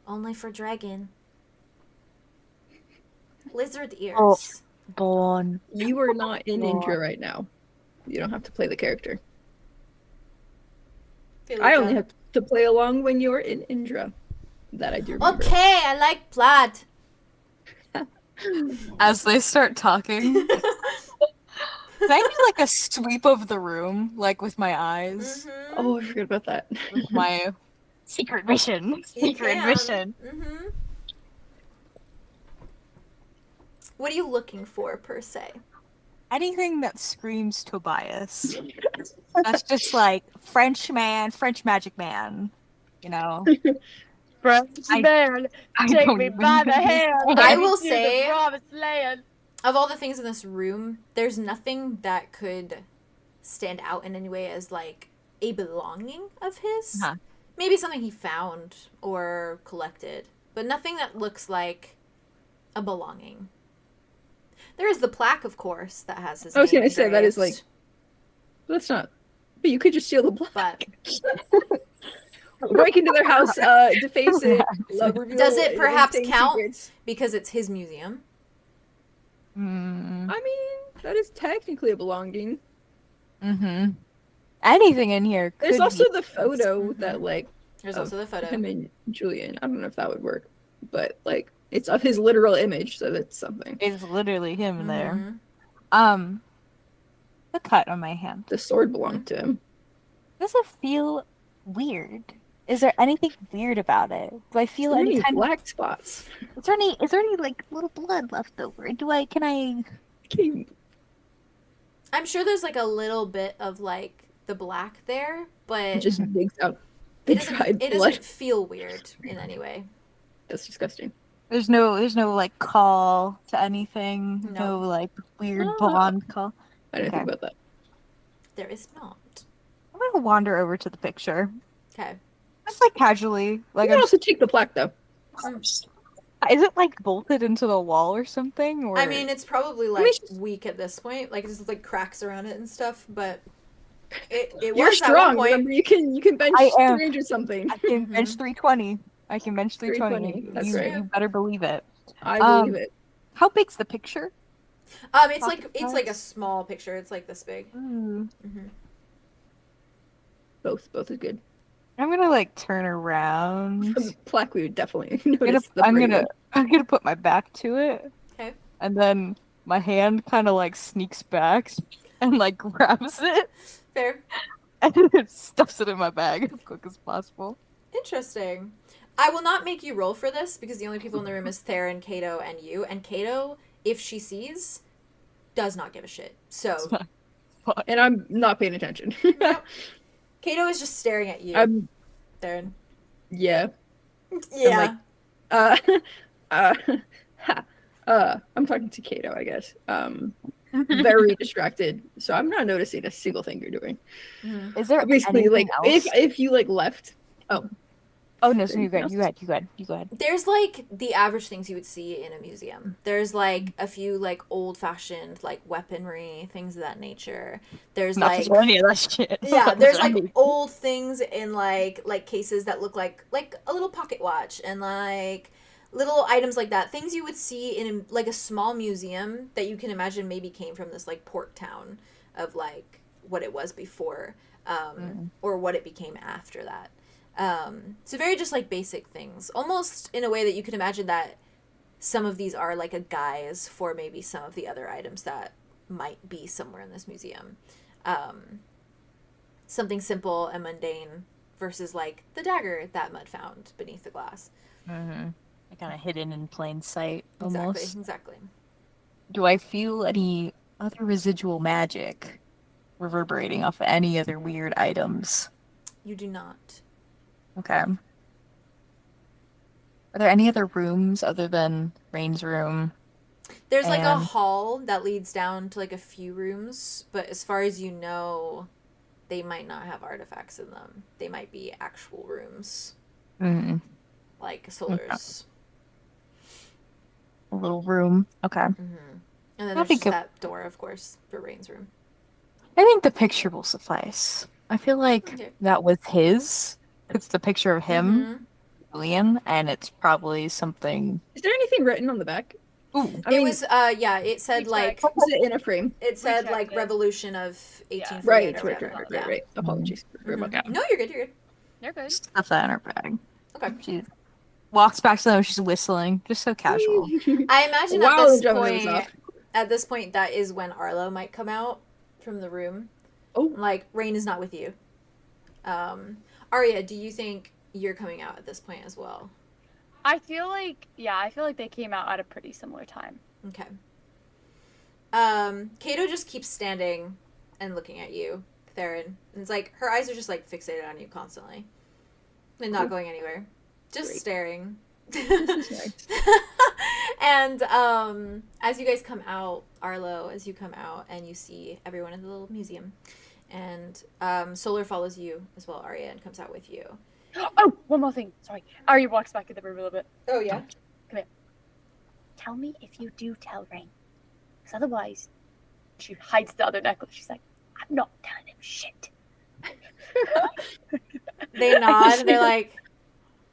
Only for dragon. Lizard ears. Oh. Born. You are not in Indra right now. You don't have to play the character. I only have to play along when you're in Indra. That I do remember. Okay, I like blood. As they start talking, can I do like a sweep of the room, like with my eyes? Mm-hmm. Oh, I forgot about that. With my secret mission. Mm-hmm. What are you looking for, per se? Anything that screams Tobias. That's just like French magic man. You know? French I- man, I take don't me even by the hand. I will to the say- promised land. Of all the things in this room, there's nothing that could stand out in any way as like a belonging of his. Uh-huh. Maybe something he found or collected, but nothing that looks like a belonging. There is the plaque, of course, that has his I was name gonna say, that is, engraved, That's not. But you could just steal the black. But Break into their house, deface it, love reveal. Does it perhaps insane count? secrets. because it's his museum. Mm. I mean, that is technically a belonging. Mm-hmm. Anything in here. There's could also be. the photo that, like, There's of also the photo. him and Julian. I don't know if that would work, but like it's of his literal image, so that's something. It's literally him there. Mhm. The cut on my hand. The sword belonged to him. Does it feel weird? Is there anything weird about it? Do I feel Is there any any kind black spots? of... Is there any like little blood left over? Can I... Okay. I'm sure there's like a little bit of like the black there, but It just digs out the it doesn't, dried it blood. doesn't feel weird in any way. That's disgusting. There's no like call to anything. No. No like weird Ah. blonde call. I didn't think Okay. about that. There is not. I'm gonna wander over to the picture. Okay. Just like casually. Like You can also take the plaque though. is it like bolted into the wall or something? Or I mean, it's probably mean, like it's just- weak at this point. Like there's like cracks around it and stuff, but it You're was at one strong. point. Remember, you can bench I am. 300 something. I can Mhm. bench 320. I can bench 320. 320, that's you, right. you better believe it. I believe it. How big's the picture? It's Pocket like a size? small picture. It's like this big. Ooh. Hmm. Both is good. I'm gonna like turn around. From the plaque, we would definitely notice the I'm braiding. gonna put my back to it. Okay. And then my hand kind of like sneaks back and like grabs it Fair. and it stuffs it in my bag as quick as possible. Interesting. I will not make you roll for this because the only people in the room is Theron, Cato, and you. And Cato, if she sees, does not give a shit. So And I'm not paying attention. Cato is just staring at you, I'm Theron. yeah. Yeah. I'm talking to Cato, I guess. Very distracted, so I'm not noticing a single thing you're doing. Mhm. Is there Basically, anything like else? if you like left, Oh no, so you go ahead. There's like the average things you would see in a museum. There's like a few like old fashioned like weaponry, things of that nature. There's Not like for any of that shit. yeah, there's like old things in like cases that look like a little pocket watch and like little items like that. Things you would see in like a small museum that you can imagine maybe came from this like port town of like what it was before, or what it became after that. So very just like basic things, almost in a way that you can imagine that some of these are like a guise for maybe some of the other items that might be somewhere in this museum. Something simple and mundane versus like the dagger that Mud found beneath the glass. Mm-hmm. Kind of hidden in plain sight, almost. Exactly. Do I feel any other residual magic reverberating off of any other weird items? You do not. Okay. Are there any other rooms other than Rain's room? There's like a And- hall that leads down to like a few rooms, but as far as you know, they might not have artifacts in them. They might be actual rooms, Mm, like Solar's. a little room. Okay. Mm-hmm. And then I there's think just it- that door, of course, for Rain's room. I think the picture will suffice. I feel like Okay. that was his. It's the picture of him, Mhm. Julian, and it's probably something. is there anything written on the back? Ooh. I It mean, was it said We like checked. was it in a frame? it said checked like it. revolution of 1848 Right, or whatever. Yeah. right. Apologies. Sorry about that. No, you're good. You're good. You're good. Stuff that in her bag. Okay. She walks back to them. She's whistling, just so casual. I imagine Wow, at the was off. this point, that is when Arlo might come out from the room. Oh. Like Rain is not with you. Arya, do you think you're coming out at this point as well? I feel like they came out at a pretty similar time. Okay. Cato just keeps standing and looking at you, Theron. And it's like her eyes are just like fixated on you constantly. And not going anywhere. Just Great. staring. Nice. And as you guys come out, Arlo, as you come out and you see everyone in the little museum, and Solar follows you as well, Arya, and comes out with you. Oh, one more thing. Sorry. Arya walks back in the room a little bit. Oh yeah. Tell me if you do tell Rain. Because otherwise, she hides the other necklace. She's like, I'm not telling him shit. They nod. And they're like,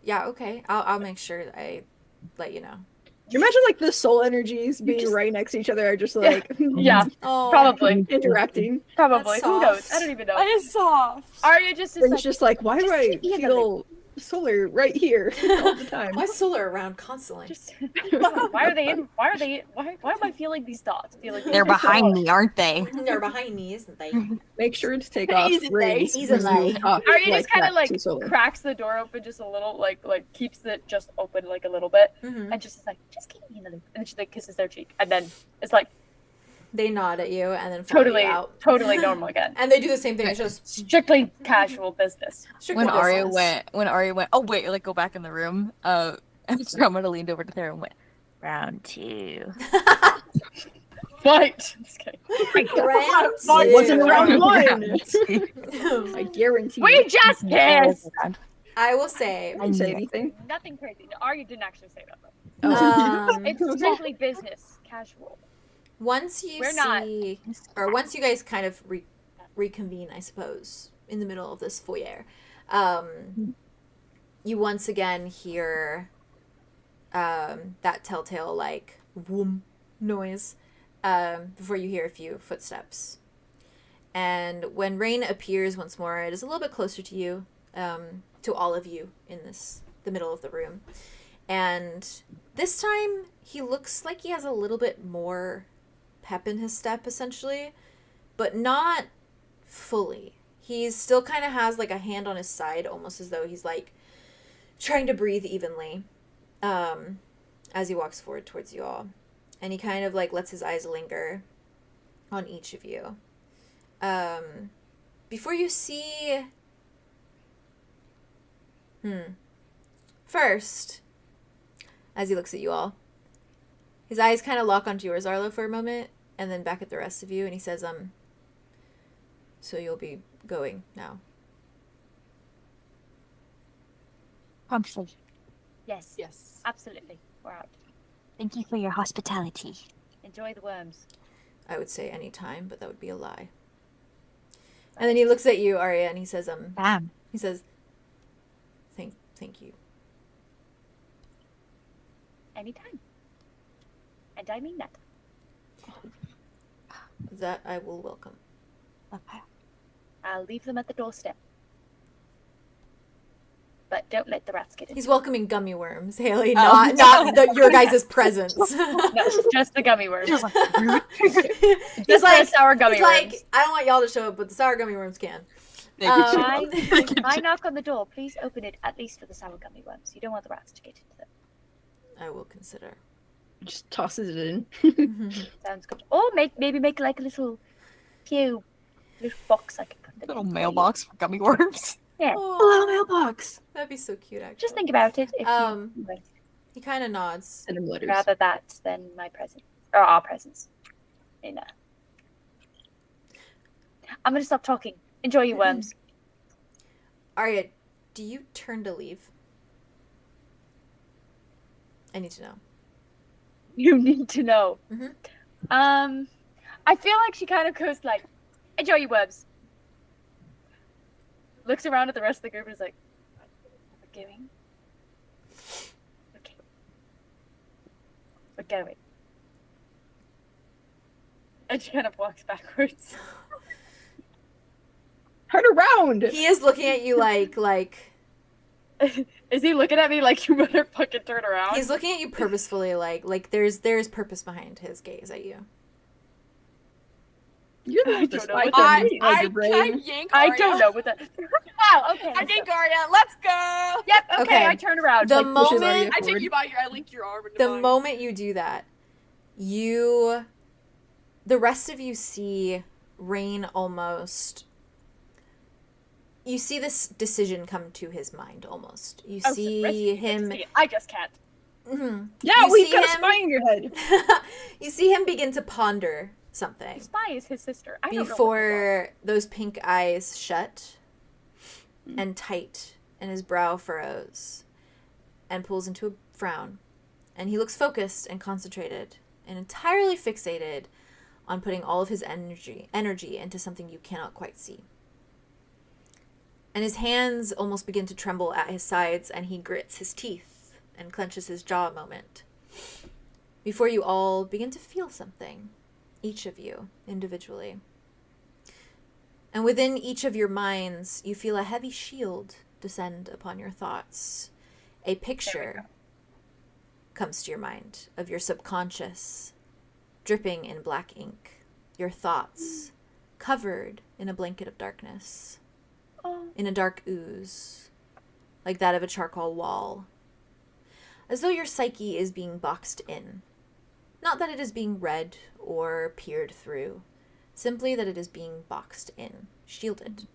"Yeah, okay. I'll make sure that I let you know." Do you imagine like the soul energies being just- right next to each other are just like Yeah, Oh, probably. interacting? Probably. That's Who knows? soft. I don't even know. That is soft. Arya just is And like, it's just like, why do just I keep me in the feel Solar right here all the time. Why is Solar around constantly? Just why are they in? Why am I feeling these thoughts? They're behind me, aren't they? They're behind me, isn't they? Make sure to take off Easy rings. Easy lay. Arya just kind of that like to Solar. cracks the door open just a little, like keeps it just open like a little bit, Mhm. and just is like, just keep me in the loop, and then she like kisses their cheek, and then it's like They nod at you and then follow you out. totally normal again. And they do the same thing. It's just Strictly casual business. strictly When Arya business. went, oh wait, like go back in the room. Stromata leaned over to Thera and went, round 2. Fight. Just kidding. Round Wasn't two. round one. Round 2. I guarantee. We just kissed. I will say, I didn't say anything. Nothing crazy. No, Arya didn't actually say that though. Oh. It's strictly business, casual. once you We're not. once you guys kind of reconvene, I suppose, in the middle of this foyer, you once again hear that telltale like whoom noise before you hear a few footsteps. And when Rain appears once more, it is a little bit closer to you, to all of you in the middle of the room. And this time, he looks like he has a little bit more pep in his step, essentially, but not fully. He's still kind of has like a hand on his side, almost as though he's like trying to breathe evenly as he walks forward towards you all. And he kind of like lets his eyes linger on each of you. Before you see... First, as he looks at you all, his eyes kind of lock onto yours, Arlo, for a moment, and then back at the rest of you, and he says, so you'll be going now. Promptly. Yes. Yes. Absolutely. We're out. Thank you for your hospitality. Enjoy the worms. I would say any time, but that would be a lie. And then he looks at you, Arya, and he says, Bam. he says, thank you. Anytime. And I mean that. That I will welcome. Okay. I'll leave them at the doorstep. But don't let the rats get in. He's welcoming gummy worms, Haley, Oh. not your guys' presence. No, just the gummy worms. Just like, He's Just like, the sour gummy he's worms. like, I don't want y'all to show up, but the sour gummy worms can. I knock on the door. Please open it, at least for the sour gummy worms. You don't want the rats to get into them. I will consider. Just tosses it in. Sounds good. Or maybe make like a little little box I can put them little in. mailbox for gummy worms. Yeah. Oh, mailbox. that'd be so cute, actually. Just think about it. If He kind of nods. Send him letters. rather that than my presence or our presence. In I'm gonna stop talking. Enjoy your worms. Arya, do you turn to leave? I need to know. You need to know. Mhm. I feel like she kind of goes like, "Enjoy your worms." Looks around at the rest of the group and is like, "We're going." Okay. We're going. And she kind of walks backwards. Turn around. He is looking at you like Is he looking at me like you better fucking turn around? he's looking at you purposefully, like there's purpose behind his gaze at you. You're the I one don't that's know like what that them, means. like I your brain. can yank I Arya. don't know what that. Wow. Okay. I yank Arya. Let's go. Yep. Okay. Okay. I turn around. The like, pushes Arya moment I forward. take you by your. I link your arm into the mine. moment you do that, the rest of you see Rain almost. You see this decision come to his mind almost. You Oh, see so him. I just can't. Mhm. Yeah, You we've see got a him- spy in your head. You see him begin to ponder something The spy is his sister. I don't know what before those pink eyes shut and tight, and his brow furrows and pulls into a frown, and he looks focused and concentrated and entirely fixated on putting all of his energy into something you cannot quite see. And his hands almost begin to tremble at his sides, and he grits his teeth and clenches his jaw a moment before you all begin to feel something, each of you individually. And within each of your minds, you feel a heavy shield descend upon your thoughts, a picture comes to your mind of your subconscious dripping in black ink, your thoughts covered in a blanket of darkness, in a dark ooze, like that of a charcoal wall, as though your psyche is being boxed in. Not that it is being read or peered through, simply that it is being boxed in, shielded.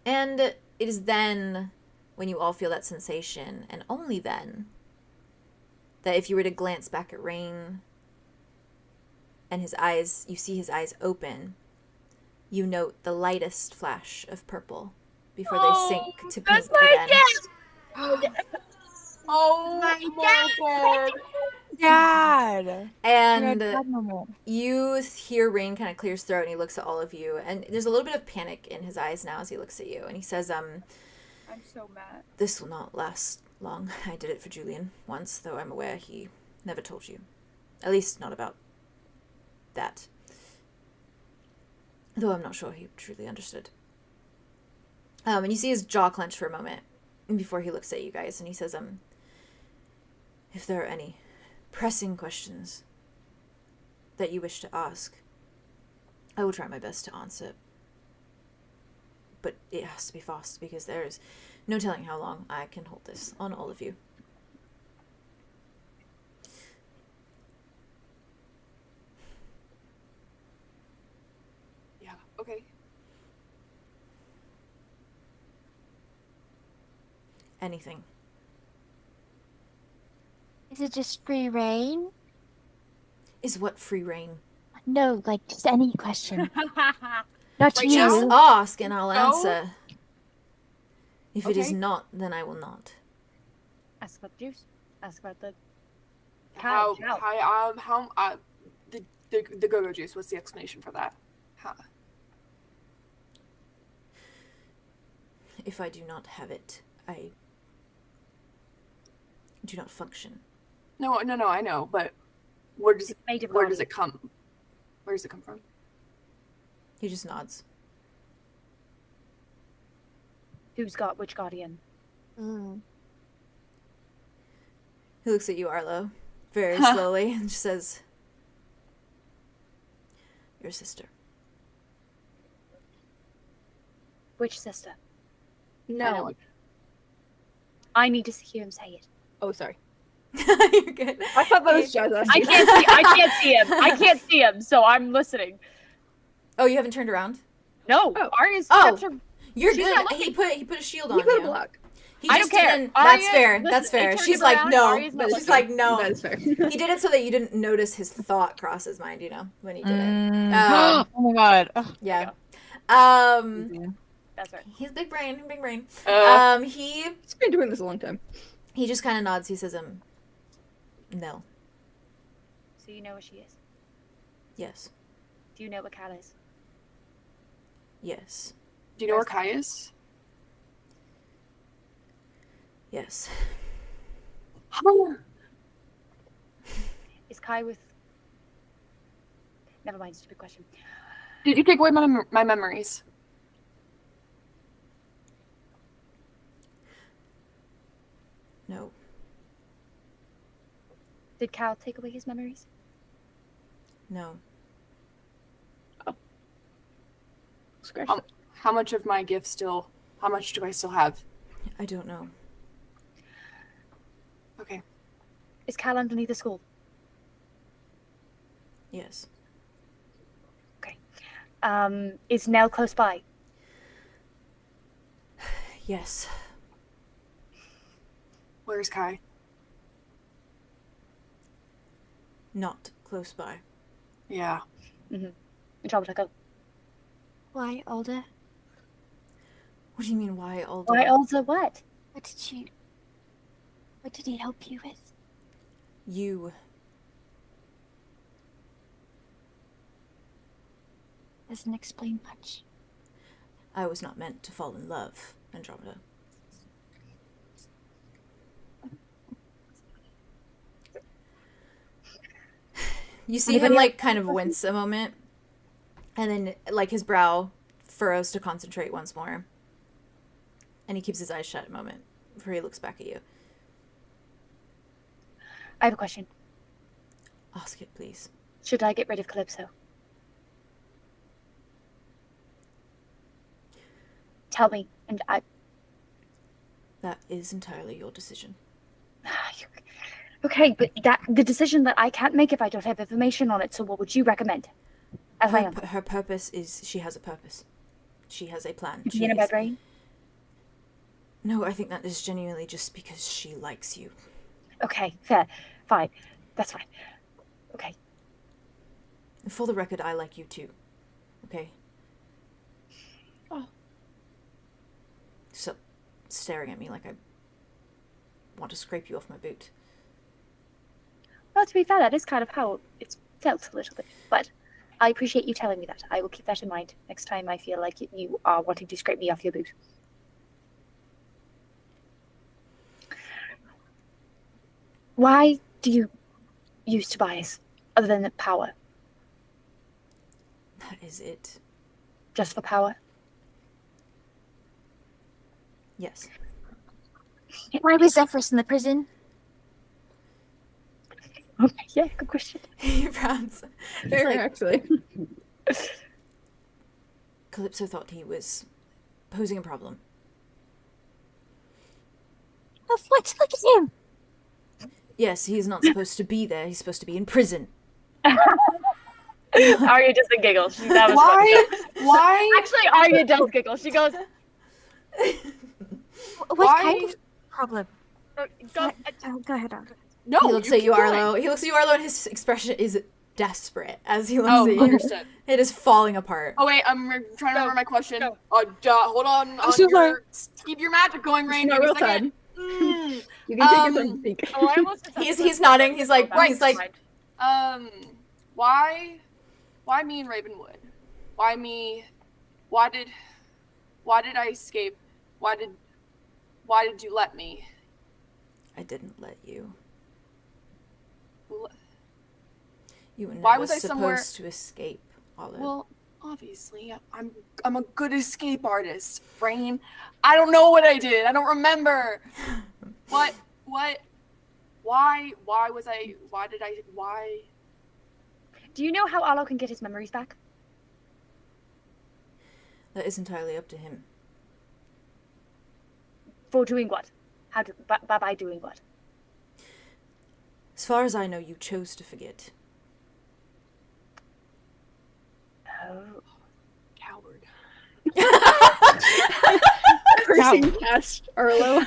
And it is then, when you all feel that sensation, and only then, that if you were to glance back at Rain, and his eyes, you see his eyes open, you note the lightest flash of purple before they sink to pink again. Oh my god. Dad! And Dad moment. you hear Rain kind of clear his throat, and he looks at all of you, and there's a little bit of panic in his eyes now as he looks at you, and he says, I'm so mad. "This will not last long. I did it for Julian once, though I'm aware he never told you. At least not about that. Though I'm not sure he truly understood." And you see his jaw clench for a moment before he looks at you guys, and he says, "If there are any pressing questions that you wish to ask, I will try my best to answer. But it has to be fast, because there is no telling how long I can hold this on all of you." Yeah, okay. Anything. Is it just free reign? Is what free reign? No, like just any question. Not Right you. now? Just ask and I'll No? answer. If it is Okay. not, then I will not. Ask about the juice. Ask about the How cow. the 𝐄𝐲 juice, what's the explanation for that? How? If I do not have it, I do not function. No, I know, but where does It's made of where body. does it come? Where does it come from? He just nods. Who's got which guardian? Mm. He looks at you, Arlo, very slowly, and just says, "Your sister." Which sister? I know No. it. I need to hear him say it. Oh, sorry. You're good. I thought that was Jazz. I can't see him. I can't see him, so I'm listening. Oh, you haven't turned around? No, Oh. Arya's Oh. steps are- You're She's good. not He looking. put a shield You on put a you. block. He I just don't care. didn't. That's Arya, fair. listen, That's they fair. turned She's him like, around, no. Arya's not She's looking. like, no. That is fair. He did it so that you didn't notice his thought cross his mind, you know, when he did it. Oh my god. Ugh. Yeah. That's right. He's big brain, big brain. He He's been doing this a long time. just kind of nods. He says, no. So you know where she is. Yes. Do you know what Cato is? Yes. Do you know where Kai is? Yes. Is Kai with? Never mind. Stupid question. Did you take away my memories? No. Did Cal take away his memories? No. Scratch Um, that. How much of my gift still? How much do I still have? I don't know. Okay. Is Cal underneath the school? Yes. Is Nell close by? Yes. Where's Kai? Not close by. Yeah. Trouble. Why, Alda? What do you mean, why all Why also what? What did he help you with? You. Doesn't explain much. I was not meant to fall in love, Andromeda. You see him, like, kind of wince a moment, and then, like, his brow furrows to concentrate once more. And he keeps his eyes shut a moment before he looks back at you. I have a question. Ask it, please. Should I get rid of Calypso? Tell me, and I... That is entirely your decision. Okay, but the decision that I can't make if I don't have information on it, so what would you recommend? As my uncle. Her purpose is, she has a purpose. She has a plan. Is she in a bad way? No, I think that is genuinely just because she likes you. Okay, fair. Fine. That's fine. Okay. For the record, I like you too. Okay? Oh. So, staring at me like I want to scrape you off my boot. Well, to be fair, that is kind of how it's felt a little bit. But I appreciate you telling me that. I will keep that in mind next time I feel like you are wanting to scrape me off your boot. Why do you use Tobias, other than the power? That is it. Just for power? Yes. Why was Zephyrus in the prison? Okay, yeah, good question. He frowns. Fair, actually. Calypso thought he was posing a problem. Oh, what? Look at him! Yes, he's not supposed to be there. He's supposed to be in prison. Arya just giggles. That was Why? funny. Why? Actually, Arya does giggle. She goes, What Why- kind of problem? go, Go ahead, on. No. He looks at you, keep going. Arlo. He looks at you, Arlo, and his expression is desperate as he looks Oh, at you. understood. It is falling apart. Oh wait, I'm trying to remember my question. Go. Hold on. I'm so sorry. Keep your magic going, Rain. Not Give me a real second. time. You can take your time to Um, speak. Oh, I almost did that. He's nodding. He's like, Right. he's like, Why me and Ravenwood? Why me? Why did I escape? Why did you let me? I didn't let you. L- You were Why never was I somewhere- supposed to escape, Olive. Well, obviously, I'm a good escape artist, Rain. I don't know what I did. I don't remember. Why was I? Why? Do you know how Arlo can get his memories back? That is entirely up to him. For doing what? By doing what? As far as I know, you chose to forget. Oh. Coward. Cursing past Arlo.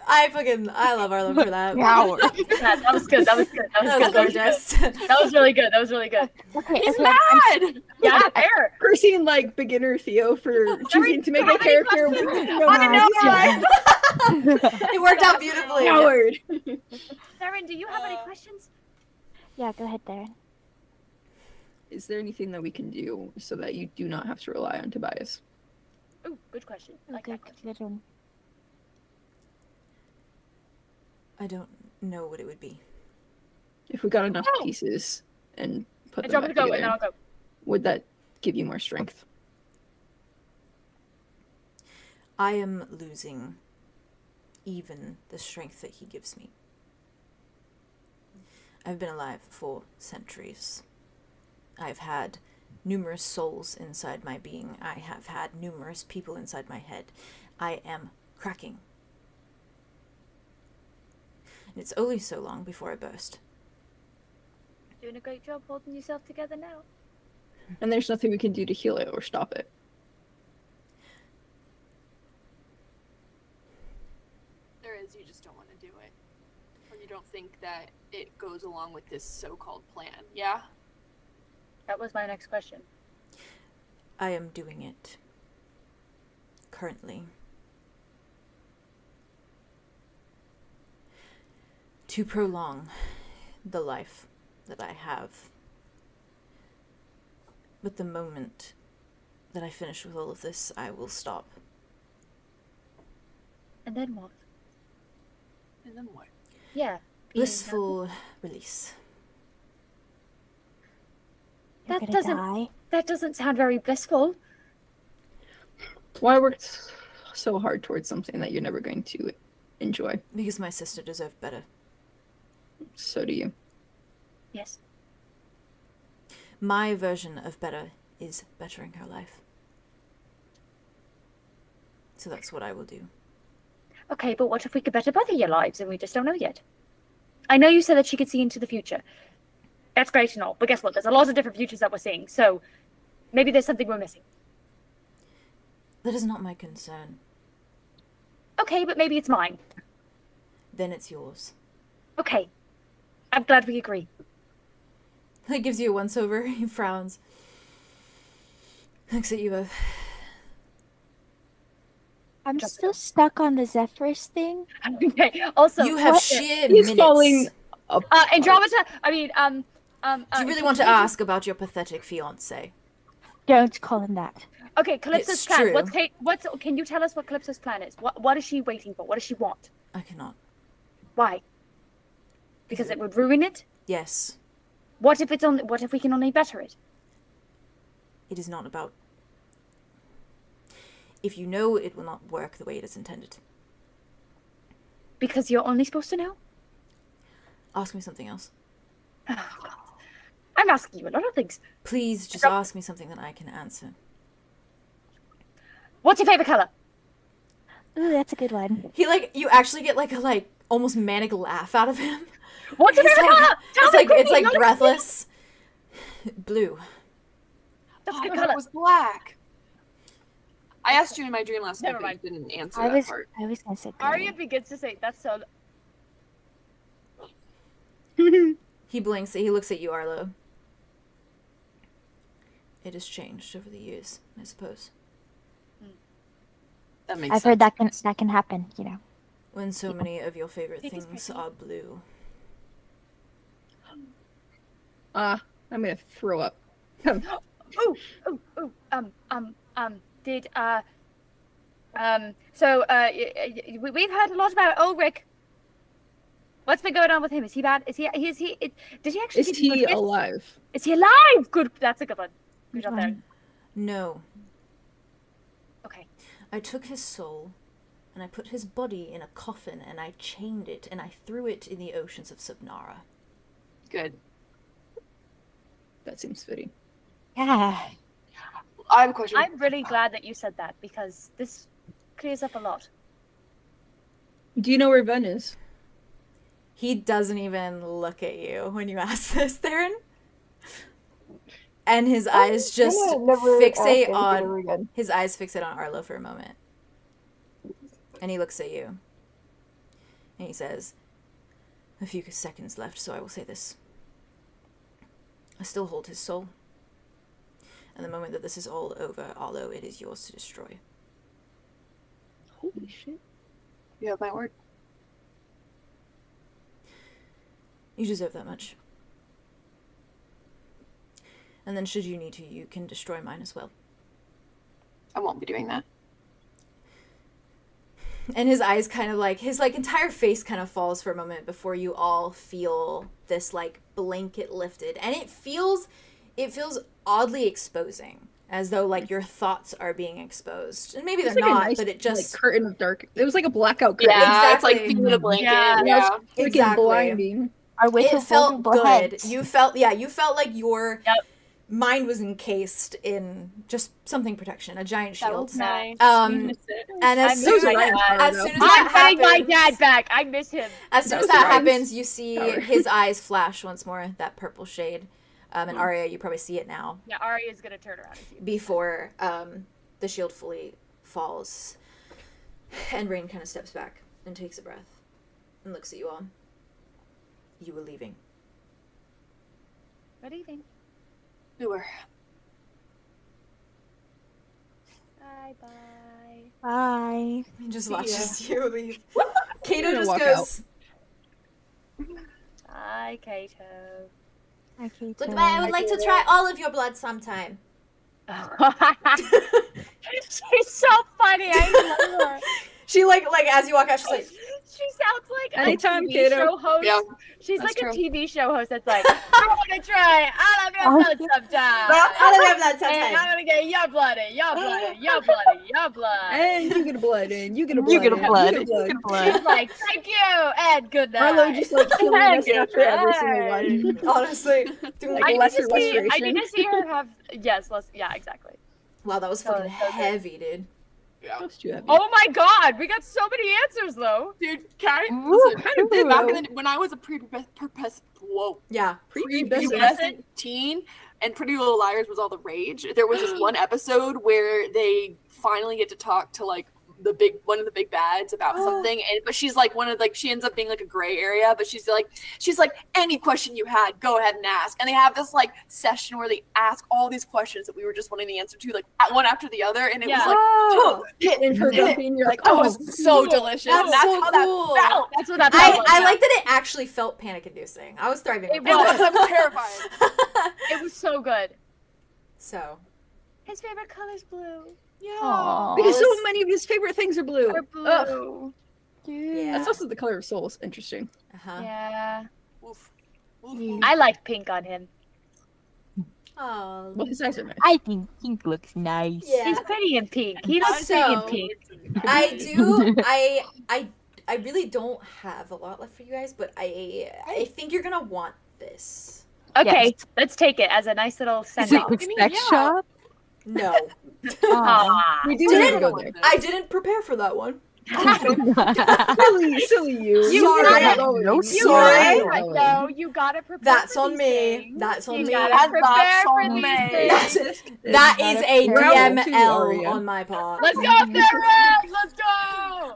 I love Arlo for that. Coward. That was good. That was good. That was That was good. gorgeous. That was really good. That was really good. Okay, He's okay, mad. Yeah, fair. Cursing like beginner Theo for choosing to make a character with no I know, It worked out beautifully. Coward. Saren, do you have any questions? Yeah, go ahead, Darren. Is there anything that we can do so that you do not have to rely on Tobias? Oh, good question. I like Good, that question. good one. I don't know what it would be. If we got enough Oh. pieces and put I them drop back it to go, and together, then I'll go. would that give you more strength? I am losing even the strength that he gives me. I've been alive for centuries. I've had numerous souls inside my being. I have had numerous people inside my head. I am cracking. And it's only so long before I burst. Doing a great job holding yourself together now. And there's nothing we can do to heal it or stop it. There is. You just don't want to do it, or you don't think that it goes along with this so-called plan. Yeah. That was my next question. I am doing it. Currently. To prolong the life that I have. But the moment that I finish with all of this, I will stop. And then what? And then what? Yeah. Blissful release. You're That gonna die. doesn't sound very blissful. Why worked so hard towards something that you're never going to enjoy. Because my sister deserved better. So do you. Yes. My version of better is bettering her life. So that's what I will do. Okay, but what if we could better both of your lives and we just don't know yet? I know you said that she could see into the future. That's great and all, but guess what? There's a lot of different futures that we're seeing, so maybe there's something we're missing. That is not my concern. Okay, but maybe it's mine. Then it's yours. Okay. I'm glad we agree. That gives you a once-over. He frowns. Looks at you both. I'm still stuck on the Zephyrus thing. Okay, also... You have what- sheer He's minutes. falling up. Andromeda, I mean, Do you really want to ask about your pathetic fiancé? Don't call him that. Okay, Calypso's It's plan. true. Can you tell us what Calypso's plan is? What is she waiting for? What does she want? I cannot. Why? Because it would ruin it? Yes. What if we can only better it? It is not about... If you know, it will not work the way it is intended. Because you're only supposed to know? Ask me something else. I'm asking you a lot of things. Please, just ask me something that I can answer. What's your favorite color? Ooh, that's a good one. You actually get a almost manic laugh out of him. What's your He's favorite color? Tell me It's quickly, like breathless. Blue. That's a Oh, good I thought color. it was black. I asked you in my dream last night, Never but mind. you didn't answer I that was part. gonna say Arya begins to say, that's so... He blinks. He looks at you, Arlo. It has changed over the years, I suppose. That makes I've sense. heard that can happen, you know. When so many of your favorite Take his things picture. are blue. I'm gonna throw up. We've heard a lot about Ulrich. What's been going on with him? Is he bad? Did he actually Is give you he good gifts? alive? Is he alive? Good, that's a good one. Good job there. No. Okay. I took his soul, and I put his body in a coffin, and I chained it, and I threw it in the oceans of Subnara. Good. That seems fitting. Yeah. I have a question. I'm really glad that you said that because this clears up a lot. Do you know where Ven is? He doesn't even look at you when you ask this, Theron. And his eyes just fixate on his eyes fixate on Arlo for a moment. And he looks at you. And he says, "A few seconds left, so I will say this. I still hold his soul. And the moment that this is all over, Arlo, it is yours to destroy." Holy shit. You have my word. You deserve that much. And then should you need to, you can destroy mine as well. I won't be doing that. And his eyes kind of his entire face kind of falls for a moment before you all feel this blanket lifted. And it feels oddly exposing, as though your thoughts are being exposed. And maybe they're It's like a not, nice, but it just curtain of dark. It was like a blackout curtain. Yeah, it's like Exactly. being the blanket. Yeah. Yeah. Freaking Exactly. blinding. Our way to it felt vulnerable good. heads. You felt like your Yep. mind was encased in just something protection, a giant That shield. was nice. Um, We missed it. And I as miss soon my as dad. that I'm getting my happens, dad back. I miss him. as soon That as was that nice. happens, you see Power. his eyes flash once more, that purple shade. And Arya, you probably see it now Yeah, Arya's gonna turn around and see him. before the shield fully falls. And Rain kind of steps back and takes a breath and looks at you all. You were leaving. What do you think? We were. Bye bye. Bye. He just See ya. watches you leave. Cato gonna just walk goes, Bye, Cato. Okay. "Goodbye, I would like to try all of your blood sometime." She's so funny. I love her. She as you walk out, she's like, She sounds like a Anytime, TV Cato. show host. Yeah, She's that's like true. a TV show host that's like, I want to try all of your blood sometimes. All of that And I'm sometimes. gonna get your blood in, your blood in, your blood in, your blood. And you get a blood in. You get a blood You get a in, blood. You get a blood. You get a blood. She's like, thank you, and good night. Arlo just like healing us Good after every single night. one. Honestly. Like, I need, lesser to see, I restoration. need to see her have, yes, yeah, exactly. Wow, that was So- fucking so good. heavy, dude. Yeah. That's too heavy. Oh my god, we got so many answers though. Dude, can I Ooh, listen, back cool. in the, when I was a Yeah. prepubescent teen and Pretty Little Liars was all the rage, there was this one episode where they finally get to talk to like one of the big bads about something, but she's like she ends up being like a gray area, but she's like any question you had, go ahead and ask. And they have this like session where they ask all these questions that we were just wanting the answer to, like one after the other, and it was like Oh, in her guppy, and you're like, that oh, was so delicious. That's and that's so how cool. that felt. That's what that felt like. I like that it actually felt panic-inducing. I was thriving. It with It that. was. I'm terrified. It was so good. So, His favorite color's blue. Yeah. Aw. because so Well, many of his favorite things are blue. Or blue. Ugh. yeah. That's also the color of souls. Interesting. Uh-huh. Yeah. Oof. Oof. I like pink on him. Oh. Well, his eyes are nice. I think pink looks nice. Yeah. He's pretty in pink. He looks So- pretty in pink. I do. I really don't have a lot left for you guys, but I think you're gonna want this. Okay, Yes. let's take it as a nice little send Is it off. the sex Yeah. shop? No, Aw. We do Didn't need to go there. I didn't prepare for that one. Silly you. You Sorry. gotta- No You Sorry. gotta, right, though. You gotta prepare. That's for on these me. things. That's on You me. gotta And prepare that's for on these me. things. That is a Bravo to you, DML Aria. on my part. Let's go, Sarah! Let's go!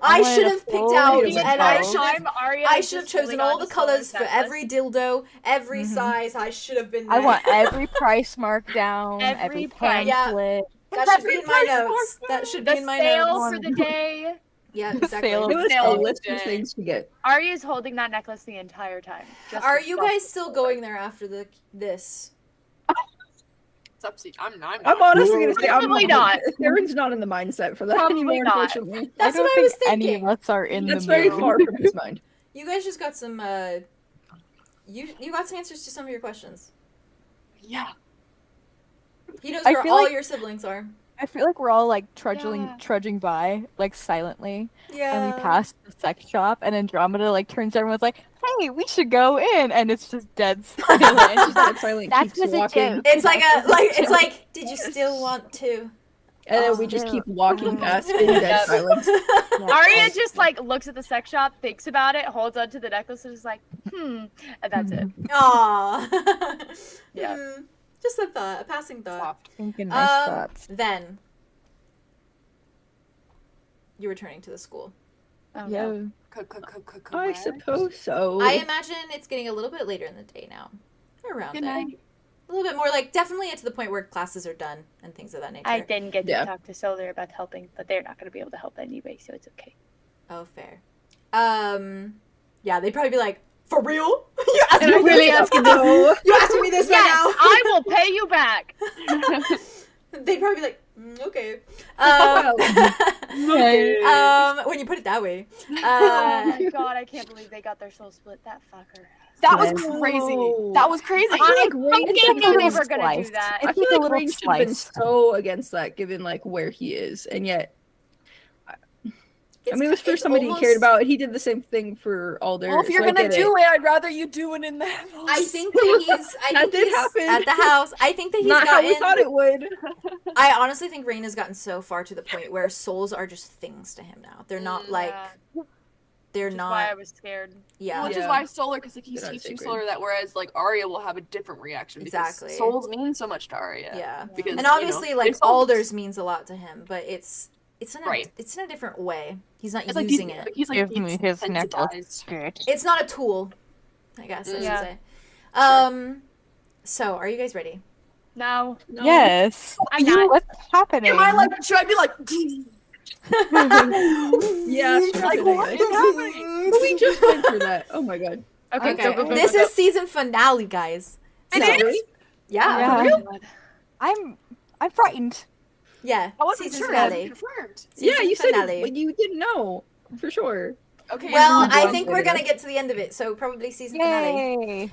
I wanted should a have picked full out, Aria and I bow. should have. I should have chosen all the colors for every dildo, every Mhm. size. I should have been. I there. want every price marked down, Every every price. Yeah. pamphlet. That should be in my notes. That should be The in my sale notes. for the day. Yeah, The exactly. sale. Give us a Sale list day. of things to get. Ari is holding that necklace the entire time. just Are to you stuff. guys still going there after this? It's up to you. I'm I'm honestly gonna say I'm Probably not. Aaron's not in the mindset for that Probably anymore, not. unfortunately. That's I don't what I was think any thinking. of us are in That's the very mood. far from his mind. You guys just got some. You got some answers to some of your questions. Yeah. He knows I where feel all like- your siblings are. I feel like we're all like Yeah. trudging by, like silently, Yeah. and we pass the sex shop, and Andromeda like turns to everyone and was like, "Hey, we should go in," and it's just dead silent. Just that silent That keeps was a walking. joke. It's like it's like. Did you still want to? And then we just keep walking past in dead Yep. silence. Aria just like looks at the sex shop, thinks about it, holds onto the necklace, and is like, and that's it. Aww. Yeah. Just a thought, a passing thought. Soft. Thinking nice thoughts. Then you're returning to the school. Oh, Yeah. no. I suppose so. I imagine it's getting a little bit later in the day now. Around Good there. night. A little bit more like definitely to the point where classes are done and things of that nature. I didn't get to Yeah. talk to Solar about helping, but they're not going to be able to help anyway, so it's okay. Oh, fair. Yeah, they'd probably be like, "For real? You're asking me really this? asking this? You're asking me this Yes, right I will pay you back. now?" They'd probably be like, "Okay." When you put it that way. Oh my god, I can't believe they got their soul split. That fucker. That was No. crazy. That was crazy. I feel like Rain fucking knew they little were going to do slice. that. I It's feel like a like little Rain should have been slice. so against that, given like where he is, and yet I mean, it was for it's somebody almost- he cared about. He did the same thing for Alder. Well, if you're so I gonna get do it. it, I'd rather you do it in the house. I think that he's. I That think did he's happen. at the house. I think that he's Not how gotten. we thought it would. I honestly think Rain has gotten so far to the point where souls are just things to him now. They're not like. Yeah, They're which is not. why I was scared. Yeah. Which is Yeah. why Solar, because like he's They're not teaching sacred. Solar that, whereas like Arya will have a different reaction. Because Exactly. souls mean so much to Arya. Yeah. Because, And you know, obviously, they're like souls. Alder's means a lot to him, but it's in a Right. it's in a different way. He's not It's like using he's, it. he's like Give me his necklace. desensitized. Skirt. It's not a tool. I guess I should Yeah. say. So are you guys ready? No. Yes. I'm not. What's happening? Am I like? Should I be like? Yeah, Like what is happening? we just went through that. Oh my god. Okay, Okay. go, go, go, This go, go. is season finale, guys. It So- is? Yeah. Yeah. God. I'm frightened. Yeah. I wasn't season sure. That was confirmed. Yeah, Season you said finale. like, you didn't know for sure. Okay. Well, everyone, I think we're gonna get to the end of it, so probably season finale. Yay!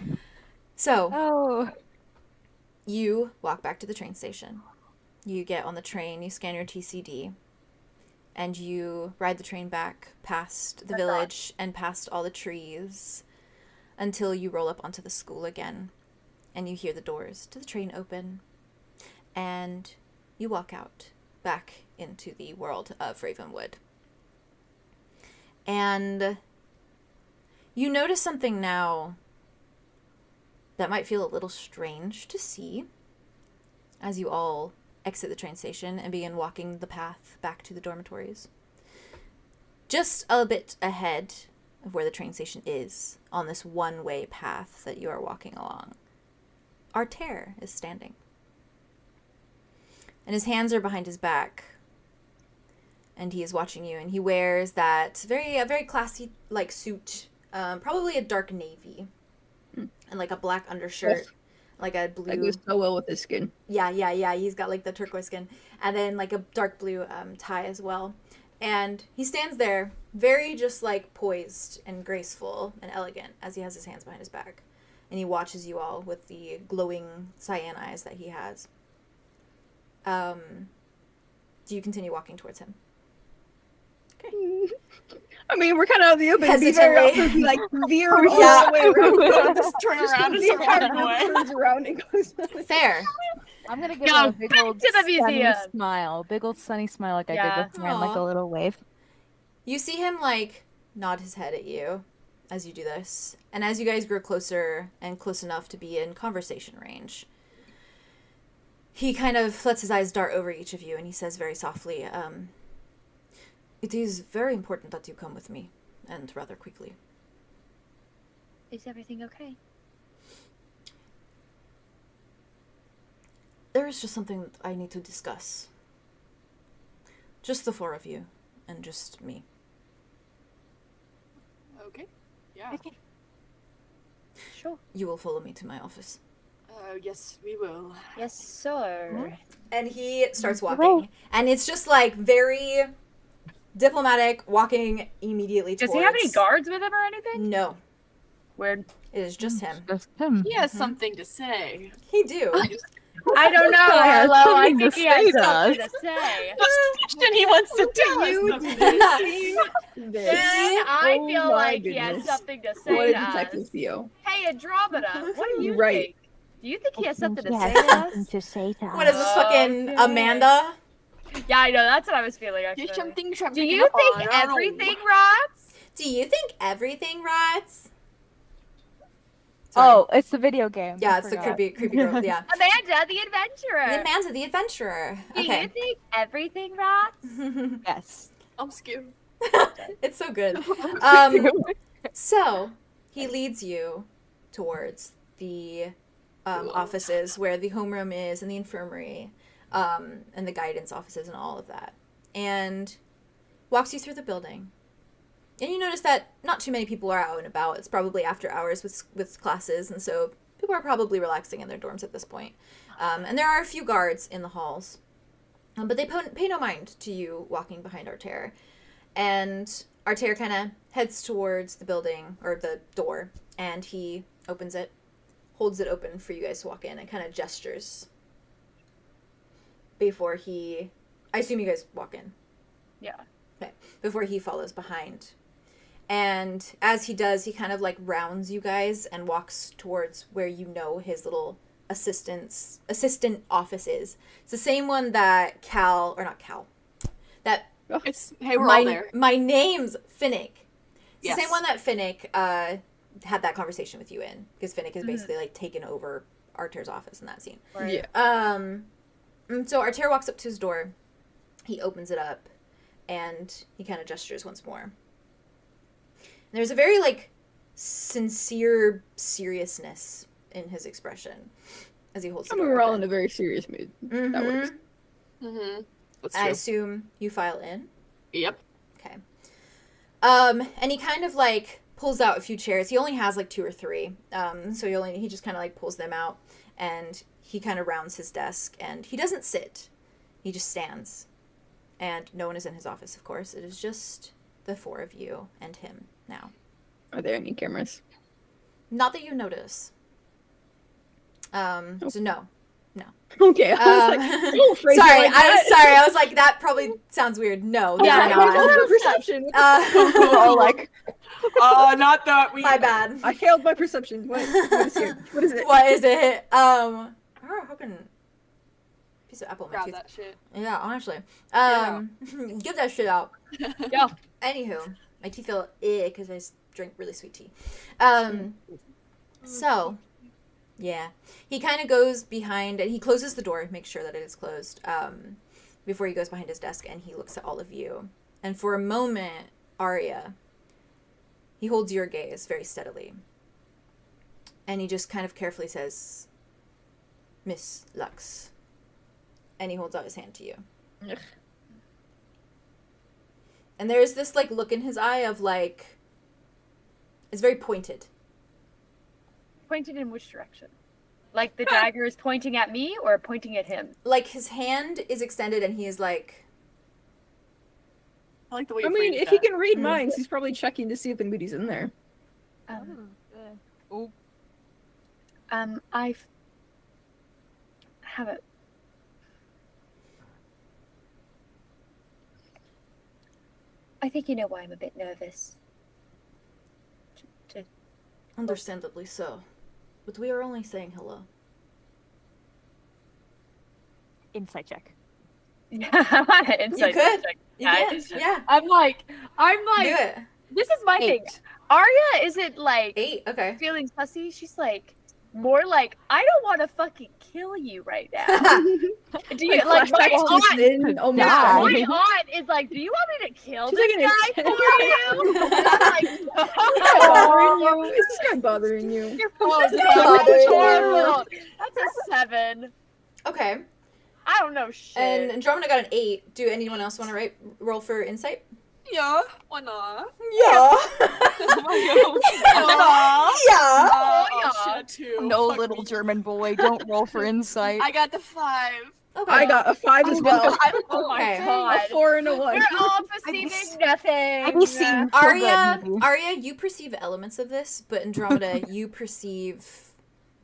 So, Oh. you walk back to the train station. You get on the train, you scan your TCD, and you ride the train back past the village and past all the trees until you roll up onto the school again, and you hear the doors to the train open, and you walk out back into the world of Ravenwood. And you notice something now that might feel a little strange to see as you all exit the train station and begin walking the path back to the dormitories. Just a bit ahead of where the train station is, on this one-way path that you are walking along, 𝐷𝐸𝐪 is standing. And his hands are behind his back, and he is watching you, and he wears that very classy like suit, probably a dark navy, and like a black undershirt, like a blue. That goes so well with his skin. Yeah. He's got like the turquoise skin, and then like a dark blue tie as well. And he stands there, very just like poised and graceful and elegant, as he has his hands behind his back, and he watches you all with the glowing cyan eyes that he has. Do you continue walking towards him? I mean, we're kind of out of the open. Hesitantly. Like veer all Yeah. the way around. Just turn around and The start entire walking away. group turns around and goes. Fair. I'm gonna give Go him a big back old to the sunny museum. smile. Big old sunny smile like I Yeah. did with Rand, like a Aw. little wave. You see him like nod his head at you as you do this, and as you guys grow closer and close enough to be in conversation range, he kind of lets his eyes dart over each of you, and he says very softly, "It is very important that you come with me, and rather quickly." Is everything okay? There is just something that I need to discuss. Just the four of you, and just me. Okay. Yeah. Sure. You will follow me to my office. Yes, we will. Yes, sir. And he starts walking, and it's just like very diplomatic, walking immediately Does towards... he have any guards with him or anything? No, Weird. it is just him. Just him. He has something to say. He do. I don't know, I have Arlo. I something think to he has say to something us. to say. And he wants to tell You us. did Then I Oh feel my like he has goodness. something to What say did to Detective us. Theo? Hey, Andromeda, what do you Right. think? Do you think he has something to He say has to something us? to say to What is us. this, fucking Okay. Amanda? Yeah, I know. That's what I was feeling, There's actually. something Do you think everything rots? Do you think everything rots? Oh, it's the video game. Yeah, I it's the forgot. creepy girl. Yeah. Amanda, the adventurer. The Amanda, the adventurer. Do you Okay. think everything rots? Yes. I'm scared. It's so good. So he leads you towards the offices where the homeroom is, and the infirmary, and the guidance offices, and all of that, and walks you through the building. And you notice that not too many people are out and about. It's probably after hours with classes, and so people are probably relaxing in their dorms at this point. And there are a few guards in the halls, but they pay no mind to you walking behind 𝐷𝐸𝐪. And 𝐷𝐸𝐪 kind of heads towards the building, or the door, and he opens it, holds it open for you guys to walk in, and kind of gestures before he... I assume you guys walk in. Yeah. Okay. Before he follows behind. And as he does, he kind of like rounds you guys and walks towards where you know his little assistant office is. It's the same one that It's hey, we're all there. my name's Finnick. It's Yes. the same one that Finnick had that conversation with you in, because Finnick has basically like taken over 𝐷𝐸𝐪's office in that scene. Right. Yeah. So 𝐷𝐸𝐪 walks up to his door. He opens it up, and he kind of gestures once more. And there's a very like sincere seriousness in his expression as he holds the I mean, door we're all open. in a very serious mood. That Mhm. works. Mm-hmm. That's I true. assume you file in. Yep. Okay. And he kind of like pulls out a few chairs. He only has like 2 or 3. So he just kind of like pulls them out, and he kind of rounds his desk, and he doesn't sit. He just stands. And no one is in his office, of course. It is just the four of you and him now. Are there any cameras? Not that you notice. So no. Okay, I was like, don't phrase it Sorry, like that. I was like, that probably sounds weird. No, Yeah, they're I not. don't have perception. We're all like, not that. My bad. I failed my perception. What is here? What is it? What is it? How can piece of apple in my Grab tooth? that shit. Yeah, honestly. Get that shit out. Yeah. Anywho, my teeth feel because I drink really sweet tea. So, yeah, he kind of goes behind and he closes the door, makes sure that it is closed. Before he goes behind his desk and he looks at all of you. And for a moment, Arya, he holds your gaze very steadily. And he just kind of carefully says, "Miss Lux." And he holds out his hand to you. Ugh. And there's this, like, look in his eye of, like, it's very pointed. Pointed in which direction? Like the dagger is pointing at me or pointing at him? Like, his hand is extended and he is, like... I like the way I you mean, phrased if he that. can read minds, he's probably checking to see if the moody's in there. I have it. I think you know why I'm a bit nervous. Understandably so. But we are only saying hello. Insight check. Inside could. check. You can, yeah. I'm like, Do this it. is my thing. Arya isn't like 8, okay. feeling sussy. She's like more like, I don't want to fucking kill you right now. Do you like my aunt? My aunt is like, do you want me to kill She's this like guy for you? And I'm like, no. Is this guy bothering you? You're bothering you. That's a 7. Okay. I don't know shit. And Andromeda got an 8. Do anyone else want to roll for insight? Yeah, why not? Yeah. Yeah. Oh, shit, too. No, Fuck little me. German boy, don't roll for insight. I got the 5. Okay. I got a 5 as well. Oh my Okay. god. A 4 and a 1. We're all perceiving nothing. Have you seen Arya, you perceive elements of this, but Andromeda, you perceive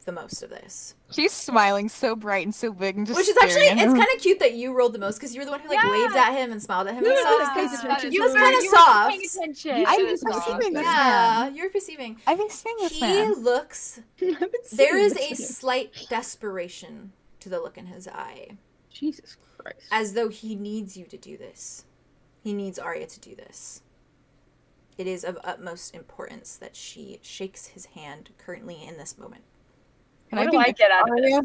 the most of this. She's smiling so bright and so big and just Which is actually, staring at it's him. kind of cute that you rolled the most because you were the one who like Yeah. waved at him and smiled at him and No, stuff. no, no, That's you kind of You soft. were paying attention. I to was the song. perceiving this Yeah, man. you're perceiving. I've been seeing this He man. looks. There is a slight desperation to the look in his eye, Jesus Christ. as though he needs you to do this. He needs Arya to do this. It is of utmost importance that she shakes his hand currently in this moment. What do I get out of this?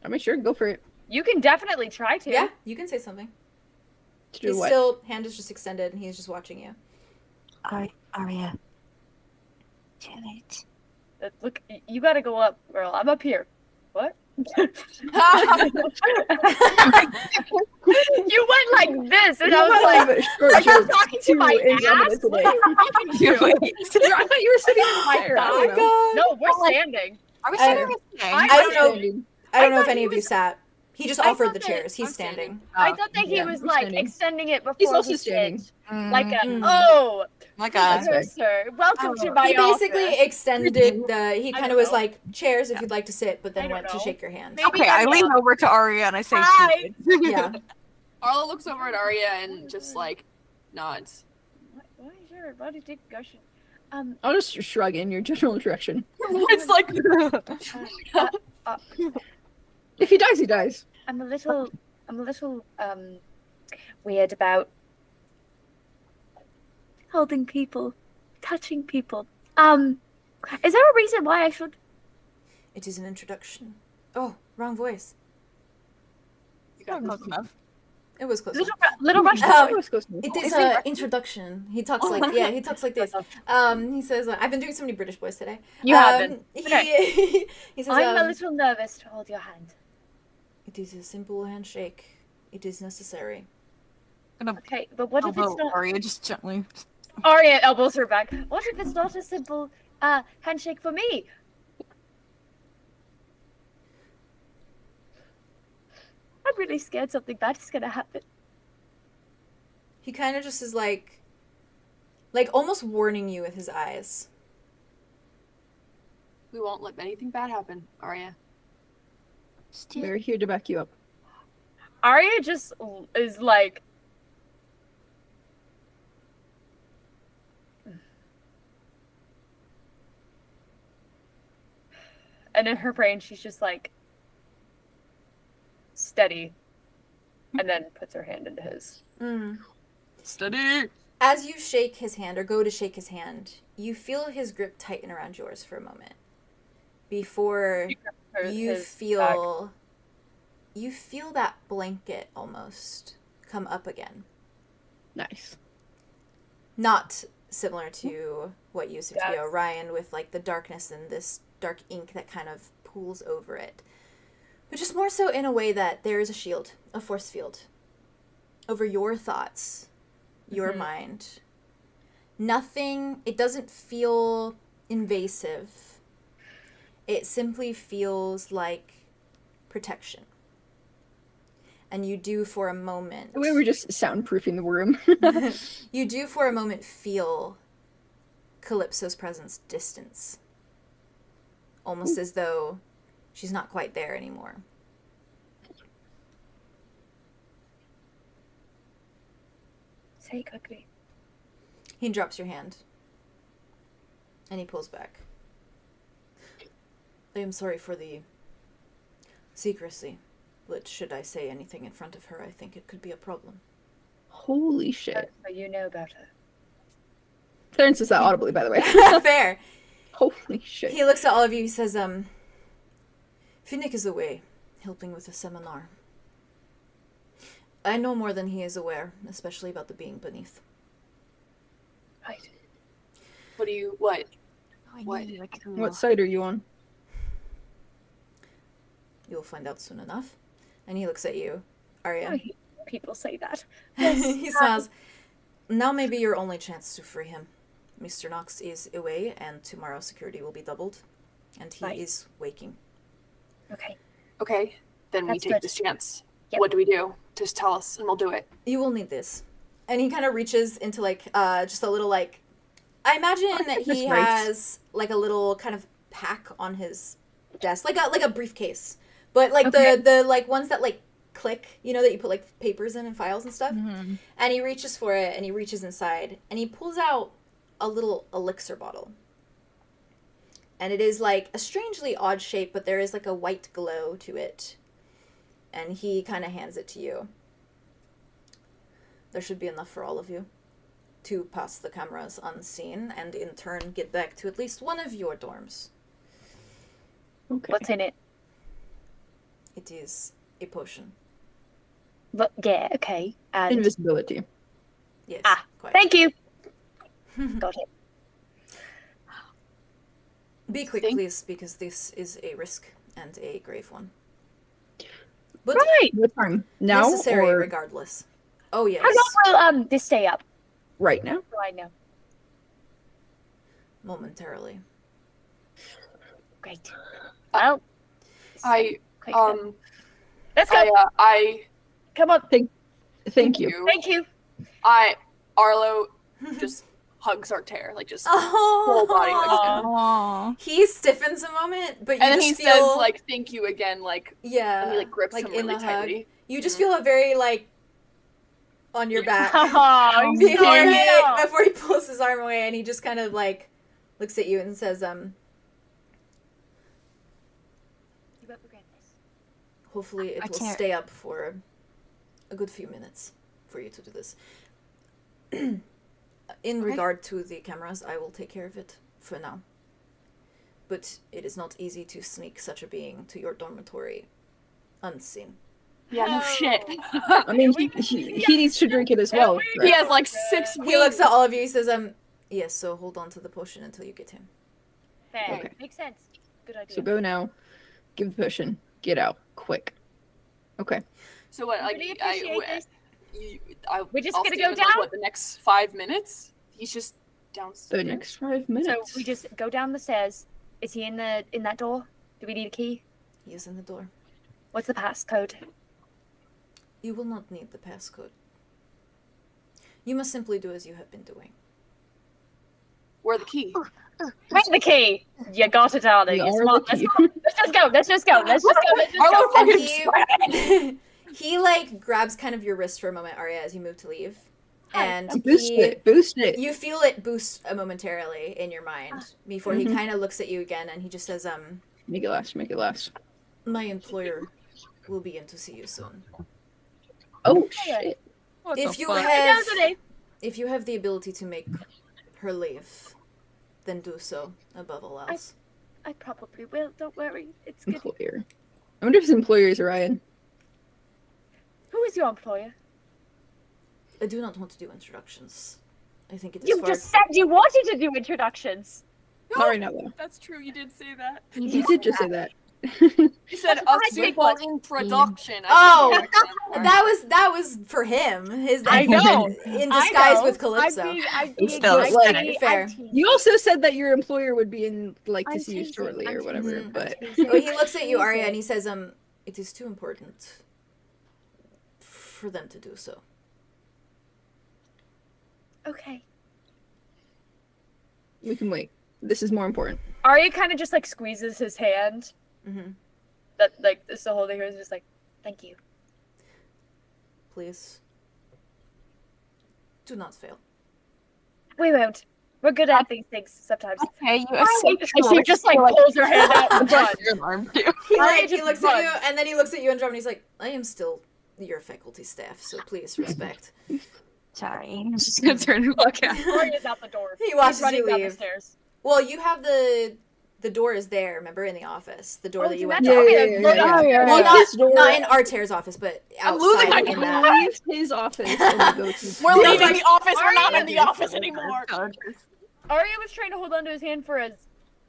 I mean, sure, go for it. You can definitely try to. Yeah, you can say something. To do He's what? still, hand is just extended and he's just watching you. Arya. Do it. Look, you gotta go up, girl. I'm up here. What? You went like this, and I was like, are you talking to my ass? What are you talking to? I thought you were sitting in my chair. Oh my God. No, we're standing. Are we I- sitting or staying? I don't know. Standing. I don't know I if thought any he of you was- sat. He just I offered thought the that- chairs. He's I'm standing. I thought that he yeah, was we're like standing. extending it before He's also he standing. sit. Like a Mm. oh, Like hello, sir. Welcome to my He basically office. extended the. He I kind don't of was know. like chairs if you'd like to sit, but I then don't went to know. shake your hand. Maybe Okay, I I'm lean up. over to Arya and I say, Hi. Yeah. Arla looks over at Arya and just like nods. Why is your body take gushing? I'll just shrug in your general direction. It's like If he dies, he dies. I'm a little weird about holding people, touching people. Is there a reason why I should? It is an introduction. Oh, wrong voice. you got Close enough. It was close. Little rush. Um, It was close to me. It is Is it an right? introduction. He talks like he talks like this. He says, "I've been doing so many British boys today." You haven't. He, Okay. he says, I'm a little nervous to hold your hand. "It is a simple handshake. It is necessary." Okay, but what if it's not? Arya just gently. Arya elbows her back. What if it's not a simple handshake for me? I'm really scared something bad is gonna happen. He kind of just is like, like almost warning you with his eyes. We won't let anything bad happen, Arya. We're here to back you up. Arya just is like, and in her brain she's just like, steady, and then puts her hand into his. Steady. As you shake his hand, or go to shake his hand, you feel his grip tighten around yours for a moment. Before you feel that blanket almost come up again. Nice. Not similar to what used to be Orion with like the darkness and this dark ink that kind of pools over it. But just more so in a way that there is a shield, a force field, over your thoughts, your mind. Nothing, it doesn't feel invasive. It simply feels like protection. And you do for a moment... We were just soundproofing the room. You do for a moment feel Calypso's presence distance. Almost as though she's not quite there anymore. Say it quickly. He drops your hand. And he pulls back. I am sorry for the secrecy, but should I say anything in front of her, I think it could be a problem. Holy shit. So you know about her. Clarence says that audibly, by the way. Fair. Holy shit. He looks at all of you, he says, Finnick is away, helping with a seminar. I know more than he is aware, especially about the being beneath. Right. What do you, what? What side are you on? You'll find out soon enough. And he looks at you, Arya. People say that. He smiles. Now may be your only chance to free him. Mr. Knox is away, and tomorrow security will be doubled. And he is waking. Okay. Okay, then we That's take good. this chance. Yep. What do we do? Just tell us and we'll do it. You will need this. And he kind of reaches into, like, just a little, like... I imagine that he has, like, a little kind of pack on his desk. Like a briefcase. But, like, the like, ones that, like, click, you know, that you put, like, papers in and files and stuff. Mm-hmm. And he reaches for it, and he reaches inside, and he pulls out a little elixir bottle. And it is, like, a strangely odd shape, but there is, like, a white glow to it. And he kind of hands it to you. There should be enough for all of you to pass the cameras unseen, and in turn get back to at least one of your dorms. Okay. What's in it? It is a potion. But yeah, okay. And Invisibility. Yes. Quite. thank you. Got it. Be quick, please, because this is a risk and a grave one. But Right. What time? Now necessary or regardless. Oh, yes. How long will this stay up? right now? So I know. Momentarily. Great. Well, I, quick then. Let's go. I Come on. Thank you. Thank you. Arlo just hugs Arctair, like just Oh. whole body hugs him. Aww. He stiffens a moment, but you And then just he feel... says, like, thank you again, like, yeah, and he, like, grips like him in really the hug. tightly. You just feel a very, like, on your back. Oh, he's before, so he, little. before he pulls his arm away, and he just kind of, like, looks at you and says, You won't regret this. hopefully it I will can't- stay up for a good few minutes for you to do this. In regard to the cameras, I will take care of it for now. But it is not easy to sneak such a being to your dormitory unseen. Yeah, no shit. I mean, he needs to drink it as well. He Right? has, like, 6 weeks. He looks at all of you, he says, yes, so hold on to the potion until you get him. Fair. Okay. Makes sense. Good idea. So go now. Give the potion. Get out. Quick. Okay. So what, like, Really appreciate this. We're just I'll gonna see go him in, like, down? what, the next 5 minutes? He's just downstairs. The next 5 minutes. So we just go down the stairs. Is he in that door? Do we need a key? He is in the door. What's the passcode? You will not need the passcode. You must simply do as you have been doing. We're the key. Where's the key? You got it, darling. We It's are not. the key. Let's just go. Let's just go. Let's just go. Let's just Arlo go. fucking He like grabs kind of your wrist for a moment, Arya, as you move to leave. And Boost it. Boost it. you feel it boost momentarily in your mind before he kind of looks at you again and he just says, Make it last. Make it last. my employer will be in to see you soon. Oh shit. What If the you fuck? have if you have the ability to make her leave, then do so above all else. I probably will. Don't worry. It's good. Employer. I wonder if his employer is Ryan. Who is your employer? I do not want to do introductions. I think it is You far just said you wanted to do introductions. Not right now though. That's true. You did say that. He did just say that. You said a simple introduction. Oh, that was for him. His I know. in I disguise know. with Calypso. I'm being Still, like, fair. You also said that your employer would be in like to I'm see you teasing, shortly I'm or whatever, teasing, but Well, he looks at you, Arya, and he says, it is too important for them to do so. Okay. we can wait. This is more important. Arya kind of just like squeezes his hand. Mm-hmm. That like this the whole thing is just like, thank you. Please. Do not fail. We won't. We're good at these things sometimes. Okay, you And she just like pulls her hand out the front. your arm too. He, Arya he just looks at you, runs. and then he looks at you and Drum, and he's like, I am still your faculty staff, so please respect. Sorry, I'm just gonna turn and look at. Arya's out the door. He watches He's running you down the leave. stairs. Well, you have the door is there, remember, in the office. The door Oh, that you you went meant to. to- Yeah, okay, yeah, well, yeah, yeah. yeah. Well, This door- not in Artair's office, but I'm losing outside my in that. leave his office and we go to We're Yeah, leaving like, the office. We're not Arya- in the office anymore. Arya was trying to hold onto his hand for as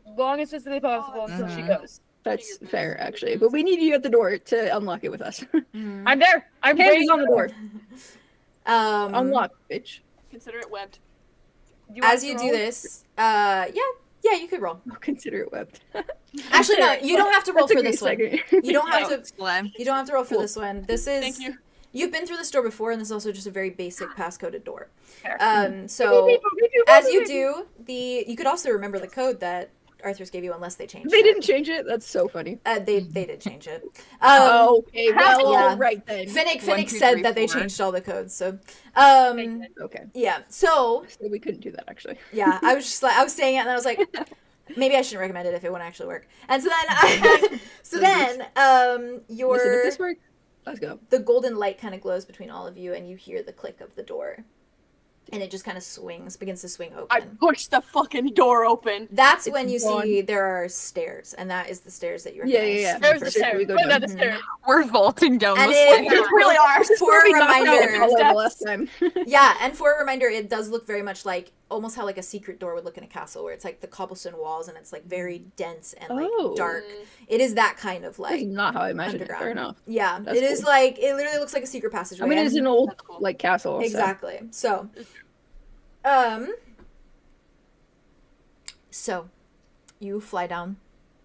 long as physically possible until she goes. That's fair, actually. But we need you at the door to unlock it with us. I'm there. I'm Hands waiting on the door. Unlock. Unlock, bitch. Consider it webbed. You want As to you roll? do this, yeah, you could roll. I'll consider it webbed. Actually, no, you don't have to roll That for took me a this one. second. You don't have to. Slam. You don't have to roll for Cool. this one. This is. Thank you. You've been through this door before, and this is also just a very basic passcoded door. Fair. So as you do, you could also remember the code that Arthur's gave you, unless they changed. They it. didn't change it? That's so funny. They did change it. Okay, well, yeah. right then. Finnick 1, 2, said 3, that they 4. changed all the codes. So, Okay. yeah. So So we couldn't do that, actually. yeah, I was just like, I was saying it, and then I was like, maybe I shouldn't recommend it if it wouldn't actually work. And so then, Listen, if your this works, let's go. the golden light kind of glows between all of you, and you hear the click of the door, and it just kind of begins to swing open. I pushed the fucking door open. That's It's when you gone. see there are stairs, and that is the stairs that you Yeah, recognize. yeah, yeah. from the There's the first stairs. we go Go down down. the stairs. We're vaulting down And the it- stairs. You really are. For a reminder, The last time. yeah, and for a reminder, it does look very much like almost how like a secret door would look in a castle, where it's like the cobblestone walls and it's like very dense and like Oh. dark. It is that kind of That's like not how I imagined it. Fair underground. enough. Yeah, That's it is cool. like it literally looks like a secret passageway. I mean, it's and- an old That's cool. like castle. so- exactly. So, so you fly down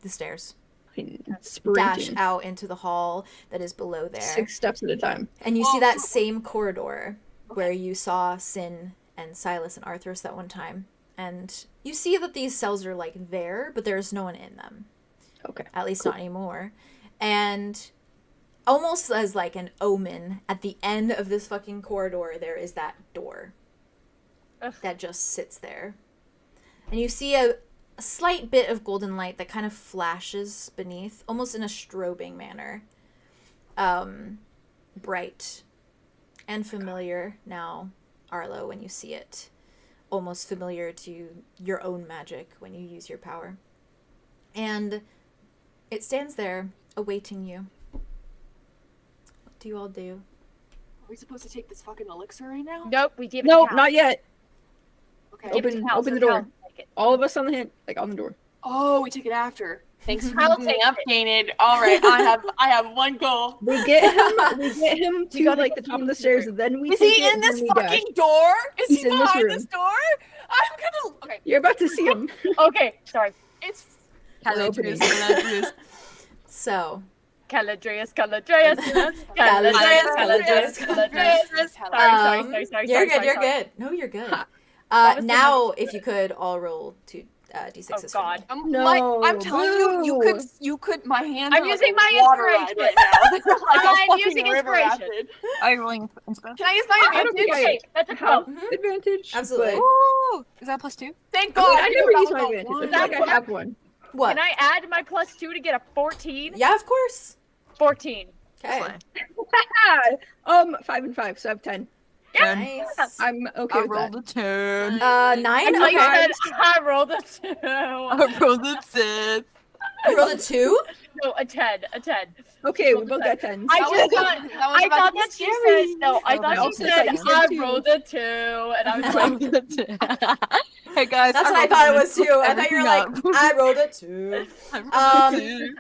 the stairs, dash Sprinting. out into the hall that is below there. 6 steps at a time. And you Oh, see that so- same corridor where you saw Sin and Silas and Arthurus that one time. And you see that these cells are like there, but there's no one in them. Okay. At least Cool. not anymore. And almost as like an omen, at the end of this fucking corridor, there is that door Ugh. that just sits there. And you see a slight bit of golden light that kind of flashes beneath, almost in a strobing manner. Bright and familiar now, Arlo, when you see it. Almost familiar to your own magic when you use your power. And it stands there, awaiting you. What do you all do? Are we supposed to take this fucking elixir right now? Nope, we give it No, to Cal. not yet. Okay. Give it to Open- Cal open so the door. Cal can take it. All of us on the hand, like on the door. Oh, we took it after. Thanks for I'll keeping me take updated. All right, I have one goal. We get him to gotta like the top of the stairs, and then we Is take he it, in and then this we dash. fucking door? Is He's he in this behind room. this door? I'm gonna. Okay, You're about to see him. Okay, sorry. it's. Opening. So, Caladrius, Caladrius, Caladrius, Caladrius, Caladrius, Caladrius. Caladrius. Sorry. you're good, sorry. you're good. No, you're good. That was the Now, next if you could all roll two d6s. Oh God. I'm telling you, you could. My hands. I'm are using like a my water ride inspiration. right now. Like a I'm fucking using river inspiration. rapid. Are you rolling inspiration? Can I use my I don't think advantage? Okay, that's a Have 12. advantage. Absolutely. but Ooh, is that +2? Thank I, God. mean, I never that use was my a advantage. I one. feel like I have one. What? Can I add my +2 to get a 14? Yeah, of course. 14. Okay. 5 and 5, so I have 10. Yeah. Nice. I'm okay I with rolled that. a 10. 9? Until you Okay. said I rolled a 2. I rolled a 10. You rolled a 2? No, a 10. A 10. Okay, we both got 10s. I That just was- thought that was I about thought to be that she scary. said no. I Oh, thought no. she said You said I two. rolled a 2, and I was I like, rolled a 10. Hey guys, That's what I rolled thought a it was too. I thought you were like, everything up. I rolled a 2. I rolled a 2.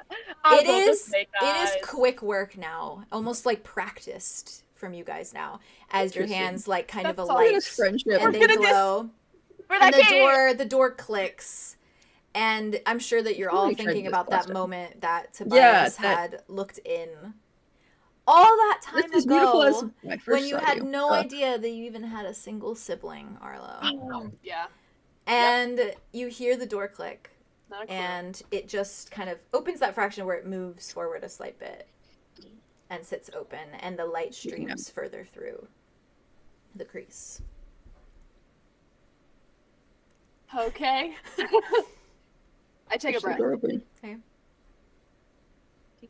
I It rolled a is snake it is eyes. quick work now, almost like practiced from you guys now, as your Interesting. hands like kind of That's alight This friendship. and they gonna dis- glow. For And that the door clicks, and I'm sure that you're all We tried thinking this about last that time. moment that Yeah, Tobias that- had looked in all that time This is beautiful as ago my first when you saw had you. no idea that you even had a single sibling, Arlo. Yeah. And you hear the door click, Not a clue. and it just kind of opens that fraction where it moves forward a slight bit and sits open, and the light streams further through the crease. Okay. I take a Push the breath door open. Okay.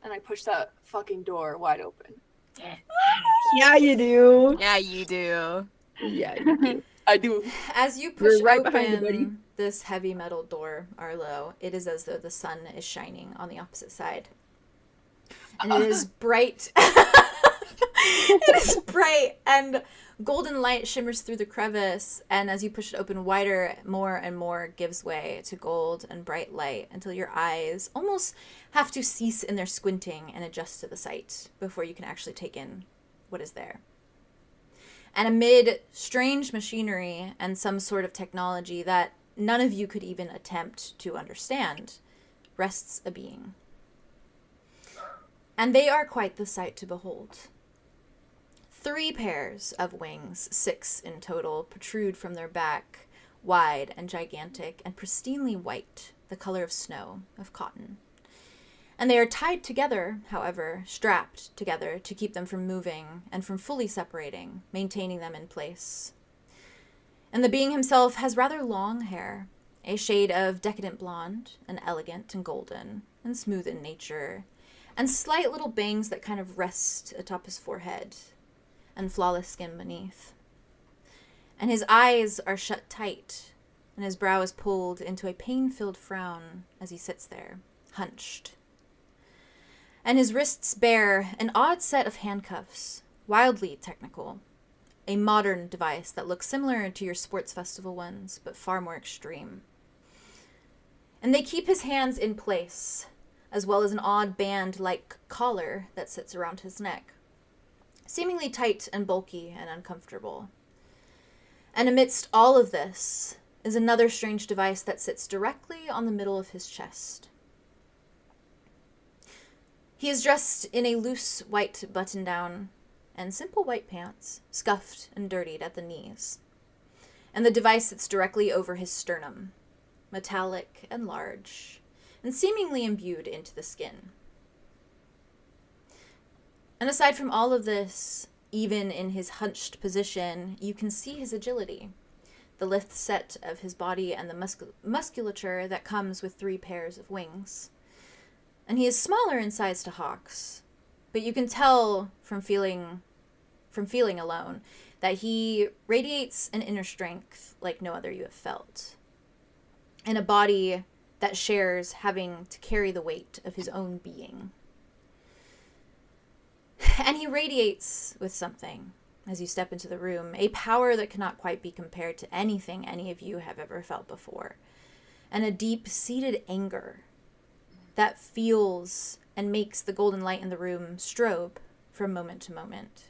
and I push that fucking door wide open. Yeah, you do. Yeah, you do. Yeah, you do. I do. As you We're push right open behind you, buddy. this heavy metal door, Arlo, it is as though the sun is shining on the opposite side. And it is bright. It is bright, and golden light shimmers through the crevice, and as you push it open wider, more and more gives way to gold and bright light until your eyes almost have to cease in their squinting and adjust to the sight before you can actually take in what is there. And amid strange machinery and some sort of technology that none of you could even attempt to understand, rests a being. And they are quite the sight to behold. 3 pairs of wings, 6 in total, protrude from their back, wide and gigantic and pristinely white, the color of snow, of cotton. And they are tied together, however, strapped together to keep them from moving and from fully separating, maintaining them in place. And the being himself has rather long hair, a shade of decadent blonde, and elegant and golden, and smooth in nature, and slight little bangs that kind of rest atop his forehead, and flawless skin beneath. And his eyes are shut tight, and his brow is pulled into a pain-filled frown as he sits there, hunched. And his wrists bear an odd set of handcuffs, wildly technical, a modern device that looks similar to your sports festival ones, but far more extreme. And they keep his hands in place, as well as an odd band-like collar that sits around his neck, seemingly tight and bulky and uncomfortable. And amidst all of this is another strange device that sits directly on the middle of his chest. He is dressed in a loose white button-down and simple white pants, scuffed and dirtied at the knees. And the device sits directly over his sternum, metallic and large, and seemingly imbued into the skin. And aside from all of this, even in his hunched position, you can see his agility, the lithe set of his body and the musculature that comes with 3 pairs of wings. And he is smaller in size to Hawks, but you can tell from feeling alone that he radiates an inner strength like no other you have felt, and a body that shares having to carry the weight of his own being. And he radiates with something as you step into the room, a power that cannot quite be compared to anything any of you have ever felt before, and a deep-seated anger that feels and makes the golden light in the room strobe from moment to moment.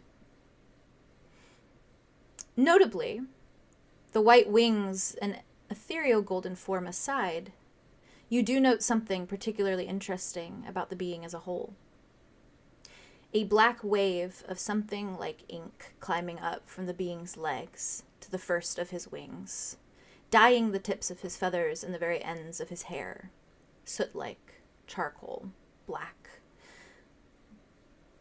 Notably, the white wings and ethereal golden form aside, you do note something particularly interesting about the being as a whole. A black wave of something like ink climbing up from the being's legs to the first of his wings, dyeing the tips of his feathers and the very ends of his hair, soot-like, charcoal, black.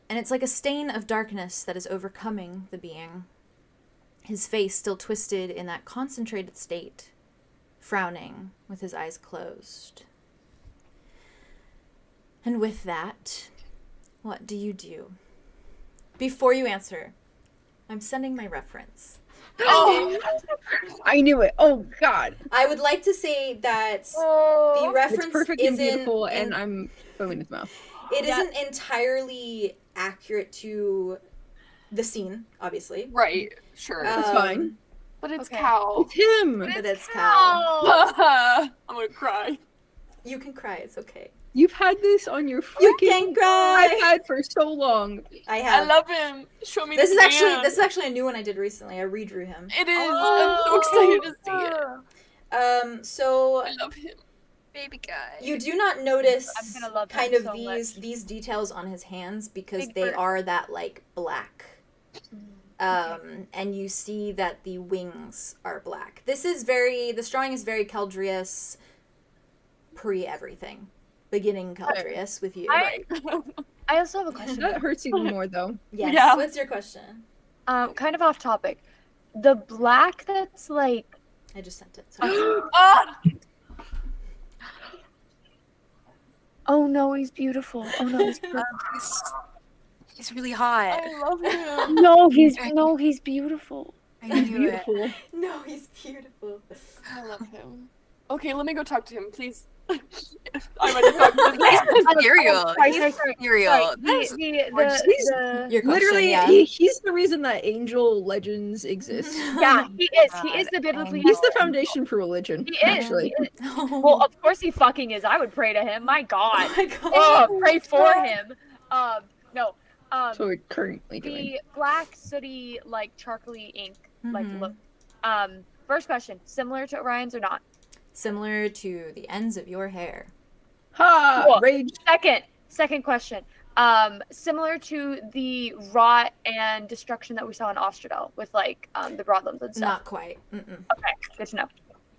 And it's like a stain of darkness that is overcoming the being, his face still twisted in that concentrated state, frowning with his eyes closed. And with that, what do you do? Before you answer, I'm sending my reference. Oh, I knew it. Oh God. I would like to say that the It's reference perfect and isn't beautiful, and I'm foaming his mouth. it isn't entirely accurate to the scene, obviously. Right. Sure. That's fine. But it's Okay. Cal. It's him. But it's Cal. I'm gonna cry. You can cry, it's okay. You've had this on your You freaking can cry. iPad for so long. I I have. love him. Show me This the is actually a new one I did recently. I redrew him. It is. I'm so excited to see it. So I love him. Baby guy. you do not notice I'm gonna love kind him of so much. these details on his hands because Big they bird. are that like black. And you see that the wings are black. This drawing is very 𝐂𝐷𝐪 pre everything. Beginning 𝐂𝐷𝐵RIUS with you. I also have a question. That hurts even more, though. Yes. Yeah. What's your question? Kind of off topic. The black that's like I just sent it. Sorry. Ah! oh no, he's beautiful. Oh no, he's beautiful. He's really hot. I love him. no, he's beautiful. I knew it. Beautiful. No, he's beautiful. I love him. Okay, let me go talk to him, please. I'm gonna talk to him. Cereal. Sorry, He's sorry, sorry. cereal. Literally, question, yeah. he's the reason that angel legends exist. yeah, he is. He is the biblically. He's the foundation for religion. He is. Actually. He is. Well, of course he fucking is. I would pray to him. My God. Oh my God. Oh, pray for him. No. That's what we're currently doing. The black sooty like charcoaly ink like Mhm. look. First question: similar to Orion's or not? Similar to the ends of your hair. Ha! Cool. Rage. Second question. Similar to the rot and destruction that we saw in Ostradel with like the broadlums and stuff. Not quite. Mm-mm. Okay, good to know.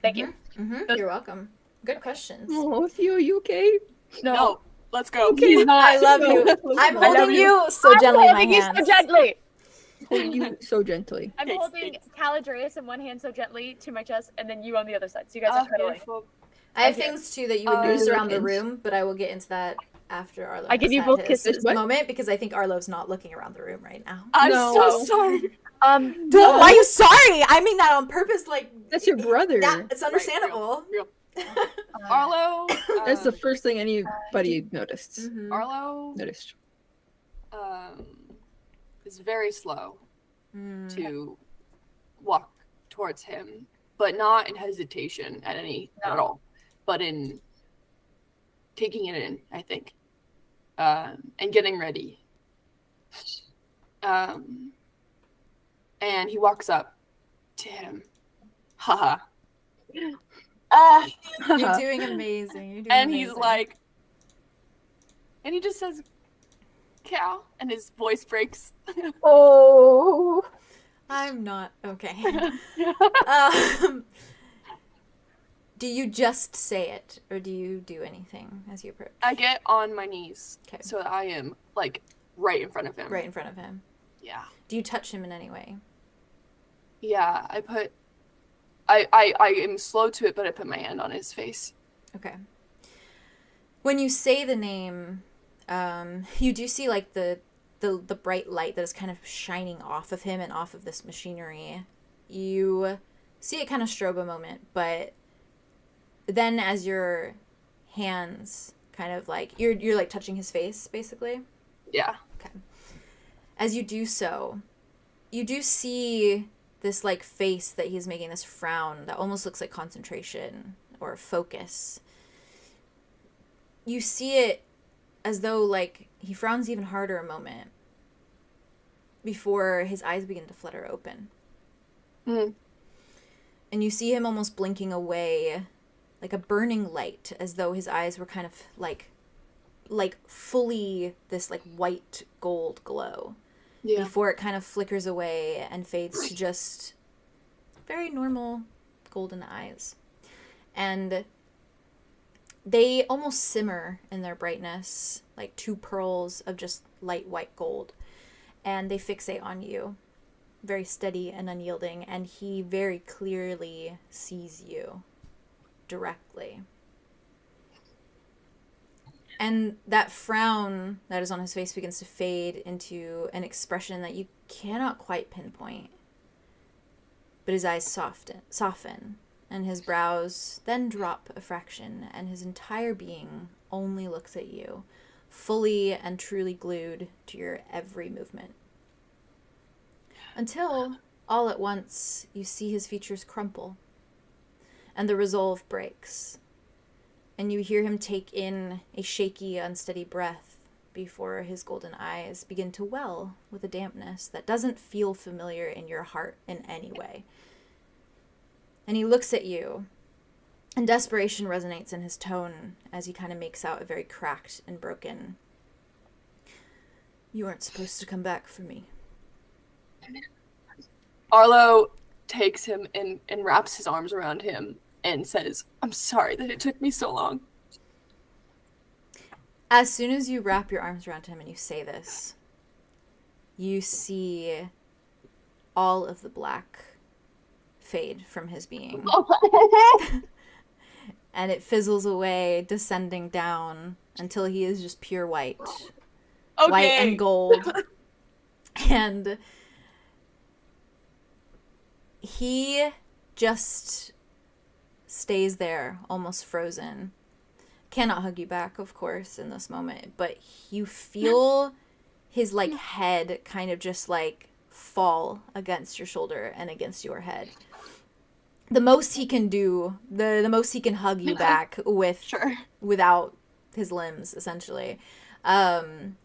Thank you. Mm-hmm. You're welcome. Good questions. Oh, Theo, you okay? No, let's go. Okay. I love you. I'm holding you so gently in my holding you hands. so gently. Holding you so gently. I'm Thanks, holding thanks. 𝐂𝐷𝐪IUS in one hand so gently to my chest, and then you on the other side. So you guys are cuddling. Beautiful. I have Okay. things too that you would I notice love around the hints. room, but I will get into that after Arlo. I give has you had both his kisses. What? moment because I think Arlo's not looking around the room right now. I'm No. so sorry. Why are you sorry? I mean that on purpose. Like That's your brother. it's understandable. Real. Arlo. That's the first thing anybody noticed. Mhm. Arlo Noticed. is very slow Mm. to walk towards him, but not in hesitation at all, but in taking it in, I think, and getting ready. And he walks up to him. Haha. You're doing amazing. You're doing And he's amazing. like, and he just says, Cal, and his voice breaks. Oh. I'm not okay. Do you just say it, or do you do anything as you approach? I get on my knees, Okay. so that I am like right in front of him. Right in front of him. Yeah. Do you touch him in any way? Yeah. I am slow to it, but I put my hand on his face. Okay. When you say the name, you do see like the bright light that is kind of shining off of him and off of this machinery. You see it kind of strobe a moment, but then as your hands kind of like you're like touching his face basically. Yeah. As you do so, you do see this like face that he's making, this frown that almost looks like concentration or focus. You see it as though like he frowns even harder a moment before his eyes begin to flutter open. Mhm. And you see him almost blinking away like a burning light, as though his eyes were kind of like fully this like white gold glow. Yeah. Before it kind of flickers away and fades to just very normal golden eyes. And they almost simmer in their brightness, like two pearls of just light white gold. And they fixate on you, very steady and unyielding, and he very clearly sees you directly. And that frown that is on his face begins to fade into an expression that you cannot quite pinpoint. But his eyes soften, and his brows then drop a fraction, and his entire being only looks at you, fully and truly glued to your every movement. Until, all at once, you see his features crumple, and the resolve breaks, and you hear him take in a shaky, unsteady breath before his golden eyes begin to well with a dampness that doesn't feel familiar in your heart in any way. And he looks at you, and desperation resonates in his tone as he kind of makes out a very cracked and broken, "You aren't supposed to come back for me." Arlo takes him and wraps his arms around him and says, "I'm sorry that it took me so long." As soon as you wrap your arms around him and you say this, you see all of the black fade from his being. And it fizzles away, descending down until he is just pure white. Okay. White and gold. And he just stays there, almost frozen. Cannot hug you back, of course, in this moment, but you feel his like head kind of just like fall against your shoulder and against your head. The most he can do, the most he can hug you back with, Sure. without his limbs, essentially. And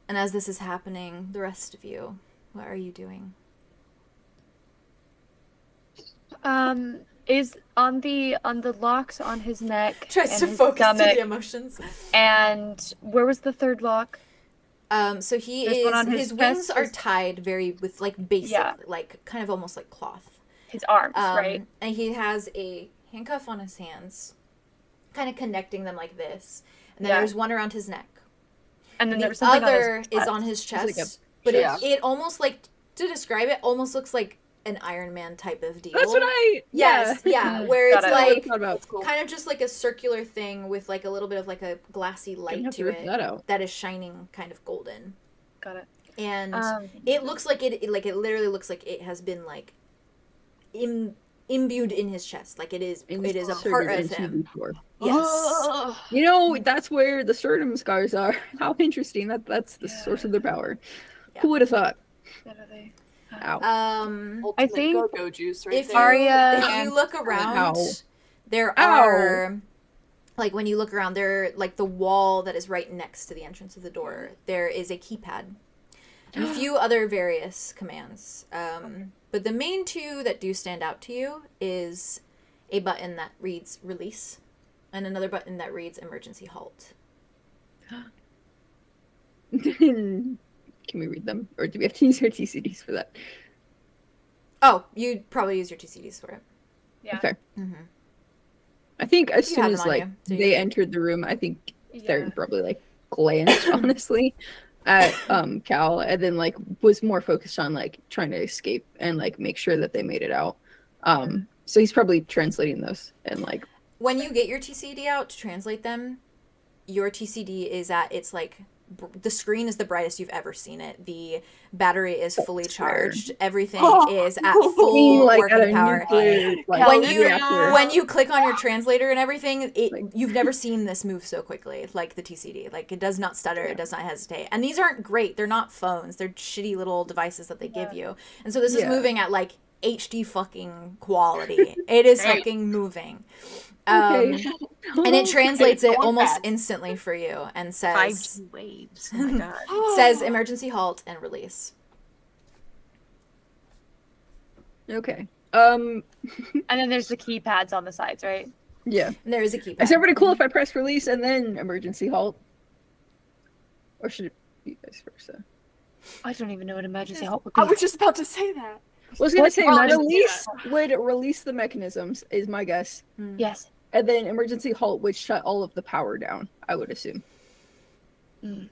as this is happening, the rest of you, what are you doing? Is on the locks on his neck. Tries and to his focus stomach, to the emotions. And where was the third lock? So he There's is, one on his his wings chest, are his- tied very with like basic, Yeah. like kind of almost like cloth. His arms, right? And he has a handcuff on his hands, kind of connecting them like this. And then Yeah. there's one around his neck. And then The there was something other on his is chest. on his chest, like a but chest. it almost like, to describe it, almost looks like an Iron Man type of deal. That's what I. Yes, yeah, where Got it's it. like Thought about. That's cool. kind of just like a circular thing with like a little bit of like a glassy Gonna light have to to rip it that out. that is shining kind of golden. Got it. And it looks like it literally looks like it has been like imbued in his chest, like it is a part of him. Before. Yes. You know, that's where the sternum scars are. How interesting. That's the source of their power. Yeah. Who would have thought? Literally. Ow. Ultimate think go-go juice right If there. Arya if you look around, Ow. there Ow. are like when you look around there, like the wall that is right next to the entrance of the door, there is a keypad and a few other various commands. But the main two that do stand out to you is a button that reads release and another button that reads emergency halt. Can we read them? Or do we have to use our TCDs for that? Oh, you'd probably use your TCDs for it. Yeah. Fair. Mm-hmm. I think as You soon have as them on like you, so you they can- entered the room, I think Yeah. Theron probably like glanced honestly at Cal, and then like was more focused on like trying to escape and like make sure that they made it out. So he's probably translating those and like When you get your TCD out to translate them, your TCD is at its like the screen is the brightest you've ever seen it. The battery is fully charged. Everything is at full like working at a power. nuclear, like, When you reactor. when you click on your translator and everything, Like- you've never seen this move so quickly. Like the TCD, like it does not stutter, it does not hesitate. And these aren't great. They're not phones. They're shitty little devices that they give you. And so this is Yeah. moving at like HD fucking quality. It is Right. fucking moving. Okay. And it translates it Going almost fast. instantly for you and says 5G waves. Oh my god. says emergency halt and release. Okay. And then there's the keypads on the sides, right? Yeah. And there is a keypad. Is everybody cool if I press release and then emergency halt? Or should it be vice versa? I don't even know what emergency halt would I be. was just about to say that. was gonna say Well, release would release the mechanisms, is my guess. Yes. And then emergency halt would shut all of the power down, I would assume.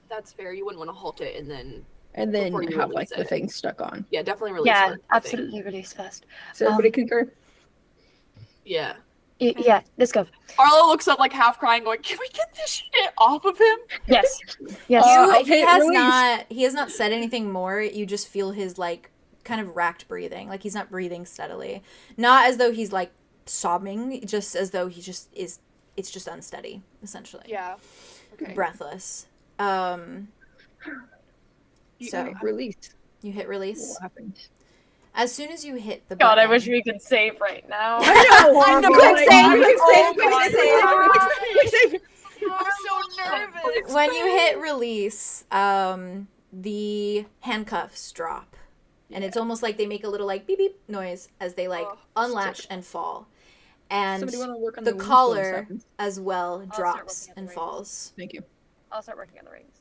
That's fair. You wouldn't want to halt it and then Before you have like release the it. thing stuck on. Yeah, definitely release Yeah, it, I think. absolutely release first. So everybody concur? Yeah. Yeah, let's go. Arlo looks up like half crying, going, "Can we get this shit off of him?" Yes. Yes. He has release. he has not said anything more. You just feel his like kind of racked breathing. Like he's not breathing steadily. Not as though he's like sobbing, just as though he just is it's just unsteady, essentially. Yeah. Okay. Breathless. So Release. you hit release. What happened? As soon as you hit the God, button, I wish we could save right now. I know! Quick save. I'm so nervous. When you hit release, the handcuffs drop. And it's almost like they make a little like beep beep noise as they like unlatch and fall. And Somebody wanna work on the the wings collar while this happens? as well start drops working on the and rings. falls. Thank you. I'll start working on the wings.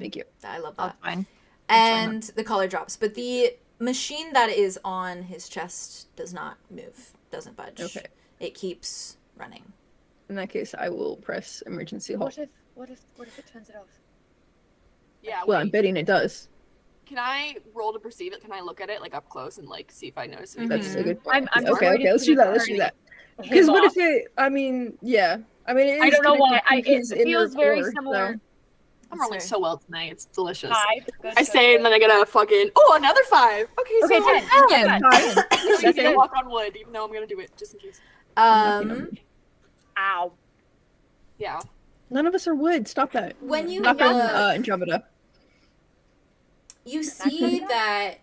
Thank you. I love Oh, that. fine. And the collar drops. But the machine that is on his chest does not move, doesn't budge. Okay. It keeps running. In that case, I will press emergency halt. What if it turns it off? Yeah. Well, I'm wait. betting it does. Can I roll to perceive it? Can I look at it like up close and like see if I notice anything? That's a good point. I'm just okay, worried okay, let's it's do gonna that. Let's do turn that. him Because what off. if it? I mean, yeah. I mean, it is I don't know why. connected to his It inner feels very core, similar. so- I'm rolling so well tonight. It's delicious. 5. Good, I say, and then I get a fucking another 5. Okay, Okay, so 10. I'm That's gonna good. walk on wood, even though I'm gonna do it just in case. Ow. Yeah. None of us are wood. Stop that. When you Not on Andromeda. you see that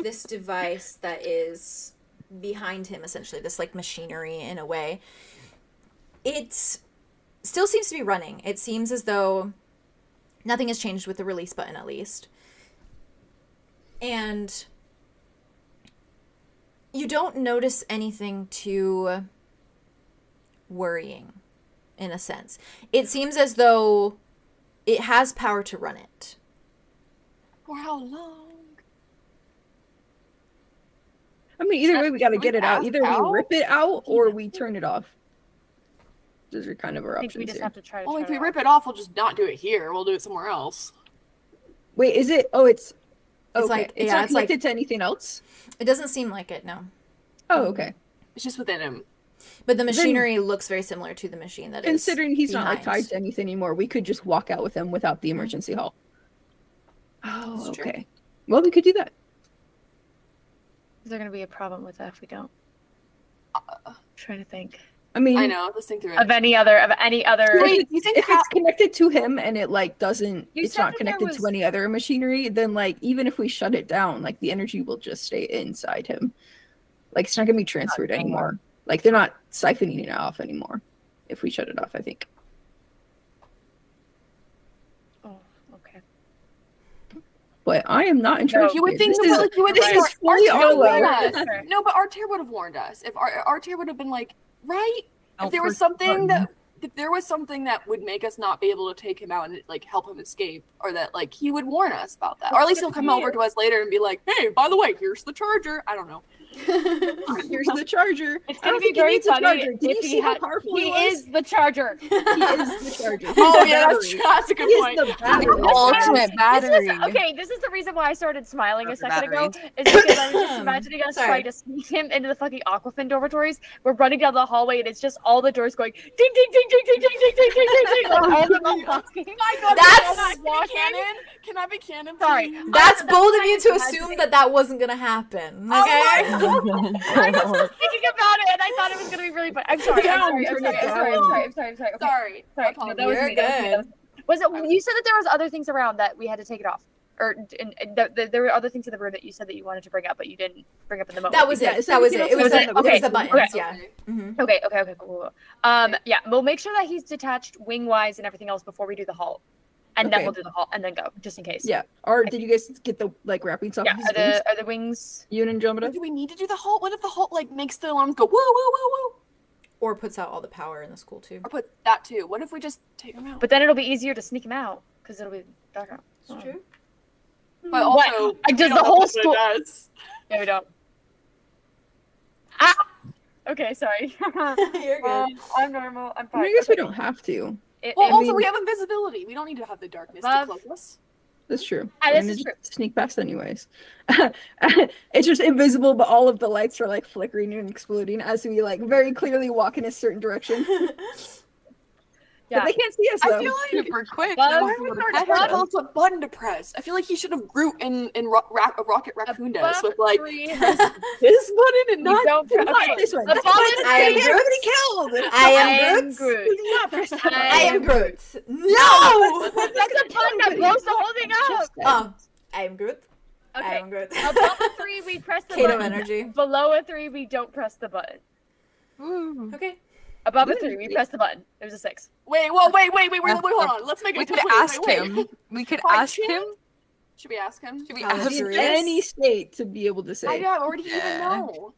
this device that is behind him, essentially, this like machinery in a way, it still seems to be running. It seems as though nothing has changed with the release button, at least. And you don't notice anything too worrying, in a sense. It seems as though it has power to run it. For how long? I mean, either way, we got to Can we get it out. ask Either we Cal? rip it out or we turn it off. Those are kind of our I think we options just here. have to try to Well, turn if we it rip off. it off, we'll just not do it here. We'll do it somewhere else. Wait, is it? Oh, it's. It's Okay. like- it's yeah, not it's like- connected to anything else. It doesn't seem like it, no. Oh, okay. It's just within him. But the machinery looks very similar to the machine that is Considering he's not like behind. tied to anything anymore, we could just walk out with him without the emergency halt. Oh, That's true. okay. Well, we could do that. Is there going to be a problem with that if we don't? trying to think I mean, I know. Let's think through it. of any other. Wait, you think if it's connected to him and it like doesn't, You it's said not that there connected was- to any other machinery, then like even if we shut it down, like the energy will just stay inside him. Like it's not gonna be transferred anymore. Like they're not siphoning it off anymore if we shut it off, I think. Oh, okay. But I am not in charge. You would here. think This is- you would this think is fully Artear would Arlo. warn us. Sure. No, but Artear would have warned us. If Artear would have been like, right? Oh, If there was push something button. that if there was something that would make us not be able to take him out and like help him escape, or that like he would warn us about that, or at least he'll come over to us later and be like, "Hey, by the way, here's the charger." I don't know. Here's the charger. It's I gonna don't be think he very needs a funny charger. Did you if see how powerful he was? is the charger. He is the charger. Oh He's the yeah, battery. that's a good He is point. the battery. Ultimate battery. This is the reason why I started smiling a Charger second ago. batteries. Is because I was just imagining us Sorry. trying to sneak him into the fucking Aquafin dormitories. We're running down the hallway and it's just all the doors going ding ding ding ding ding ding ding ding ding ding ding. Like, all of them unlocking. That's- canon. Can I be canon? Sorry. please? That's bold of you to assume that wasn't gonna happen. Oh Okay. I was just thinking about it and I thought it was gonna be really fun. I'm sorry. I'm sorry. Okay. Sorry. Sorry. No, that was You're me. That was good. it? You said that there was other things around that we had to take it off, or there were other things in the room that you said that you wanted to bring up, but you didn't bring up in the moment. That was Yeah, it. so That was it. everything It was else the, was it was the okay. buttons. Okay. Yeah. Mhm. Okay, cool. Yeah, we'll make sure that he's detached wing-wise and everything else before we do the halt, and then Okay. we'll do the halt and then go, just in case. Yeah. Or did you guys get the like wrappings off Yeah. of his wings? Are the wings? You and Andromeda? Do we need to do the halt? What if the halt like makes the alarms go woo woo woo woo? Or puts out all the power in the school too. Or put that too. What if we just take him out? But then it'll be easier to sneak him out because it'll be dark out. It's true. But also, What? we Does don't the know whole what it school- does. Yeah, we don't. Okay, sorry. You're good. I'm normal. I'm I fine. mean, I guess we Okay. don't have to. Well, I also mean- we have invisibility. We don't need to have the darkness to Love. cloak us. That's true. Ah, We're this gonna is just sneak past anyways. It's just invisible, but all of the lights are like flickering and exploding as we like very clearly walk in a certain direction. Yeah. But they can't see us though. I feel like Super quick. Love. no why one would would've our catch dad us. tell us what button to press? I feel like he should have Groot in Rocket Raccoon does with like three. this button and You not don't not okay. This one. Above That's why the I am they get Groot. everybody killed. I am Groot. We do not press that I I button. am Groot. No! That's a pun that blows the whole thing up. Oh, I am Groot. I Okay. am Groot. Above a 3, we press the Cato button. energy. Below a 3, we don't press the button. Woo. Okay. Above a 3, we press the button. It was a 6. wait, hold on. Let's make it We could complete. ask Wait. him. We could Fight ask him? him. Should we ask him? Should we How ask is him? it? In any state to be able to say. I know, or do you even Yeah. know?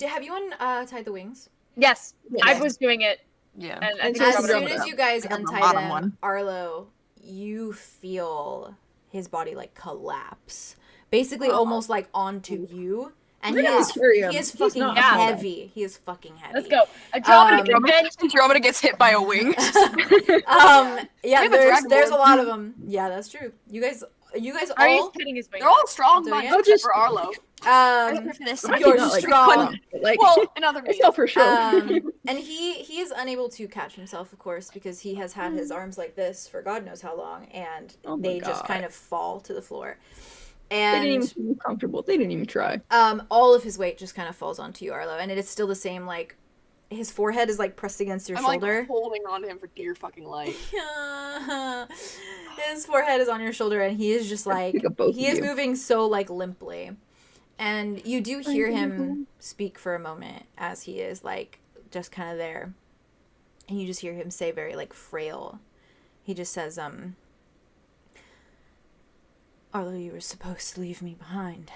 Have you untied the wings? Yes, Yeah. I was doing it, Yeah. and I And think so As I it's soon got as it. you guys I got the untie bottom them, one. Arlo, you feel his body like collapse. Basically almost like onto you. And We're he gonna is, carry him. he is He's fucking not heavy. He is fucking heavy. Let's go. Andromeda Um, convention. Andromeda gets hit by a wing. Yeah, We have a there's dragon a lord. lot of them. Yeah, that's true. You guys Are you all cutting his wings? They're all strong Doing minds it? except for Arlo. um Actually, You're not, like, strong. but, like, Well, another I feel for sure. and he is unable to catch himself, of course, because he has had his arms like this for God knows how long, and Oh my they just God. kind of fall to the floor. They didn't And even feel comfortable. They didn't even try. all of his weight just kind of falls onto you, Arlo, and it is still the same. Like his forehead is like pressed against your I'm shoulder. like holding on to him for dear fucking life. His forehead is on your shoulder, and he is just like think of both he of is you. moving so like limply, and you do hear him speak for a moment as he is like just kind of there, and you just hear him say very like frail. He just says, "Arlo, you were supposed to leave me behind."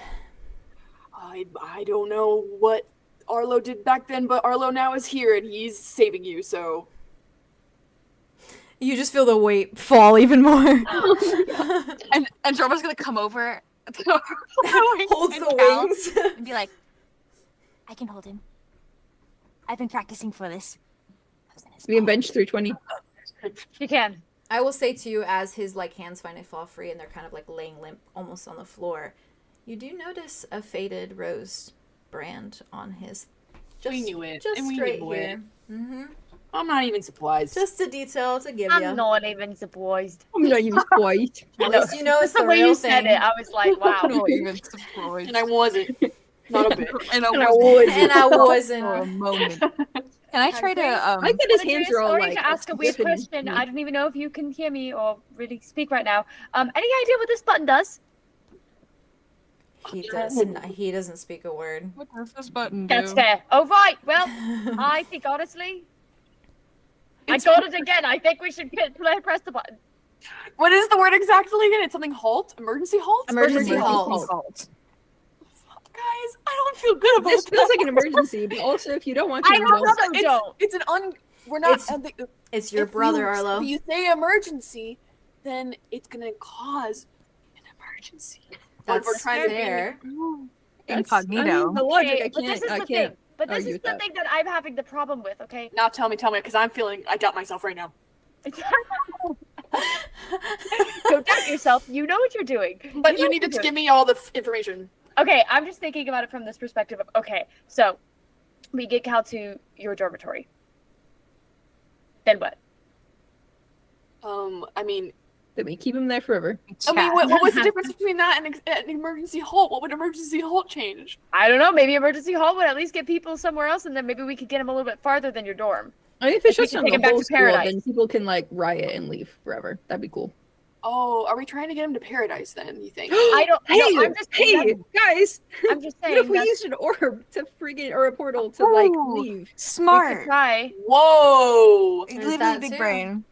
I don't know what Arlo did back then, but Arlo now is here and he's saving you, so You just feel the weight fall even more. And Andromeda's gonna come over. Holds and the count wings. And be like, I can hold him. I've been practicing for this. We can bench 320. You can. I will say to you, as his like hands finally fall free and they're kind of like laying limp almost on the floor, you do notice a faded rose brand on his. Just, We knew it, Just and we straight knew here. Mm-hmm. I'm not even surprised. Just a detail to give I'm you. not even surprised. I'm not even quite. At least you know it's Just the the way real you said thing. it, I was like, wow. Not even surprised. And I wasn't. Not a bit. And I And I was was. And I wasn't. for a moment. Can I try to I like that his hands are all Sorry like. to ask a weird stiffen. question. I don't even know if you can hear me or really speak right now. Any idea what this button does? He doesn't speak a word. What does this button do? That's fair. Oh right. Well, I think honestly, I got it again. I think we should press the button. What is the word exactly again? It's something halt? Emergency halt? Emergency halt. Guys, I don't feel good about This that. feels like an emergency, but also if you don't want to, I you don't don't. know. It's an we're not It's- It's your if brother, you, Arlo. If you say emergency, then it's gonna cause an emergency. But That's we're trying to be fair. Incognito. The logic, Okay, I but this can't. is I the can't. thing. But this argue is with the that. thing that I'm having the problem with. Okay. Now tell me, because I doubt myself right now. Don't doubt yourself. You know what you're doing. But you know needed what to you're give me all the information. Okay, I'm just thinking about it from this perspective of, okay, so we get Cal to your dormitory. Then what? I mean, Let me keep him there forever. what was the difference between that and an emergency halt? What would emergency halt change? I don't know, maybe emergency hall would at least get people somewhere else, and then maybe we could get them a little bit farther than your dorm. I mean, if it's We just can on take the him back whole to school, paradise. then people can like riot and leave forever. That'd be cool. Oh, are we trying to get him to paradise then, you think? I don't Hey, know, I'm just hey, guys! I'm just What saying if we that's- used an orb to friggin' or a portal to like Ooh. leave? we could Smart. try. Whoa! There's Literally that big too. brain.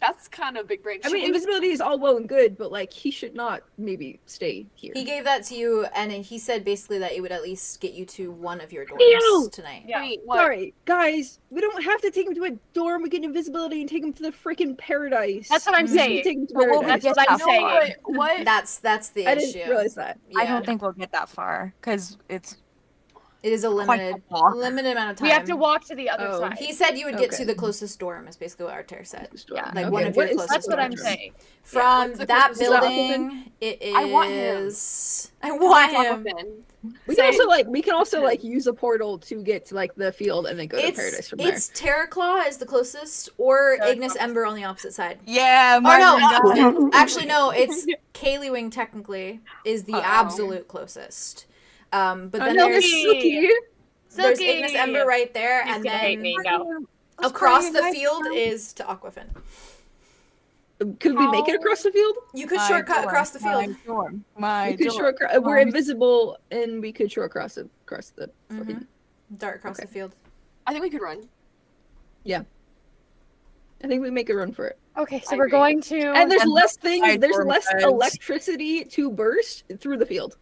That's kind of big brain. I Should mean, we- invisibility is all well and good, but like he should not maybe stay here. He gave that to you, and he said basically that it would at least get you to one of your dorms Ew. tonight. Yeah. Wait, what? Sorry, guys. We don't have to take him to a dorm. We get invisibility and take him to the freaking paradise. That's what I'm We just saying. Take him to But we'll paradise. That's what I'm You know saying. What? That's the I issue. didn't realize that. Yeah. I don't think we'll get that far because it's It is a Quite limited a walk. amount of time. We have to walk to the other Oh. side. He said you would get Okay. to the closest dorm. Is basically what Arter said. Yeah. Like one of what your is- closest That's what I'm dorms. saying. From what's the that closest building, it is. I want him. I want him. We Say- can also use a portal to get to like the field and then go to paradise from there. It's Terraclaw is the closest, or Terraclaw. Ignis Ember on the opposite side. Yeah, Oh Martin. no! Actually, no. It's 𝐂𝐤𝐬𝐿 technically is the Uh-oh. absolute closest. But then no, there's Silky. there's Ignis Ember right there, He's and gonna hate then me. No. across the field is to Aquafin. Could we make it across the field? You could shortcut across the field. My We could dorm. we're invisible and we could short across the Mhm. fucking. Dart across Okay. the field. I think we could run. I think we make a run for it. Okay, so I we're agree. going to. And there's And less things. side There's dorm less beds. electricity to burst through the field.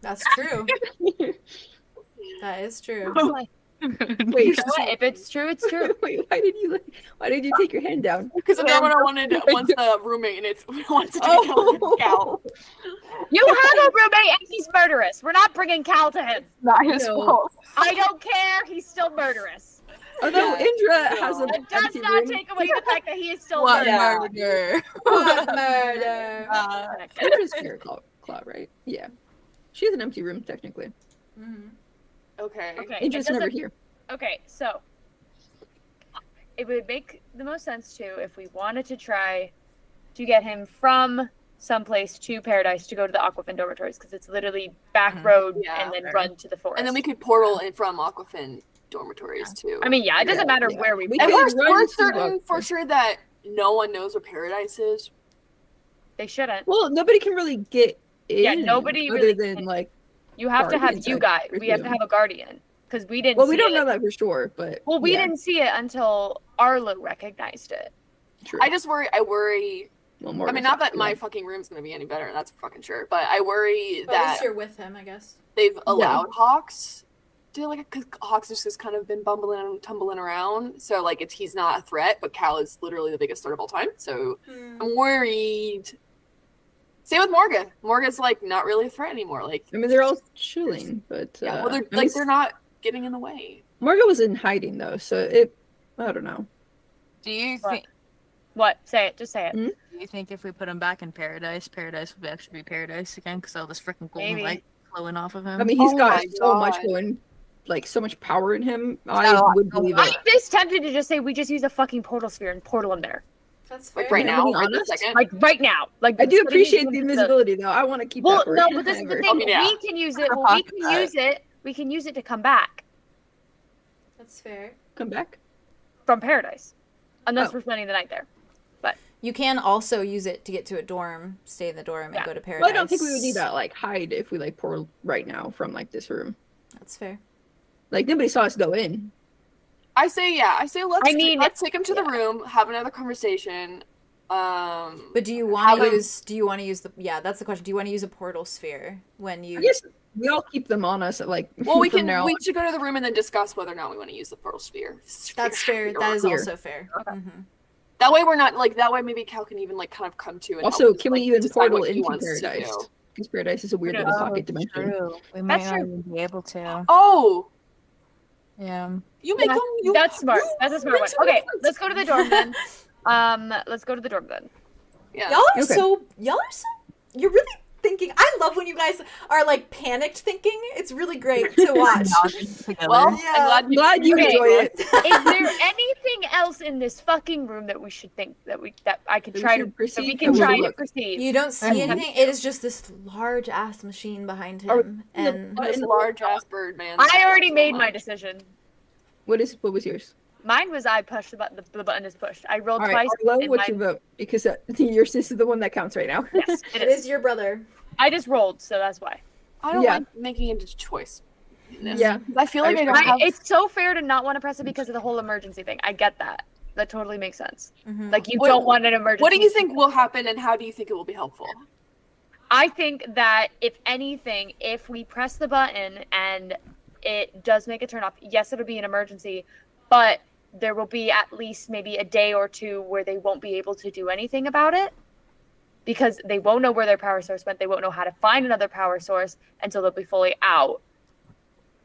That's true. That is true. Wait, You know what? If it's true, it's true. wait. Why did you take your hand down? Because the dorm wants a roommate and it wants to be Oh. Cal. You have a roommate and he's murderous. We're not bringing Cal to him. Not his No. fault. I don't care. He's still murderous. Although Indra has an It does empty not room. take away the fact that he is still What murderous. murder? What murder? Indra's Claw, right? Yeah. She has an empty room technically. Mhm. Okay. Okay. Indra's it never doesn't- here. Okay, so it would make the most sense too if we wanted to try to get him from someplace to paradise to go to the Aquafin dormitories because it's literally back road Yeah. and then run to the forest. And then we could portal in from Aquafin dormitories too. I mean, yeah, it doesn't matter yeah. where we We and put could it. we're run to certain for Aquafin. sure that no one knows where paradise is. They shouldn't. Well, nobody can really get in. Yeah, nobody other really than can. like. You have to have Guardians, you I guys. We have to presume. have a guardian because we didn't. Well, we see don't it. know that for sure, but Well, we yeah, didn't see it until Arlo recognized it. True. I worry. Well, I Morgan mean, not that thought, my yeah. fucking room's gonna be any better. That's for fucking sure. But I worry But at least that you're with him, I guess. they've allowed Hawks to because Hawks just has kind of been bumbling and tumbling around. So like he's not a threat, but Cal is literally the biggest threat of all time. So I'm worried. Same with Morga. Morga's like not really a threat anymore. Like I mean, they're all chilling, but yeah, well I mean, they're not getting in the way. Morgan was in hiding though, so I don't know. Do you What? think? What? Say it. Just say it. Hmm? Do you think if we put him back in paradise, paradise would actually be paradise again? Because all this freaking golden Maybe. light flowing off of him. I mean, he's Oh got my so much God. going, like so much power in him. a I lot would going believe I'm it. just tempted to just say we just use a fucking portal sphere and portal him there. That's fair. Like right Yeah, now, being right this honest, second. Like right now. Like I do instead of appreciate using the him to invisibility though. I want to keep Well, that for no, but this is the forever. thing. Oh, yeah. We can use it. Well, we can use it. We can use it to come back That's fair. Come back. from paradise, unless Oh. we're spending the night there. You can also use it to get to a dorm, stay in the dorm, and Yeah. go to paradise. Well, I don't think we would need that like hide if we like pour right now from like this room. That's fair. Like nobody saw us go in. I say let's I mean, let's take him to the yeah. room, have another conversation. But do you How want to would- use? Do you want to use the? Yeah, that's the question. Do you want to use a portal sphere when you? I guess we all keep them on us. Like well, we from can. now We on. should go to the room and then discuss whether or not we want to use the portal sphere. That's fair. That is Here. also fair. Mhm. That way we're not like that way. Maybe Cal can even like kind of come to. And Also, help us, can we like, even decide portal what he into wants to paradise? do. Because paradise is a weird Yeah. little pocket dimension. True. We might That's not true. even be able to. Oh, Yeah. you make Yeah, them. You, That's smart. you That's a smart one. make some Okay, difference. let's go to the dorm then. Let's go to the dorm then. Yeah. Y'all are Okay. y'all are so. You're really thinking. I love when you guys are like panicked thinking. It's really great to watch. Well, Yeah. I'm glad You Okay. enjoy it. Is there anything else in this fucking room that we should think that I could That we try to should perceive? that we Or can we try should to look? perceive? You don't see Mhm. anything. It is just this large ass machine behind Are- him, and This large ass bird man. I already So made my much. decision. What was yours? Mine was I pushed the button. The button is pushed. I rolled All right, twice. Arlo, and what's mine- your vote? Because yours is the one that counts right now. Yes, it it is. is your brother. I just rolled, so that's why. I don't Yeah. like making it a choice. in this. Yeah. 'Cause I feel like I don't Right? have. It's so fair to not want to press it because of the whole emergency thing. I get that. That totally makes sense. Mhm. Like you What- don't want an emergency. What do you think will happen, and how do you think it will be helpful? I think that if anything, if we press the button and it does make a turn off, yes, it'll be an emergency, but there will be at least maybe a day or two where they won't be able to do anything about it. because they won't know where their power source went. They won't know how to find another power source until they'll be fully out.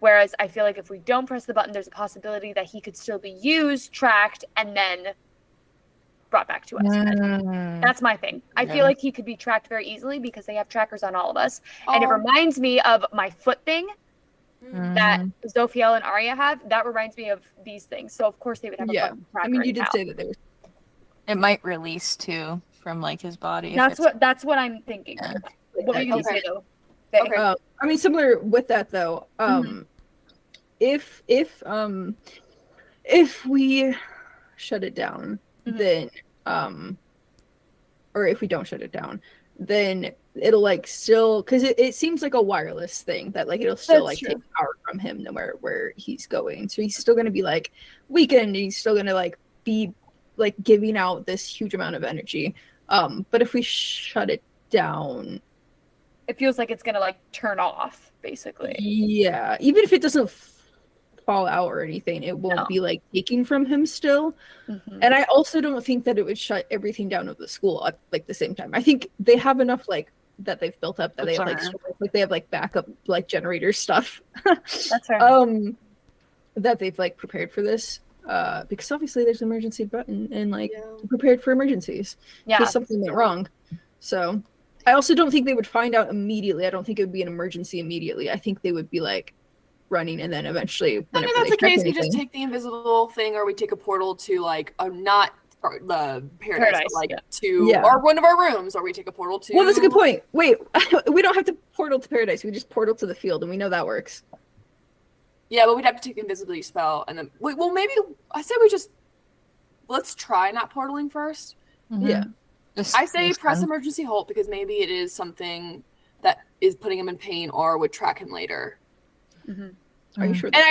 Whereas I feel like if we don't press the button, there's a possibility that he could still be used, tracked, and then brought back to us. That's my thing. I feel like he could be tracked very easily because they have trackers on all of us. And it reminds me of my foot thing that Zophiel and Arya have. That reminds me of these things. So of course they would have a fucking tracker. I mean, you did now. say that they were. It might release too from like his body. That's what I'm thinking. Yeah. What were you gonna say though? Okay. I mean, similar with that though. If we shut it down, then or if we don't shut it down, then it'll like still, because it seems like a wireless thing that like it'll still like take power from him no matter where he's going. So he's still gonna be like weakened. And he's still gonna like be like giving out this huge amount of energy. But if we shut it down, it feels like it's gonna like turn off basically. Yeah, even if it doesn't fall out or anything, it won't be like taking from him still. And I also don't think that it would shut everything down of the school at like the same time. I think they have enough like that they've built up that they have like they have like backup like generator stuff. That's fair. That they've like prepared for this. Because obviously there's an emergency button and like prepared for emergencies. In case something went wrong. So I also don't think they would find out immediately. I don't think it would be an emergency immediately. I think they would be like running and then eventually. I think that's the case. We just take the invisible thing, or we take a portal to like not the paradise, but like to or one of our rooms, or we take a portal to. Well, that's a good point. Wait, we don't have to portal to paradise. We just portal to the field, and we know that works. Yeah, but we'd have to take the invisibility spell, and then well, maybe I say let's try not portaling first. Yeah, I say press emergency halt because maybe it is something that is putting him in pain or would track him later. Are you sure? And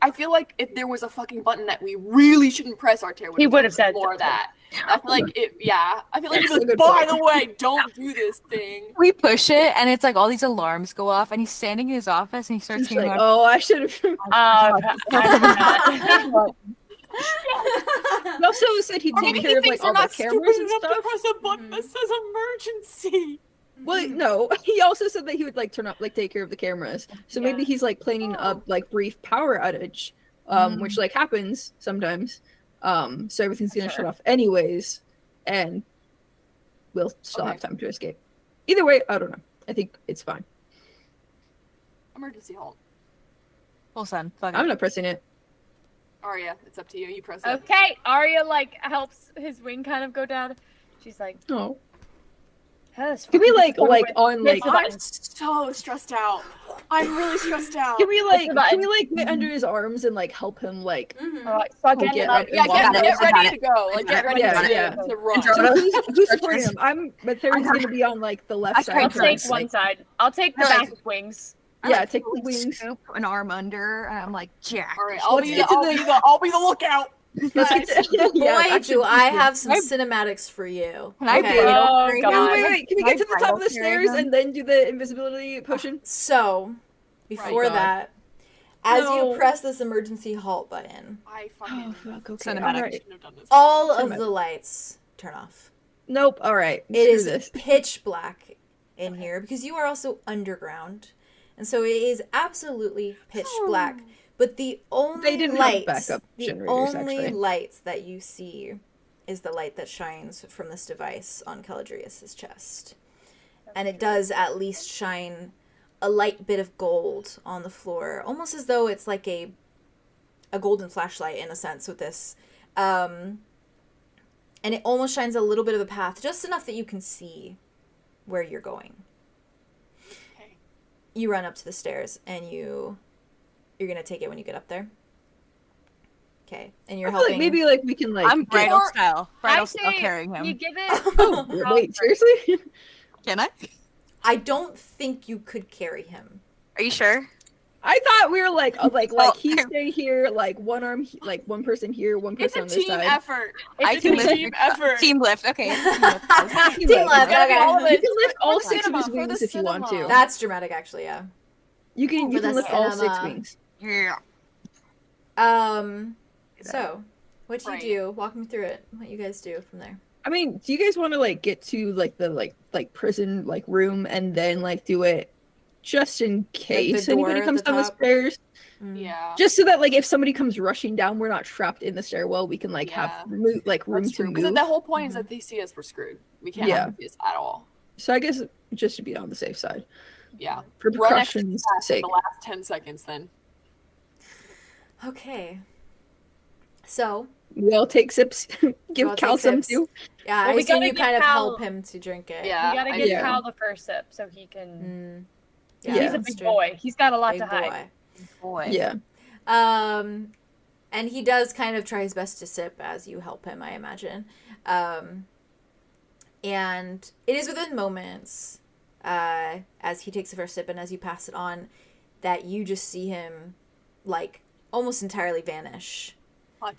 I feel like if there was a fucking button that we really shouldn't press, Artera would have said more of that. I feel like it. Yeah, I feel like he's like, by the way, don't do this thing. We push it, and it's like all these alarms go off, and he's standing in his office, and he starts hearing like, "Oh, I should have." He also said he'd take care of like all the cameras and stuff. To press a button that says emergency. Well, no. He also said that he would like take care of the cameras. So maybe he's like planning a like brief power outage, which like happens sometimes. So everything's gonna shut off anyways, and we'll still have time to escape. Either way, I don't know. I think it's fine. Emergency halt. Full send. I'm not pressing it. Arya, it's up to you. You press it. Okay, Arya like helps his wing kind of go down. She's like, "Oh, can we like on like?" I'm so stressed out. I'm really stressed out. Can we get under his arms and like help him like? Get ready to go. Like get ready to run. So who's supporting him? But Theron's gonna be on like the left side. I'll take one side. I'll take the back wings. Yeah, take the wings. Scoop an arm under, and I'm like, Jack. All right, I'll be the lookout. Boy, do I have some cinematics for you. Can I wait. Can we get to the top of the stairs and then do the invisibility potion? So, before that, as you press this emergency halt button, all of the lights turn off. Nope. All right. It is pitch black in here because you are also underground. And so it is absolutely pitch black. But the only lights that you see is the light that shines from this device on 𝐄𝐩𝐢𝐻𝐸's chest. And it does at least shine a light bit of gold on the floor, almost as though it's like a golden flashlight in a sense with this. And it almost shines a little bit of a path, just enough that you can see where you're going. You run up to the stairs, and you're gonna take it when you get up there. Okay, and you're helping. Like maybe like we can like. I'm bridal style carrying him. You give it. Wait, seriously? Can I? I don't think you could carry him. Are you sure? I thought we were like he stay here, like one arm, like one person here, one person on this side. It's a team effort. Team lift. Okay. Team lift. Okay. You can lift all 6 of his wings if you want to. That's dramatic, actually. Yeah. You can lift all 6 wings. Yeah. So, what do you do? Walk me through it. What you guys do from there? I mean, do you guys want to like get to like the like prison like room and then like do it just in case door anybody at comes the down the top? stairs? Yeah. Just so that like if somebody comes rushing down, we're not trapped in the stairwell. We can like Yeah. have room to move. Because the whole point is that they see us, we're screwed. We can't have this at all. So I guess just to be on the safe side. Yeah. For Run precautions' extra fast in sake. the last 10 seconds then. Okay. So, We all take sips. Give all Cal take some sips. too. yeah, Well, I we assume gotta you give kind of Cal- help him to drink it. Yeah. We gotta give Yeah. Cal the first sip so he can. Yeah, He's a that's big true. boy. He's got a lot Big to hide. boy. Boy. Yeah. And he does kind of try his best to sip as you help him, I imagine. And it is within moments, as he takes the first sip and as you pass it on, that you just see him, like, almost entirely vanish. All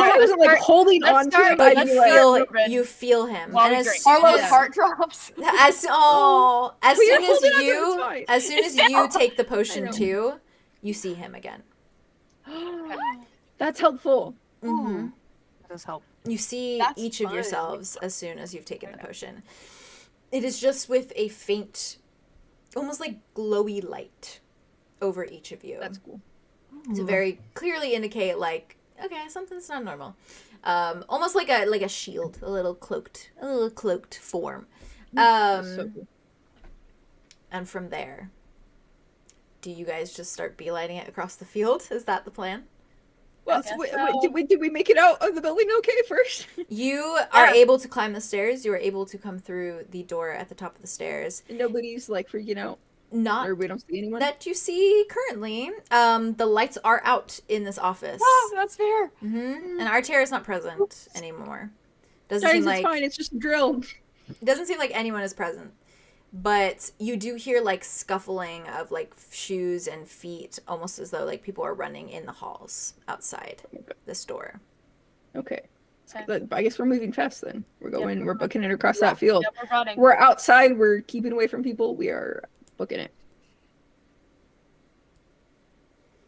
I right, wasn't like holding let's on to start- it, But but you let's feel moving you feel him. while And we as drink. soon Arlo's as, heart drops. as soon as We are soon as holding on to it, you it's fine. as soon as you take the potion too, you see him again. That's helpful. Mm-hmm. That does help. You see That's each of fun. yourselves as soon as you've taken the potion. It is just with a faint, almost like glowy light over each of you. That's cool. To very clearly indicate, like, okay, something's not normal. Almost like a shield, a little cloaked form. That's so cool. And from there, do you guys just start beelining it across the field? Is that the plan? Well, guess wait, so. did we make it out of the building okay first? You are able to climb the stairs. You are able to come through the door at the top of the stairs. And nobody's like freaking out, Not or we don't see anyone. that you see currently. The lights are out in this office. Oh, that's fair. And Arter is not present anymore. Doesn't Guys, seem it's like fine. It's just a drill. it doesn't seem like anyone is present. But you do hear like scuffling of like shoes and feet, almost as though like people are running in the halls outside this door. Okay. Okay. But I guess we're moving fast then. We're going. We're booking it across that field. Yeah, we're running. We're outside. We're keeping away from people. We are booking it.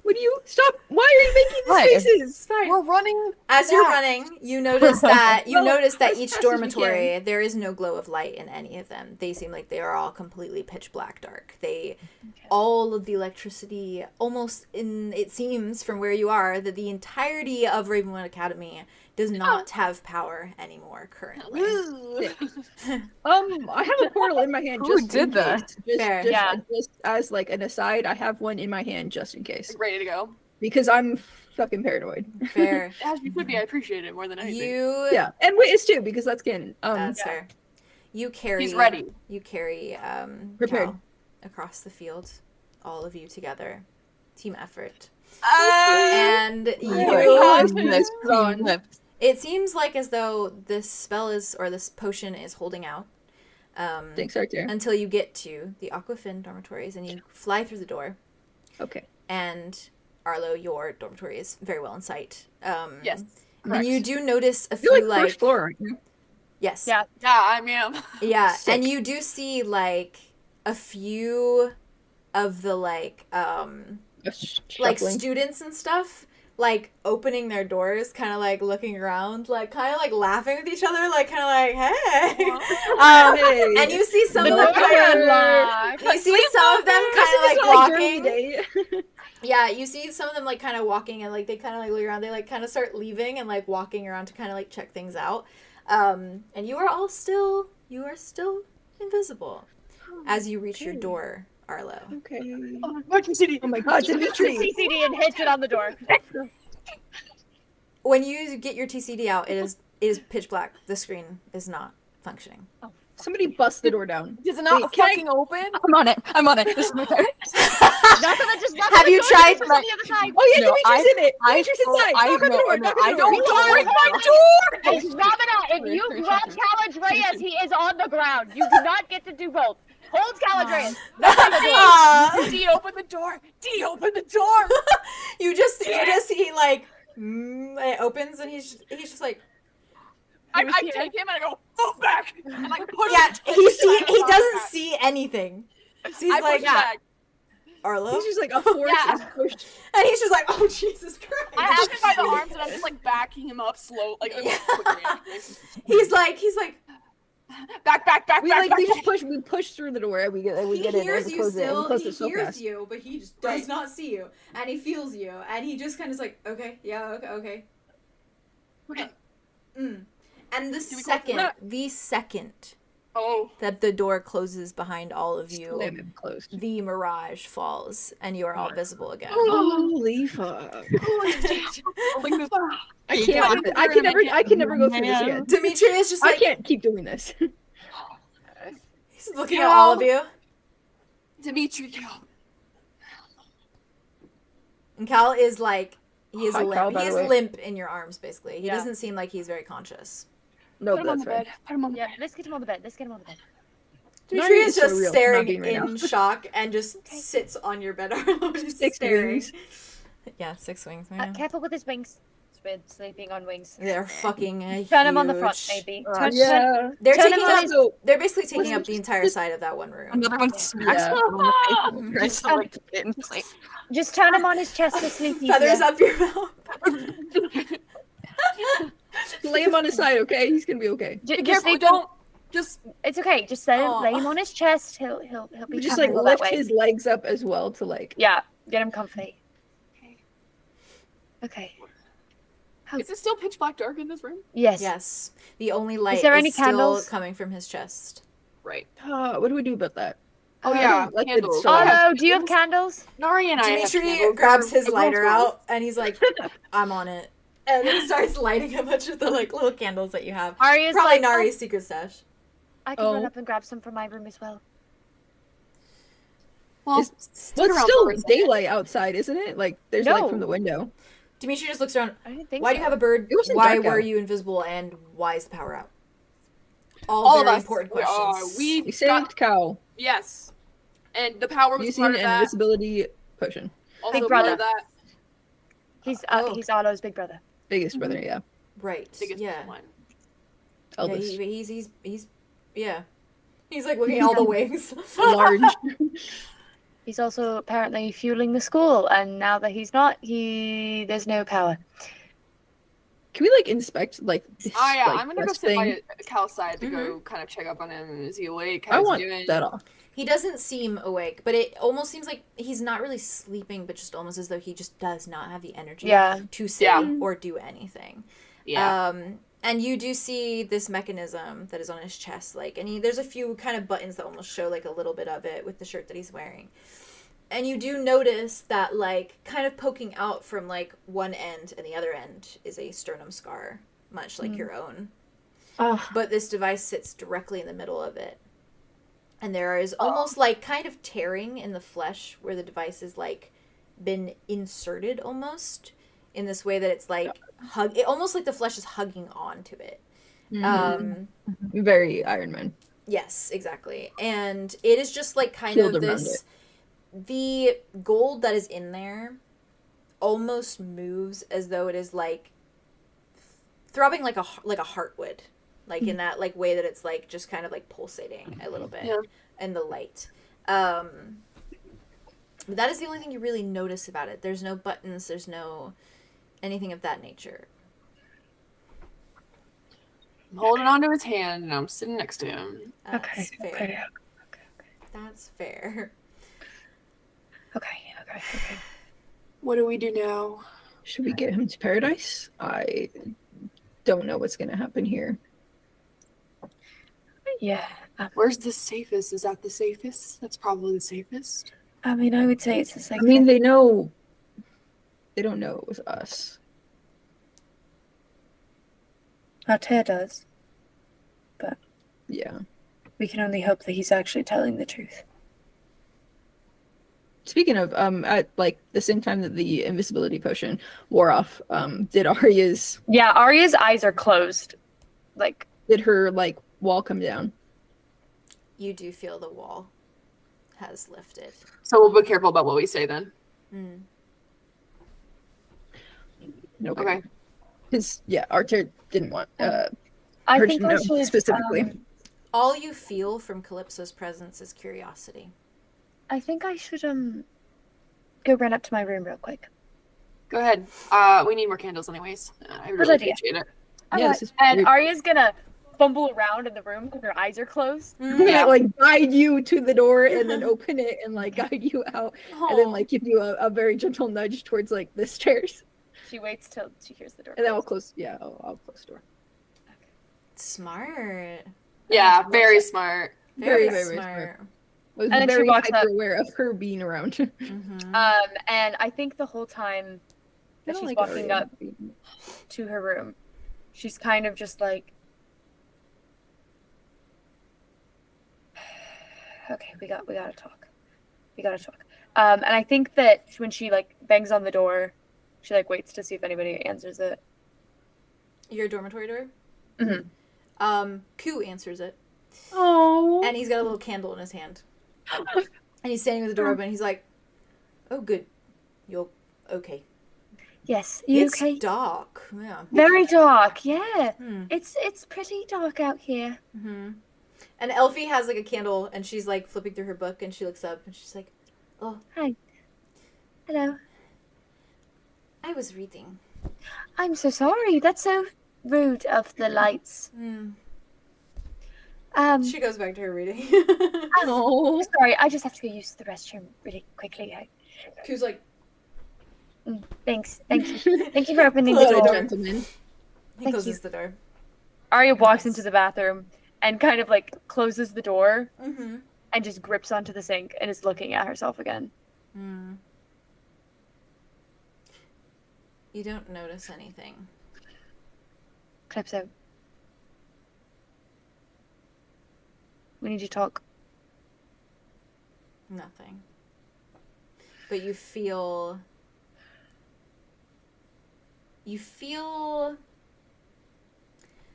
Would you stop? Why are you making What? these faces? We're running. As you're fast. running, you notice that Well, as each fast as we dormitory there is no glow of light in any of them. They seem like they are all completely pitch black dark. All of the electricity, almost it seems from where you are that the entirety of Ravenwood Academy does not have power anymore currently. I have a portal in my hand. Who just did in that? case. Fair. Just as like an aside, I have one in my hand just in case Ready to go. because I'm fucking paranoid. Fair. As you should be, I appreciate it more than anything. Yeah, and Wit is too because that's canon. That's fair. You carry. He's ready. You carry Prepared. Cal across the field, all of you together, team effort, Uh, and you God. Nice Ron. lips. It seems like as though this this potion is holding out Thanks, Arthur. until you get to the Aquafin dormitories and you fly through the door. Okay. And Arlo, your dormitory is very well in sight. yes. And you do notice a You're few like first floor, aren't you? yes, Yeah. Yeah, I am. yeah, Sick. and you do see like a few of the like Shuffling. students and stuff like opening their doors, kind of like looking around, like kind of like laughing with each other, like kind of like hey. Hey. And you see some The of them doors kind are of locked. you see some of them kind of like It's not walking. Derby Day. Yeah, you see some of them like kind of walking and like they kind of like look around. They like kind of start leaving and like walking around to kind of like check things out. And you are still invisible as you reach your door, Arlo. Okay. Oh my God, Dimitri. CCD and hits it on the door. When you get your TCD out, it is pitch black. The screen is not functioning. Somebody bust the door down. Does it not Wait, can I- fucking open? I'm on it. I'm on it. This is my turn. Have you tried? On the other side. Oh yeah, No, Dimitri's in it. I Dimitri's full- inside. I Knock on the know- door. no, Knock on I the door. don't- Don't break my Hey, Ravina, if you grab 𝐿𝐻𝐸𝐻, he is on the ground. You do not get to do both. Hold 𝐿𝐻𝐸𝐻. Aw. D, open the door. D, open the door. You just see like it opens and he's just like I take him and I go, move back. And I push yeah. him. He doesn't see anything. So he's I like push back. Arlo? He's just like a force Yeah. is pushed. And he's just like, oh, Jesus Christ. I have him by the arms and I'm just like backing him up slow, like Yeah. quickly. He's like, back. We push through the door and we get he in and hears we you close it and we still, close he it so hears fast. you, but he just does not see you. And he feels you, and he just kind of is like, okay, yeah, okay. And the second that the door closes behind all of you, Closed. the mirage falls, and you are all visible again. Holy fuck. I can't. I can never go through this again. Dimitri is just like, I can't keep doing this. he's looking at all of you. Dimitri, And Cal is like, he is Hi, Cal, limp. by He the is way. limp in your arms, basically. He Yeah. doesn't seem like he's very conscious. No, put him on that's the right. bed. Put him on the Yeah, bed. let's get him on the bed. Dimitri is so just real, not staring being right in now. shock and just sits on your bed. Arlo is Six staring. wings. Yeah, 6 wings. I know. Careful with his wings. He's been sleeping on wings. They're fucking Turn him on the front, huge. maybe. Yeah. They're Turn taking him up. on. So, They're basically taking up the entire side of that one room. Another one smacks Yeah. him on the face. Tries to like get in place. Just turn him on his chest to sleep easier. Feathers up your mouth. lay him on his side, okay? He's gonna be okay. Be Just careful, leave don't. Just It's okay. Just lay him on his chest. He'll be We just like comfortable that lift way. his legs up as well to like. Yeah, get him comfy. Okay. is it still pitch black dark in this room? Yes. Yes. The only light there any still candles? coming from his chest. Right. What do we do about that? Oh I yeah, don't like that candles. it's so Oh loud. no, do you have candles? Nari and I have Dimitri candles. grabs his They're lighter girls' out and he's like, I'm on it. And he starts lighting a bunch of the like little candles that you have. Arya's Probably like, Nari's secret stash. I can run Oh. up and grab some from my room as well. Well, Well, stick it's around still for a second. daylight outside, isn't it? Like there's light No. from the window. Dimitri just looks around. I didn't think Why so. do you have a bird? It wasn't Why dark were out. you invisible? And why is the power out? All of very us. important We questions. we We got, saved Cal yes, and the power was using part an of that. invisibility potion. Also Big part brother. of that. He's Oh. Arlo's big brother. Biggest brother, yeah. Right. Biggest yeah. one. Yeah, Eldest. he's yeah. He's like looking at all the wings. Large. He's also apparently fueling the school, and now that he's not, there's no power. Can we like inspect like this Oh yeah, like, I'm gonna go dust sit thing? by Cal's side to go kind of check up on him. Is he awake? I How's want he doing? that off. He doesn't seem awake, but it almost seems like he's not really sleeping, but just almost as though he just does not have the energy Yeah. to say Yeah. or do anything. Yeah. And you do see this mechanism that is on his chest, like, and there's a few kind of buttons that almost show like a little bit of it with the shirt that he's wearing. And you do notice that, like, kind of poking out from like one end and the other end is a sternum scar, much like your own. But this device sits directly in the middle of it. And there is almost like kind of tearing in the flesh where the device is like been inserted almost in this way that it's like almost like the flesh is hugging onto it. Very Iron Man. Yes, exactly. And it is just like kind Shield of around this the gold that is in there almost moves as though it is like throbbing like a heart would. Like in that like way that it's like just kind of like pulsating a little bit in the light. But that is the only thing you really notice about it. There's no buttons, there's no anything of that nature. I'm holding onto his hand and I'm sitting next to him. That's fair. That's fair. Okay. What do we do now? Should we get him to paradise? I don't know what's gonna happen here. Yeah. Where's the safest? Is that the safest? That's probably the safest. I mean, I would say it's the same. I mean, they know. They don't know it was us. Altair does. But Yeah. we can only hope that he's actually telling the truth. Speaking of, at like the same time that the invisibility potion wore off, did Arya's Yeah, Arya's eyes are closed. Like, did her like wall come down? You do feel the wall has lifted. So we'll be careful about what we say then. Okay. Because Arthur didn't want I her think to I know should specifically. All you feel from Calypso's presence is curiosity. I think I should go run up to my room real quick. Go ahead. We need more candles anyways. I Good really idea. appreciate it. Yeah, this is And weird. Arya's gonna fumble around in the room because her eyes are closed. I'm gonna like guide you to the door and then open it and like guide you out and then like give you a very gentle nudge towards like the stairs. She waits till she hears the door. And then I'll close. close. Yeah, I'll close the door. Smart. Yeah, very smart. Very, Very very smart. I was And then she very walks up. hyper aware of her being around. Mm-hmm. And I think the whole time I that don't she's like walking Arya up being- to her room, she's kind of just like, okay, we gotta talk. We gotta talk. And I think that when she like bangs on the door, she like waits to see if anybody answers it. Your dormitory door? Mhm. Q answers it. Oh. And he's got a little candle in his hand. And he's standing with the door open. He's like, oh, good. You're okay. Yes, It's dark. Yeah. Very dark. Yeah, Hmm. it's pretty dark out here. Mm-hmm. And Elfie has like a candle and she's like flipping through her book and she looks up and she's like, oh, Hello. I was reading. I'm so sorry. That's so rude of the lights. She goes back to her reading. Oh. Sorry, I just have to go use the restroom really quickly. Q's like, Thanks. Thank you. Thank you for opening the Hello, Hello, door. gentlemen. he Thank closes you. the door. Arya walks into the bathroom and kind of like closes the door Mm-hmm. and just grips onto the sink and is looking at herself again. Mm. You don't notice anything. Calypso. We need to talk. Nothing. But you feel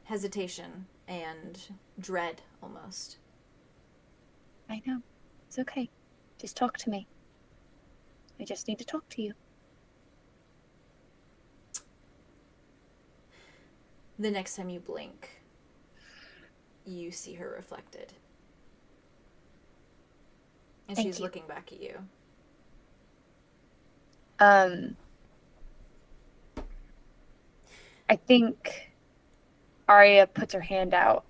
hesitation and dread almost. I know. It's okay. Just talk to me. I just need to talk to you. The next time you blink, you see her reflected. And Thank she's you. looking back at you. I think Arya puts her hand out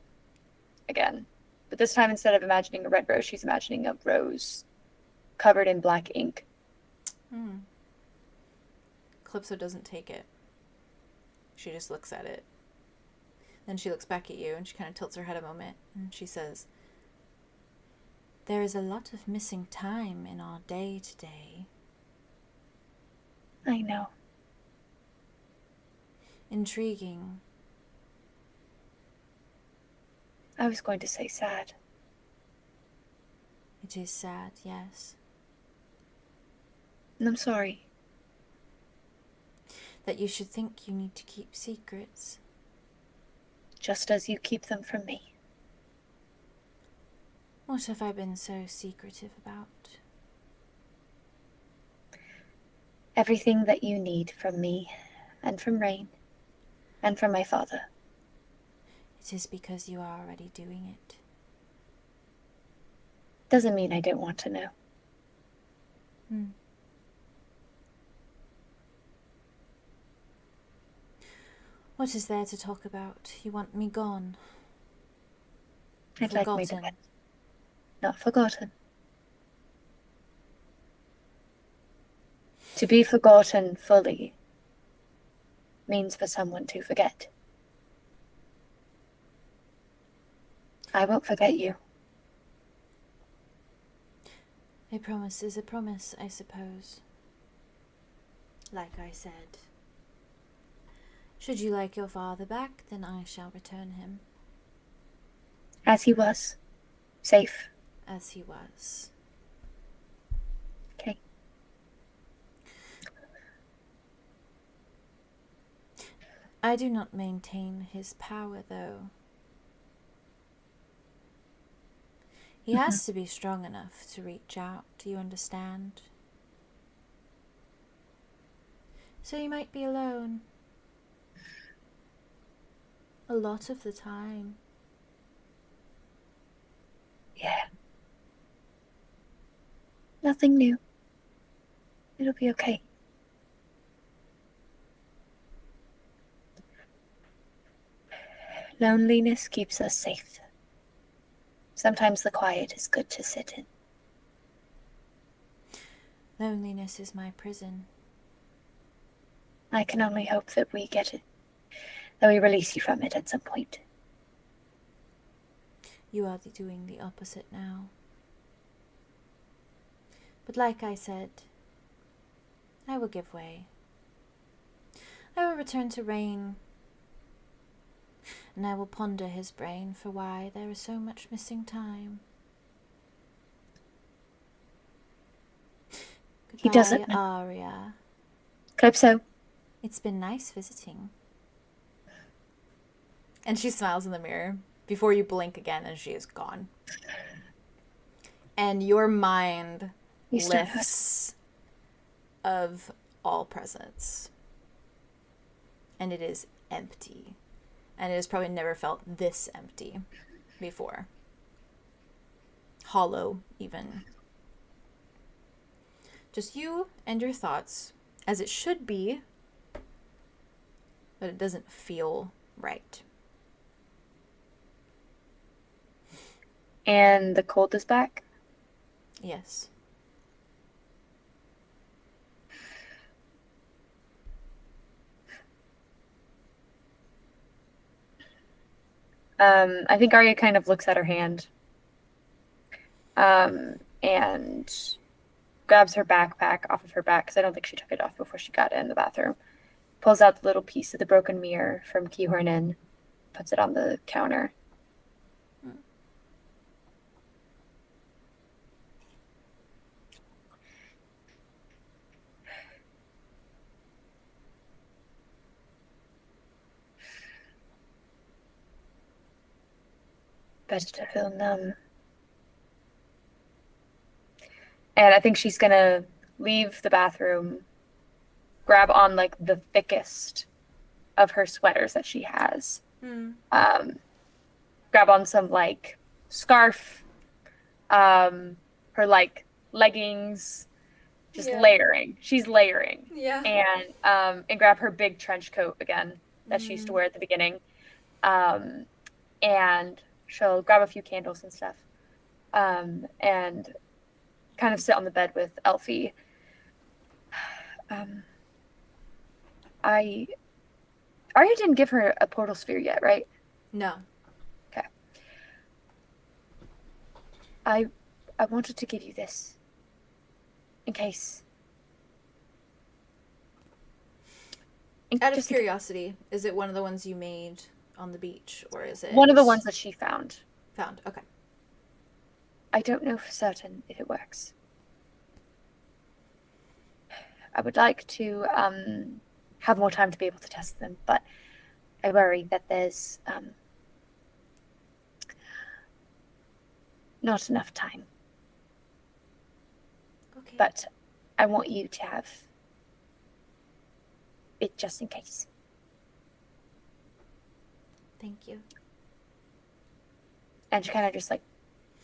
again. But this time, instead of imagining a red rose, she's imagining a rose covered in black ink. Calypso doesn't take it. She just looks at it. Then she looks back at you and she kind of tilts her head a moment and she says, there is a lot of missing time in our day today. I know. Intriguing. I was going to say sad. It is sad, yes. And I'm sorry. That you should think you need to keep secrets. Just as you keep them from me. What have I been so secretive about? Everything that you need from me, and from Rain, and from my father. It is because you are already doing it. Doesn't mean I don't want to know. What is there to talk about? You want me gone? I'd like me Forgotten. to not forgotten. To be forgotten fully means for someone to forget. I won't forget you. A promise is a promise, I suppose. Like I said. Should you like your father back, then I shall return him, As he was. Safe. as he was. Okay. I do not maintain his power, though. He has to be strong enough to reach out, do you understand? So you might be alone. A lot of the time. Yeah. Nothing new. It'll be okay. Loneliness keeps us safe. Sometimes the quiet is good to sit in. Loneliness is my prison. I can only hope that we get it, that we release you from it at some point. You are doing the opposite now. But like I said, I will give way. I will return to Rain, and I will ponder his brain for why there is so much missing time. Goodbye, He doesn't know. Aria. Calypso. It's been nice visiting. And she smiles in the mirror before you blink again, and she is gone. And your mind lifts of all presence. And it is empty. And it has probably never felt this empty before. Hollow, even. Just you and your thoughts, as it should be, but it doesn't feel right. And the cold is back? Yes. I think Arya kind of looks at her hand and grabs her backpack off of her back, because I don't think she took it off before she got in the bathroom. Pulls out the little piece of the broken mirror from 𝐄𝐲𝐬𝐬, puts it on the counter. Better to feel numb. And I think she's gonna leave the bathroom, grab on like the thickest of her sweaters that she has. Grab on some like scarf, her like leggings, just layering. She's layering. Yeah. And grab her big trench coat again that she used to wear at the beginning. And she'll grab a few candles and stuff. And kind of sit on the bed with Elfie. Arya didn't give her a portal sphere yet, right? No. Okay. I wanted to give you this. In case. Out of curiosity, is it one of the ones you made on the beach, or is it one of the ones that she found? Found, okay. I don't know for certain if it works. I would like to have more time to be able to test them, but I worry that there's not enough time. Okay. But I want you to have it just in case. Thank you. And she kind of just like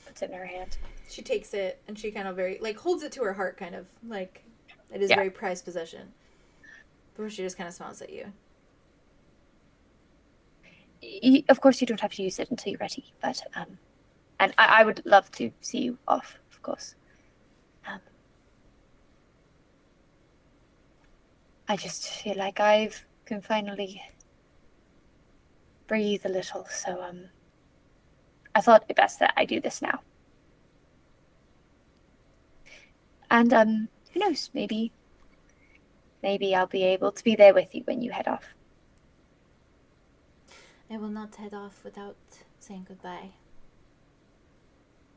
puts it in her hand. She takes it and she kind of very, like, holds it to her heart, kind of, like, it is Yeah. very prized possession. Before she just kind of smiles at you. Of course, you don't have to use it until you're ready, but and I would love to see you off, of course. I just feel like I can finally breathe a little, so I thought it best that I do this now. And who knows, maybe I'll be able to be there with you when you head off. I will not head off without saying goodbye.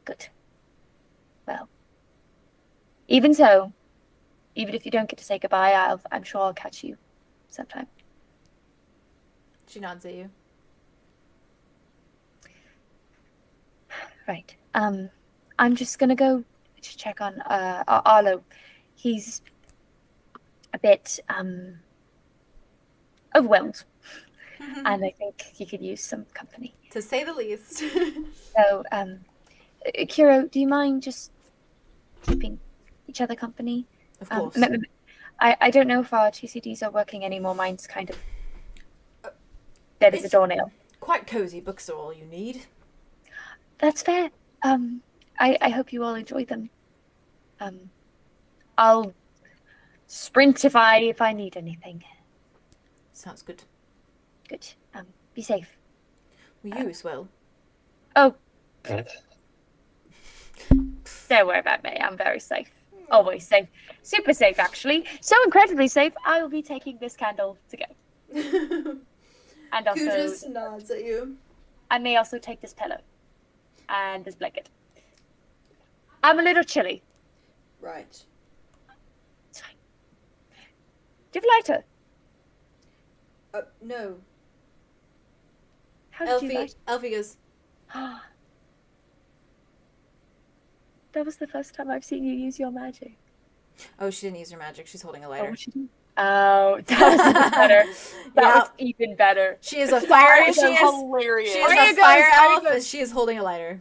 Good. Well, even so, even if you don't get to say goodbye, I'm sure I'll catch you sometime. She nods at you. Right. I'm just gonna go to check on Arlo. He's a bit overwhelmed, and I think he could use some company. To say the least. So, 𝐄𝐲𝐬𝐬, do you mind just keeping each other company Of course. I don't know if our TCDs are working anymore. Mine's kind of dead as a doornail. Quite cozy. Books are all you need. That's fair. I hope you all enjoy them. I'll sprint if I need anything. Sounds good. Good. Be safe. Well, you as well. Oh. Don't worry about me. I'm very safe. Always safe. Super safe, actually. So incredibly safe, I will be taking this candle to go. And also, Who just nods at you? I may also take this pillow and this blanket. I'm a little chilly. Right. It's fine. Do you have a lighter? No. How did you light? Elfie goes, That was the first time I've seen you use your magic. oh, she didn't use her magic. She's holding a lighter. Oh, that was even better. That was even better. She is a fire. That is hilarious. She is a fire elf, and she is holding a lighter.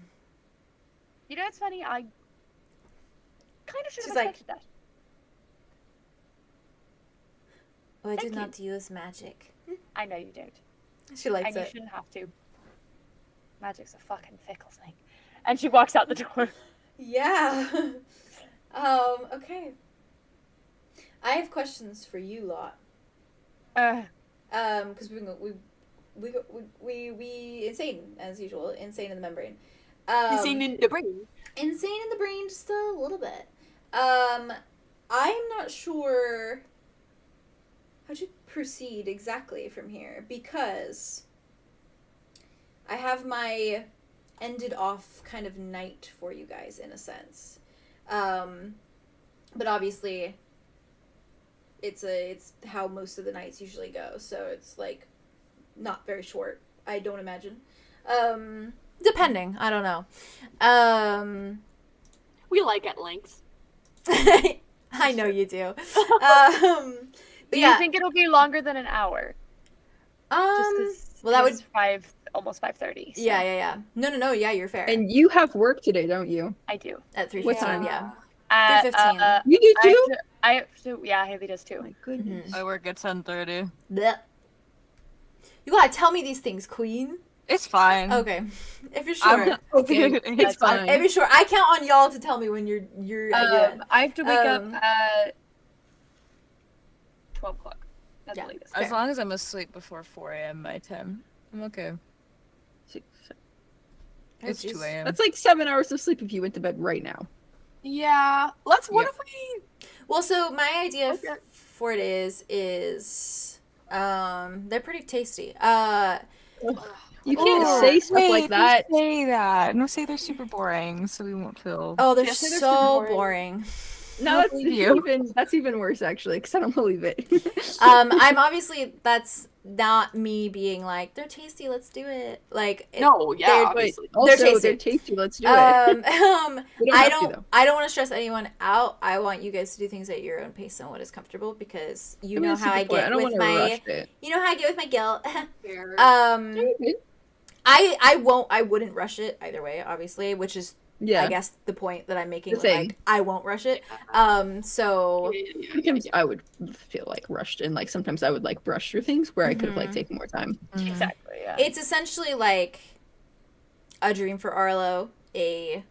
You know, it's funny. I kind of should have She's like, expected that. Oh, I Thank did you. not use magic. I know you don't, She likes and you it. shouldn't have to. Magic's a fucking fickle thing. And she walks out the door. Yeah. Okay. I have questions for you lot. Because we insane as usual. Insane in the membrane. Insane in the brain. Insane in the brain, just a little bit. I'm not sure how to proceed exactly from here because I have my ended off kind of night for you guys in a sense. But obviously it's how most of the nights usually go, so it's like not very short, I don't imagine. Depending, I don't know. We like at length. I know you do. Do you think it'll be longer than an hour? Well, that would almost 5:30. So. Yeah. No. Yeah, you're fair. And you have work today, don't you? I do. At 3:15, What time? yeah. 3:15. You do too? I have to. Yeah, Haley does too. My goodness. I work at 10:30. Blech. You gotta tell me these things, Queen. It's fine. Okay, if you're sure. It's fine. If you're sure, I count on y'all to tell me when you're. I have to wake up at 12 o'clock. That's Yeah. the latest. As long as I'm asleep before 4 a.m. my time, I'm okay. It's 2 a.m. That's like 7 hours of sleep if you went to bed right now. Yeah. What if we... Well, so my idea Okay. for it is they're pretty tasty. You can't say stuff like that. Don't say that. No, say they're super boring, so we won't feel. Oh, they're Yes, they're so super boring. No, believe that's even worse actually, because I don't believe it. I'm obviously that's not me being like they're tasty. Let's do it. Like No, yeah, they're- obviously. Also, tasty. they're tasty. Let's do it. We I have to, don't. though. I don't want to stress anyone out. I want you guys to do things at your own pace and what is comfortable because you know that's a how I good point. get don't with wanna my. rush it. You know how I get with my guilt. Fair. I wouldn't rush it either way, obviously, which is Yeah. I guess the point that I'm making. The thing. Like I won't rush it. So Sometimes I would feel like rushed, and like sometimes I would like brush through things where I could have like taken more time. Exactly. Yeah. it's essentially like a dream for Arlo, a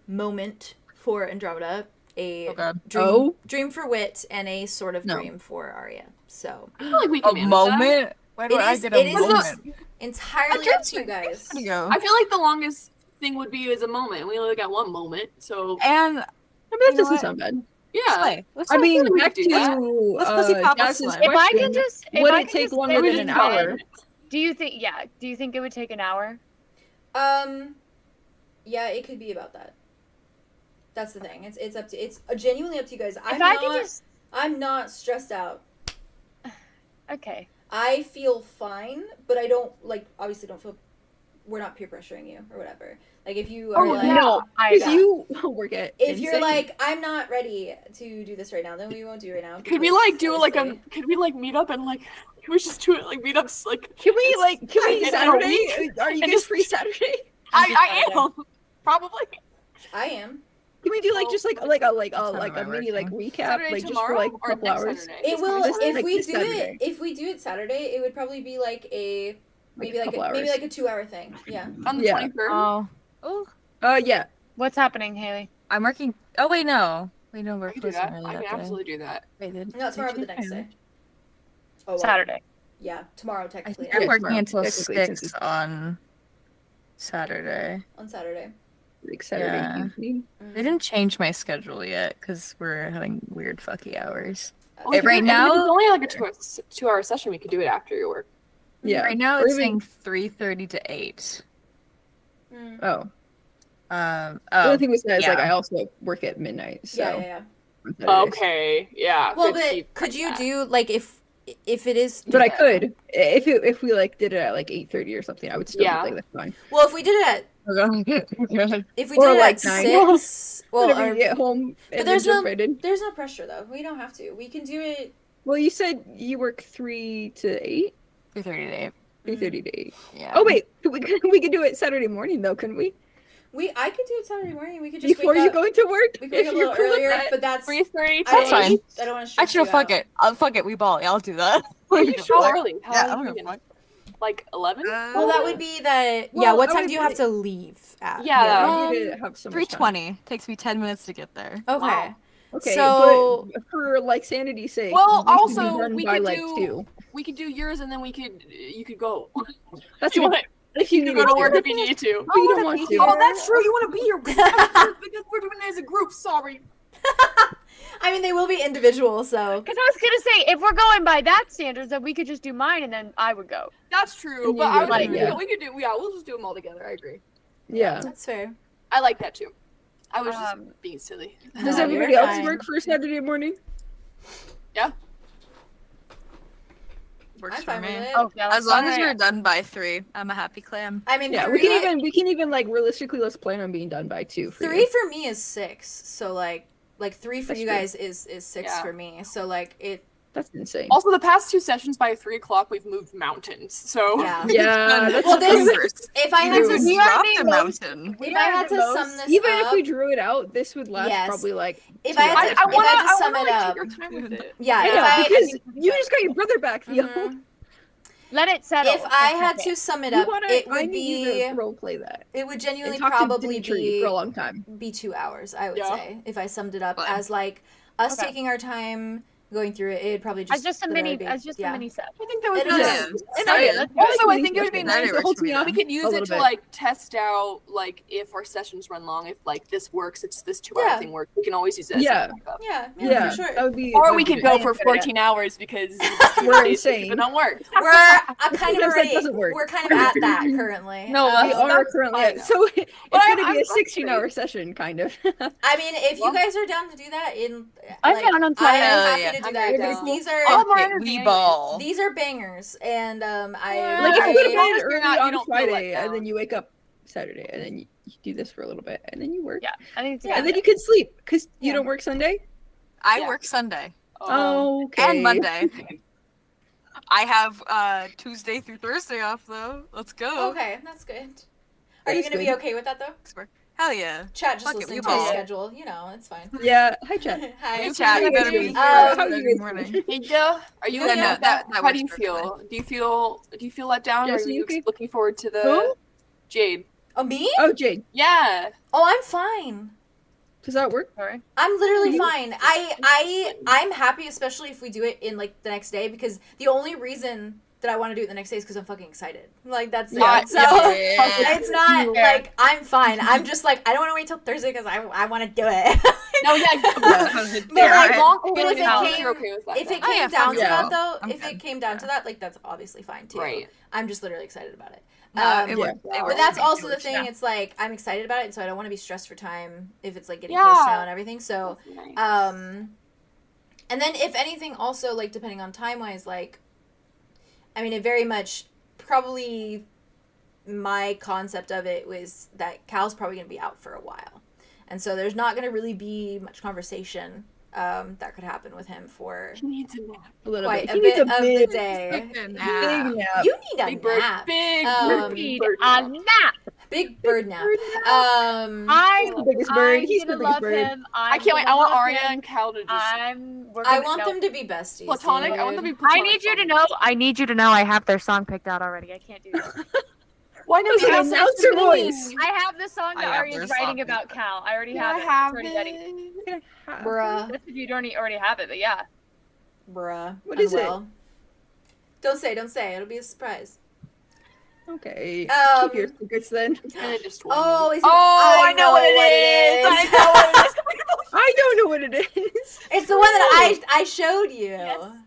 moment for Andromeda, a Okay. dream for Wit, and a sort of No. dream for Arya. So I feel like we can A manage moment? Why do It I is- get it a is- moment? entirely up to you guys. There you go. that. I feel like the longest thing would be is a moment. We only got one moment, so And I mean, that You know doesn't what? sound bad. yeah. play. Let's I play. mean, we back could do that. to Let's go see Papa Jazz's Slime. If I can question, just, if would I it can take just longer live than in an hour? bed, do you think? Yeah. Do you think it would take an hour? Yeah, it could be about that. That's the thing. It's up to it's genuinely up to you guys. I'm not stressed out. Okay. I feel fine, but I don't obviously don't feel we're not peer pressuring you or whatever. Like if you are like no, Because you work at if you're Insane. like I'm not ready to do this right now, then we won't do it right now. Could we because like do like obviously- could we like meet up and like can we just do it like meetups like Can we in a Saturday? week? Are you And guys just- free Saturday? I am probably. I am. Can we do like just like a am I mini like working? recap, Saturday like just tomorrow for like a or couple next hours? Saturday? It will This is, if like, we this do Saturday. it if we do it Saturday, it would probably be like a maybe like couple a, maybe hours. like a 2-hour thing. Yeah. On the Yeah. 23rd. Oh, Yeah. What's happening, Haley? I'm working. Oh wait, no. Wait, no, we're I can do closing that. early I that can day. absolutely do that. Wait, did- No, tomorrow did but the you next know? day. Oh, well, Saturday. Yeah, tomorrow I technically. think I'm Yeah, working tomorrow, until technically, 6 since it's- on Saturday. On Saturday. Like Saturday Yeah. evening. They didn't change my schedule yet because we're having weird fucky hours. Well, if right it's now- only like a 2-hour session. We could do it after your work. Yeah. Right now Or it's even- saying 3:30 to 8. Mm. Oh. Oh, The other thing was that is like yeah. I also work at midnight. So Yeah. on Saturdays. Okay. Yeah. Well, good but keep could like you that. do like if it is? But I could if we like did it at like 8:30 or something. I would still Yeah. be like that's fine. Well, if we did it at if we did Or, it like, at 9. 6, well, Whenever or, you get home and then there's jump right in. there's no pressure though. We don't have to. We can do it. Well, you said you work 3 to 8, 3:30 to 8. 3:30 to 8. Yeah. Oh wait, we could do it Saturday morning though, couldn't we? I could do it Saturday morning. We could just Before wake you up. go into work. We could wake if up a you're little cool with earlier, that. but that's 3:30. That's fine. I don't want to. Actually, no, fuck it. Fuck it. We ball. Yeah, I'll do that. Are you How sure? early? How Yeah, early I'm are we gonna gonna- fuck. Like 11? Well, that would be that. Yeah. Well, What I time would do you put have to leave at? Yeah, I need to have so much time. 3:20. Takes me 10 minutes to get there. Okay. Wow. Okay, So- but for like sanity's sake, Well, we should also, be done we by could like do- 2. We could do yours and then you could go. That's you what, want if you to need go to to. work if you need to. But you don't want to. Oh, that's true. You want to be here because we're doing it as a group. Sorry. I mean, they will be individual, so. Because I was gonna say, if we're going by that standard, then we could just do mine and then I would go. That's true. And But you I would, was like, yeah. we could do. Yeah, we'll just do them all together. I agree. Yeah. That's fair. I like that too. I was just Um, being silly. Does No, everybody you're else fine. work for Saturday morning? Works I'm for fine me. with it. Oh, yeah. As long as fine. you're done by 3, I'm a happy clam. I mean, Yeah, three, we can even like realistically let's plan on being done by 2 for 3 you. for me is 6. So like 3 for That's you true. guys is 6 Yeah. for me. So like it. That's insane. Also, the past 2 sessions by 3 o'clock, we've moved mountains. So Yeah. Yeah, that's Well, this- numbers. If I had Dude, to, we are Drop the the most- mountain. if I had to sum this Even up, if we drew it out, this would last Yes. probably like if 2 I had hours. to, if I had to sum wanna, it like, up, take your time with it. yeah, if Yeah, I because you just got your brother back, Theo. Mhm. Let it settle. if I had That's to okay. sum it You up, wanna, it I would need you be to role play that. it would genuinely And talk to probably Dimitri for a long time. be 2 hours. I would Yeah. say if I summed it up Fine. as like us Okay. taking our time going through it, it'd probably just As just a literally mini, be- as just yeah. a mini set. I think that would It be is. nice. And Okay, I- let's do it. Also, I think it would be That nice. works holds for me me then. up. We could A use little it to bit. like test out like if our sessions run long, if like this works, it's this 2-hour Yeah. thing works. We can always use it. As Yeah. a backup. Yeah, Yeah, for sure. that would be. Or that'd we be could great. go for 14 hours because We're days insane. If it don't work. We're kind of Sometimes that already doesn't work. we're kind of at that currently. No, We That's- are that's currently fine. at, so it's But going to I'm be a frustrated. 16-hour session, kind of. I mean, if you Well- guys are down to do that, I'm down on I'm Friday. happy Yeah. to do I'm that very because down. these I'll have more are energy We anyways. ball. these are bangers, and I Yeah. Like, if you I- go to as long bed as you're early not- you on don't feel let Friday, and down. then you wake up Saturday, and then you do this for a little bit, and then you work. Yeah, I think it's Yeah. And then you can sleep, because you Yeah. don't work Sunday? I Yeah. work Sunday Okay. and Monday. I have Tuesday through Thursday off though. Let's go. okay, that's good. That Are you is gonna be good. okay with that though? Hell yeah. Chat just Fuck it, listening we to his ball. schedule, you know, it's fine. Yeah, hi, Chat. Hi. Hey, chat, you better be here How Saturday are you guys morning. doing? Hey Joe, are you Yeah, looking no, at that How works do you perfectly. feel? Do you feel let down? Jess, or are you okay? looking forward to the Who? Jade? Oh, me? Oh, Jade, Yeah. Oh, I'm fine. does that work? Sorry. I'm literally You- fine. I'm happy, especially if we do it in like the next day, because the only reason that I want to do it the next day is because I'm fucking excited. Like that's Yeah. it. So Yeah. it's not Yeah. like I'm fine. I'm just like I don't want to wait till Thursday because I want to do it. No, yeah. But Yeah, like, long but if it feeling came, you're okay with that. if it then. came yeah, down fuck to yeah. that though, I'm if good. it came down to that, like that's obviously fine too. Right. I'm just literally excited about it. No, Um, it works. yeah. It But works. that's It also the works, thing. yeah. It's like I'm excited about it, so I don't want to be stressed for time if it's like getting Yeah. close now and everything. So, Nice. and then if anything, also like depending on time wise, like, I mean, it very much probably my concept of it was that Cal's probably gonna be out for a while, and so there's not gonna really be much conversation that could happen with him for He needs a nap. A little quite bit. a He needs bit of the big, day. Take a big nap. nap. You need a Big bird. nap. Big Um, bird. Need bird a nap. nap. Big bird nap. I'm the biggest bird. He's the gonna biggest love bird. him. I can't wait. I want Arya him. and Cal to just I want them to be besties. platonic. I want them to be dude. platonic. I need you to know I have their song picked out already. I can't do that. Why don't you Listen, have announcer voice. I have the song that I have Arya's their writing song about picked Cal. I already Can have I it. have It's already ready. it? Bruh. That's if you don't already have it, but yeah. Bruh. What is it? Don't say. It'll be a surprise. Okay. Um, Keep your secrets then. And it just told Oh, me. is it? I know what it is. I know what it is. I don't know what it is. It's the one that I showed you.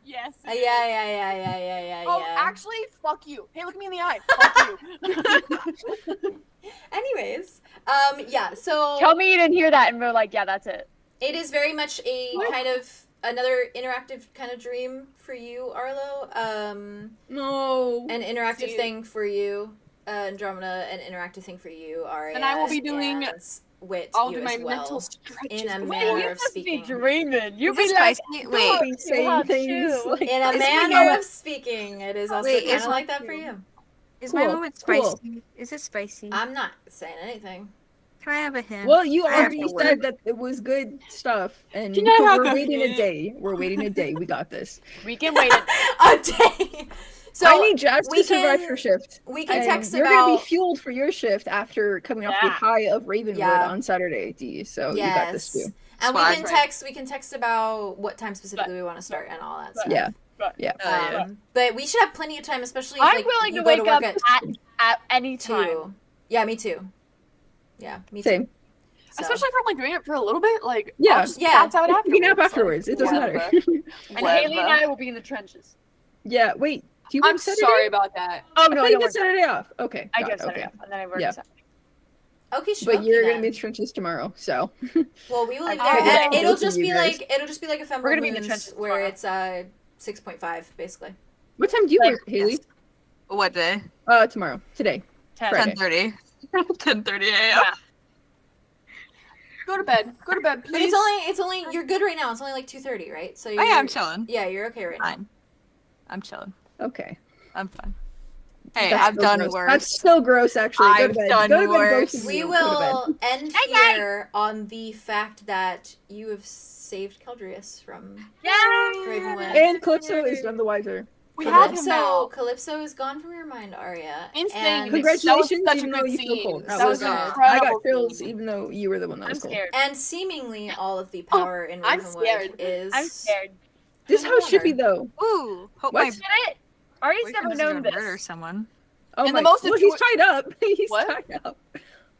Yes. Yeah. Oh, actually, fuck you. Hey, look me in the eye. Fuck you. Anyways, yeah. So Tell me you didn't hear that, and we're like, yeah, that's it. it is very much a kind of another interactive kind of dream for you, Arlo. No. An interactive See- thing for you, Andromeda. An interactive thing for you, Aria. And I will be doing- and Wit. I'll you do my as well. mental stretches. In a before- manner of speaking. dreaming. You Is it spicy? Wait, Be saying things like In a Is manner my- of speaking, it is also Wait, kind is- of like that for you. is Cool, my moment cool. spicy? Is it spicy? I'm not saying anything. Can I have a hint? Well, you I have already to work. said that it was good stuff, and Can I have we're a waiting a hint? day. We're waiting a day. We got this. We can wait. A day. So I need Jazz we to survive can- her shift. we can And text you're gonna about. be fueled for your shift after coming off the Yeah. high of Ravenwood Yeah. on Saturday, D. So you got this too. And we Swag. can text. We can text about what time specifically we want to start and all that stuff. Yeah. Right. Yeah. Yeah. But we should have plenty of time, especially if I'm like, willing you to go wake to work up at at any time. 2. Yeah, me too. Yeah, me too. Same. So. Especially if I'm like doing it for a little bit. Like, Yeah. I'll just Yeah. pass out You can nap afterwards. afterwards. It doesn't whatever. matter. And Haley and I will be in the trenches. Yeah. Wait. Do you I'm work Saturday? sorry about that. Oh I no, thought I you don't get work. Saturday off. Okay. I got go it, Saturday, okay. and then I work Yeah. Saturday. Okay, But you're then. gonna be in the trenches tomorrow, so Well, we will leave I'm there, gonna and go it'll with just you be guys. like ephemeral We're gonna be in the moons trenches where tomorrow. it's 6.5 basically. what time do you Like, work, Haley? What day? Tomorrow. Today. 10. Friday. 10:30. 10:30 a.m. Yeah. Go to bed. Go to bed, But please. it's only you're good right now. It's only like 2:30, right? So Oh you're, yeah, I'm chilling. Yeah, you're okay right now. Fine. I'm chilling. Okay. I'm fine. Hey, That's I've still done gross. worse. That's still gross, actually. Go to I've bed. done Go to bed, both worse. of We you. Go to will bed. end here on the fact that you have saved 𝐄𝐲𝐢𝐬𝐿 from Ravenwood. And Calypso is none the wiser. We have him Calypso, now. Calypso is gone from your mind, Arya. Instant. And, Congratulations, That was such even a though good you feel scene. cold. That so was good. an I incredible got thrills, scene. even though you were the one that I'm was cold. scared. and seemingly all of the power in I'm Ravenwood scared. is. I'm scared. This house should be though. Ooh, hope What? my Get it? Ari's boyfriend never doesn't known go murder this. someone. Oh And my! the most Well, he's impor- tied up. He's What? tied up.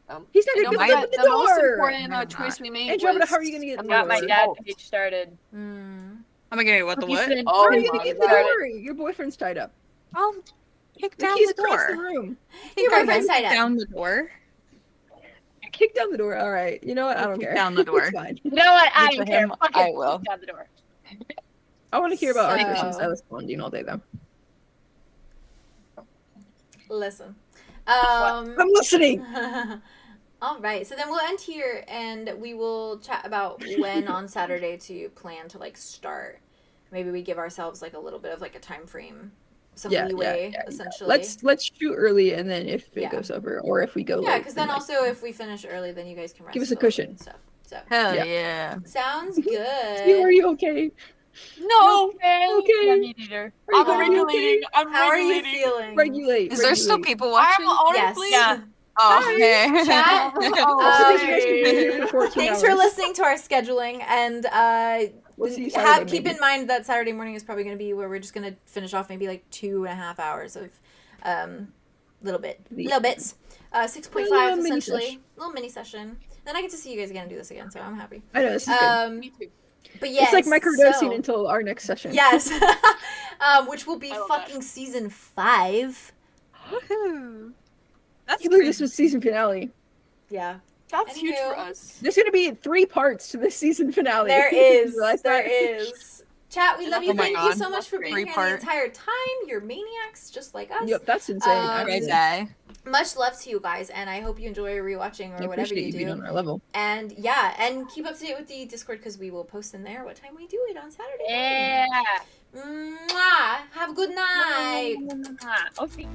Um, He's not You gonna know, get my- open the the most door. important Never choice we made Andromeda, was how are you gonna get I the got my door? dad Oh. to get started. Mm. Am I gonna what the He's what? been- Oh How are you gonna my get the God. door? Your boyfriend's tied up. I'll kick The down keys the across the door. room. Your boyfriend's tied up. Down the door. Kick down the door. All right. You know what? I don't Kick care. down the door. It's fine. You know what? I Good for don't care. him. Fuck I it. will. Kick down the door. I want to hear about So- Arthur since I was bonding all day though. Listen. I'm listening. All right, so then we'll end here, and we will chat about when on Saturday to plan to like start. Maybe we give ourselves like a little bit of like a time frame, some leeway, essentially. Let's shoot early, and then if it Yeah. goes over, or if we go Yeah, late, because then like, also if we finish early, then you guys can rest. Give us a little bit cushion. and stuff. So Hell Yeah. yeah. sounds Are good. you okay? No. Okay. Yeah, me neither. Are you I'm going regulating. I'm How are you regulating. feeling? Regulate. Is there still regulate. people watching? I'm Yes. honestly. Yeah. Oh, okay. Chat. Oh, Thanks for listening to our scheduling, and We'll see you Saturday, keep maybe. in mind that Saturday morning is probably going to be where we're just going to finish off maybe like 2.5 hours of little bits, 6.5 little mini essentially, sesh. little mini session. Then I get to see you guys again and do this again, so I'm happy. I know this is good. Me too. But yes, It's like microdosing so- until our next session. Yes, which will be I love fucking season 5. Woohoo. I That's can't believe this crazy. was season finale. Yeah, That's huge Anywho. for us. There's gonna be 3 parts to this season finale. there You is, realize there that? is. Chat, we love you. Oh my Thank you God. so much for being here the 3-part. entire time. You're maniacs, just like us. Yep, that's insane. Crazy. actually. Much love to you guys, and I hope you enjoy rewatching or I whatever appreciate you you being on do. our level. And yeah, and keep up to date with the Discord because we will post in there what time we do it on Saturday. Yeah. Mwah! Have a good night. Okay.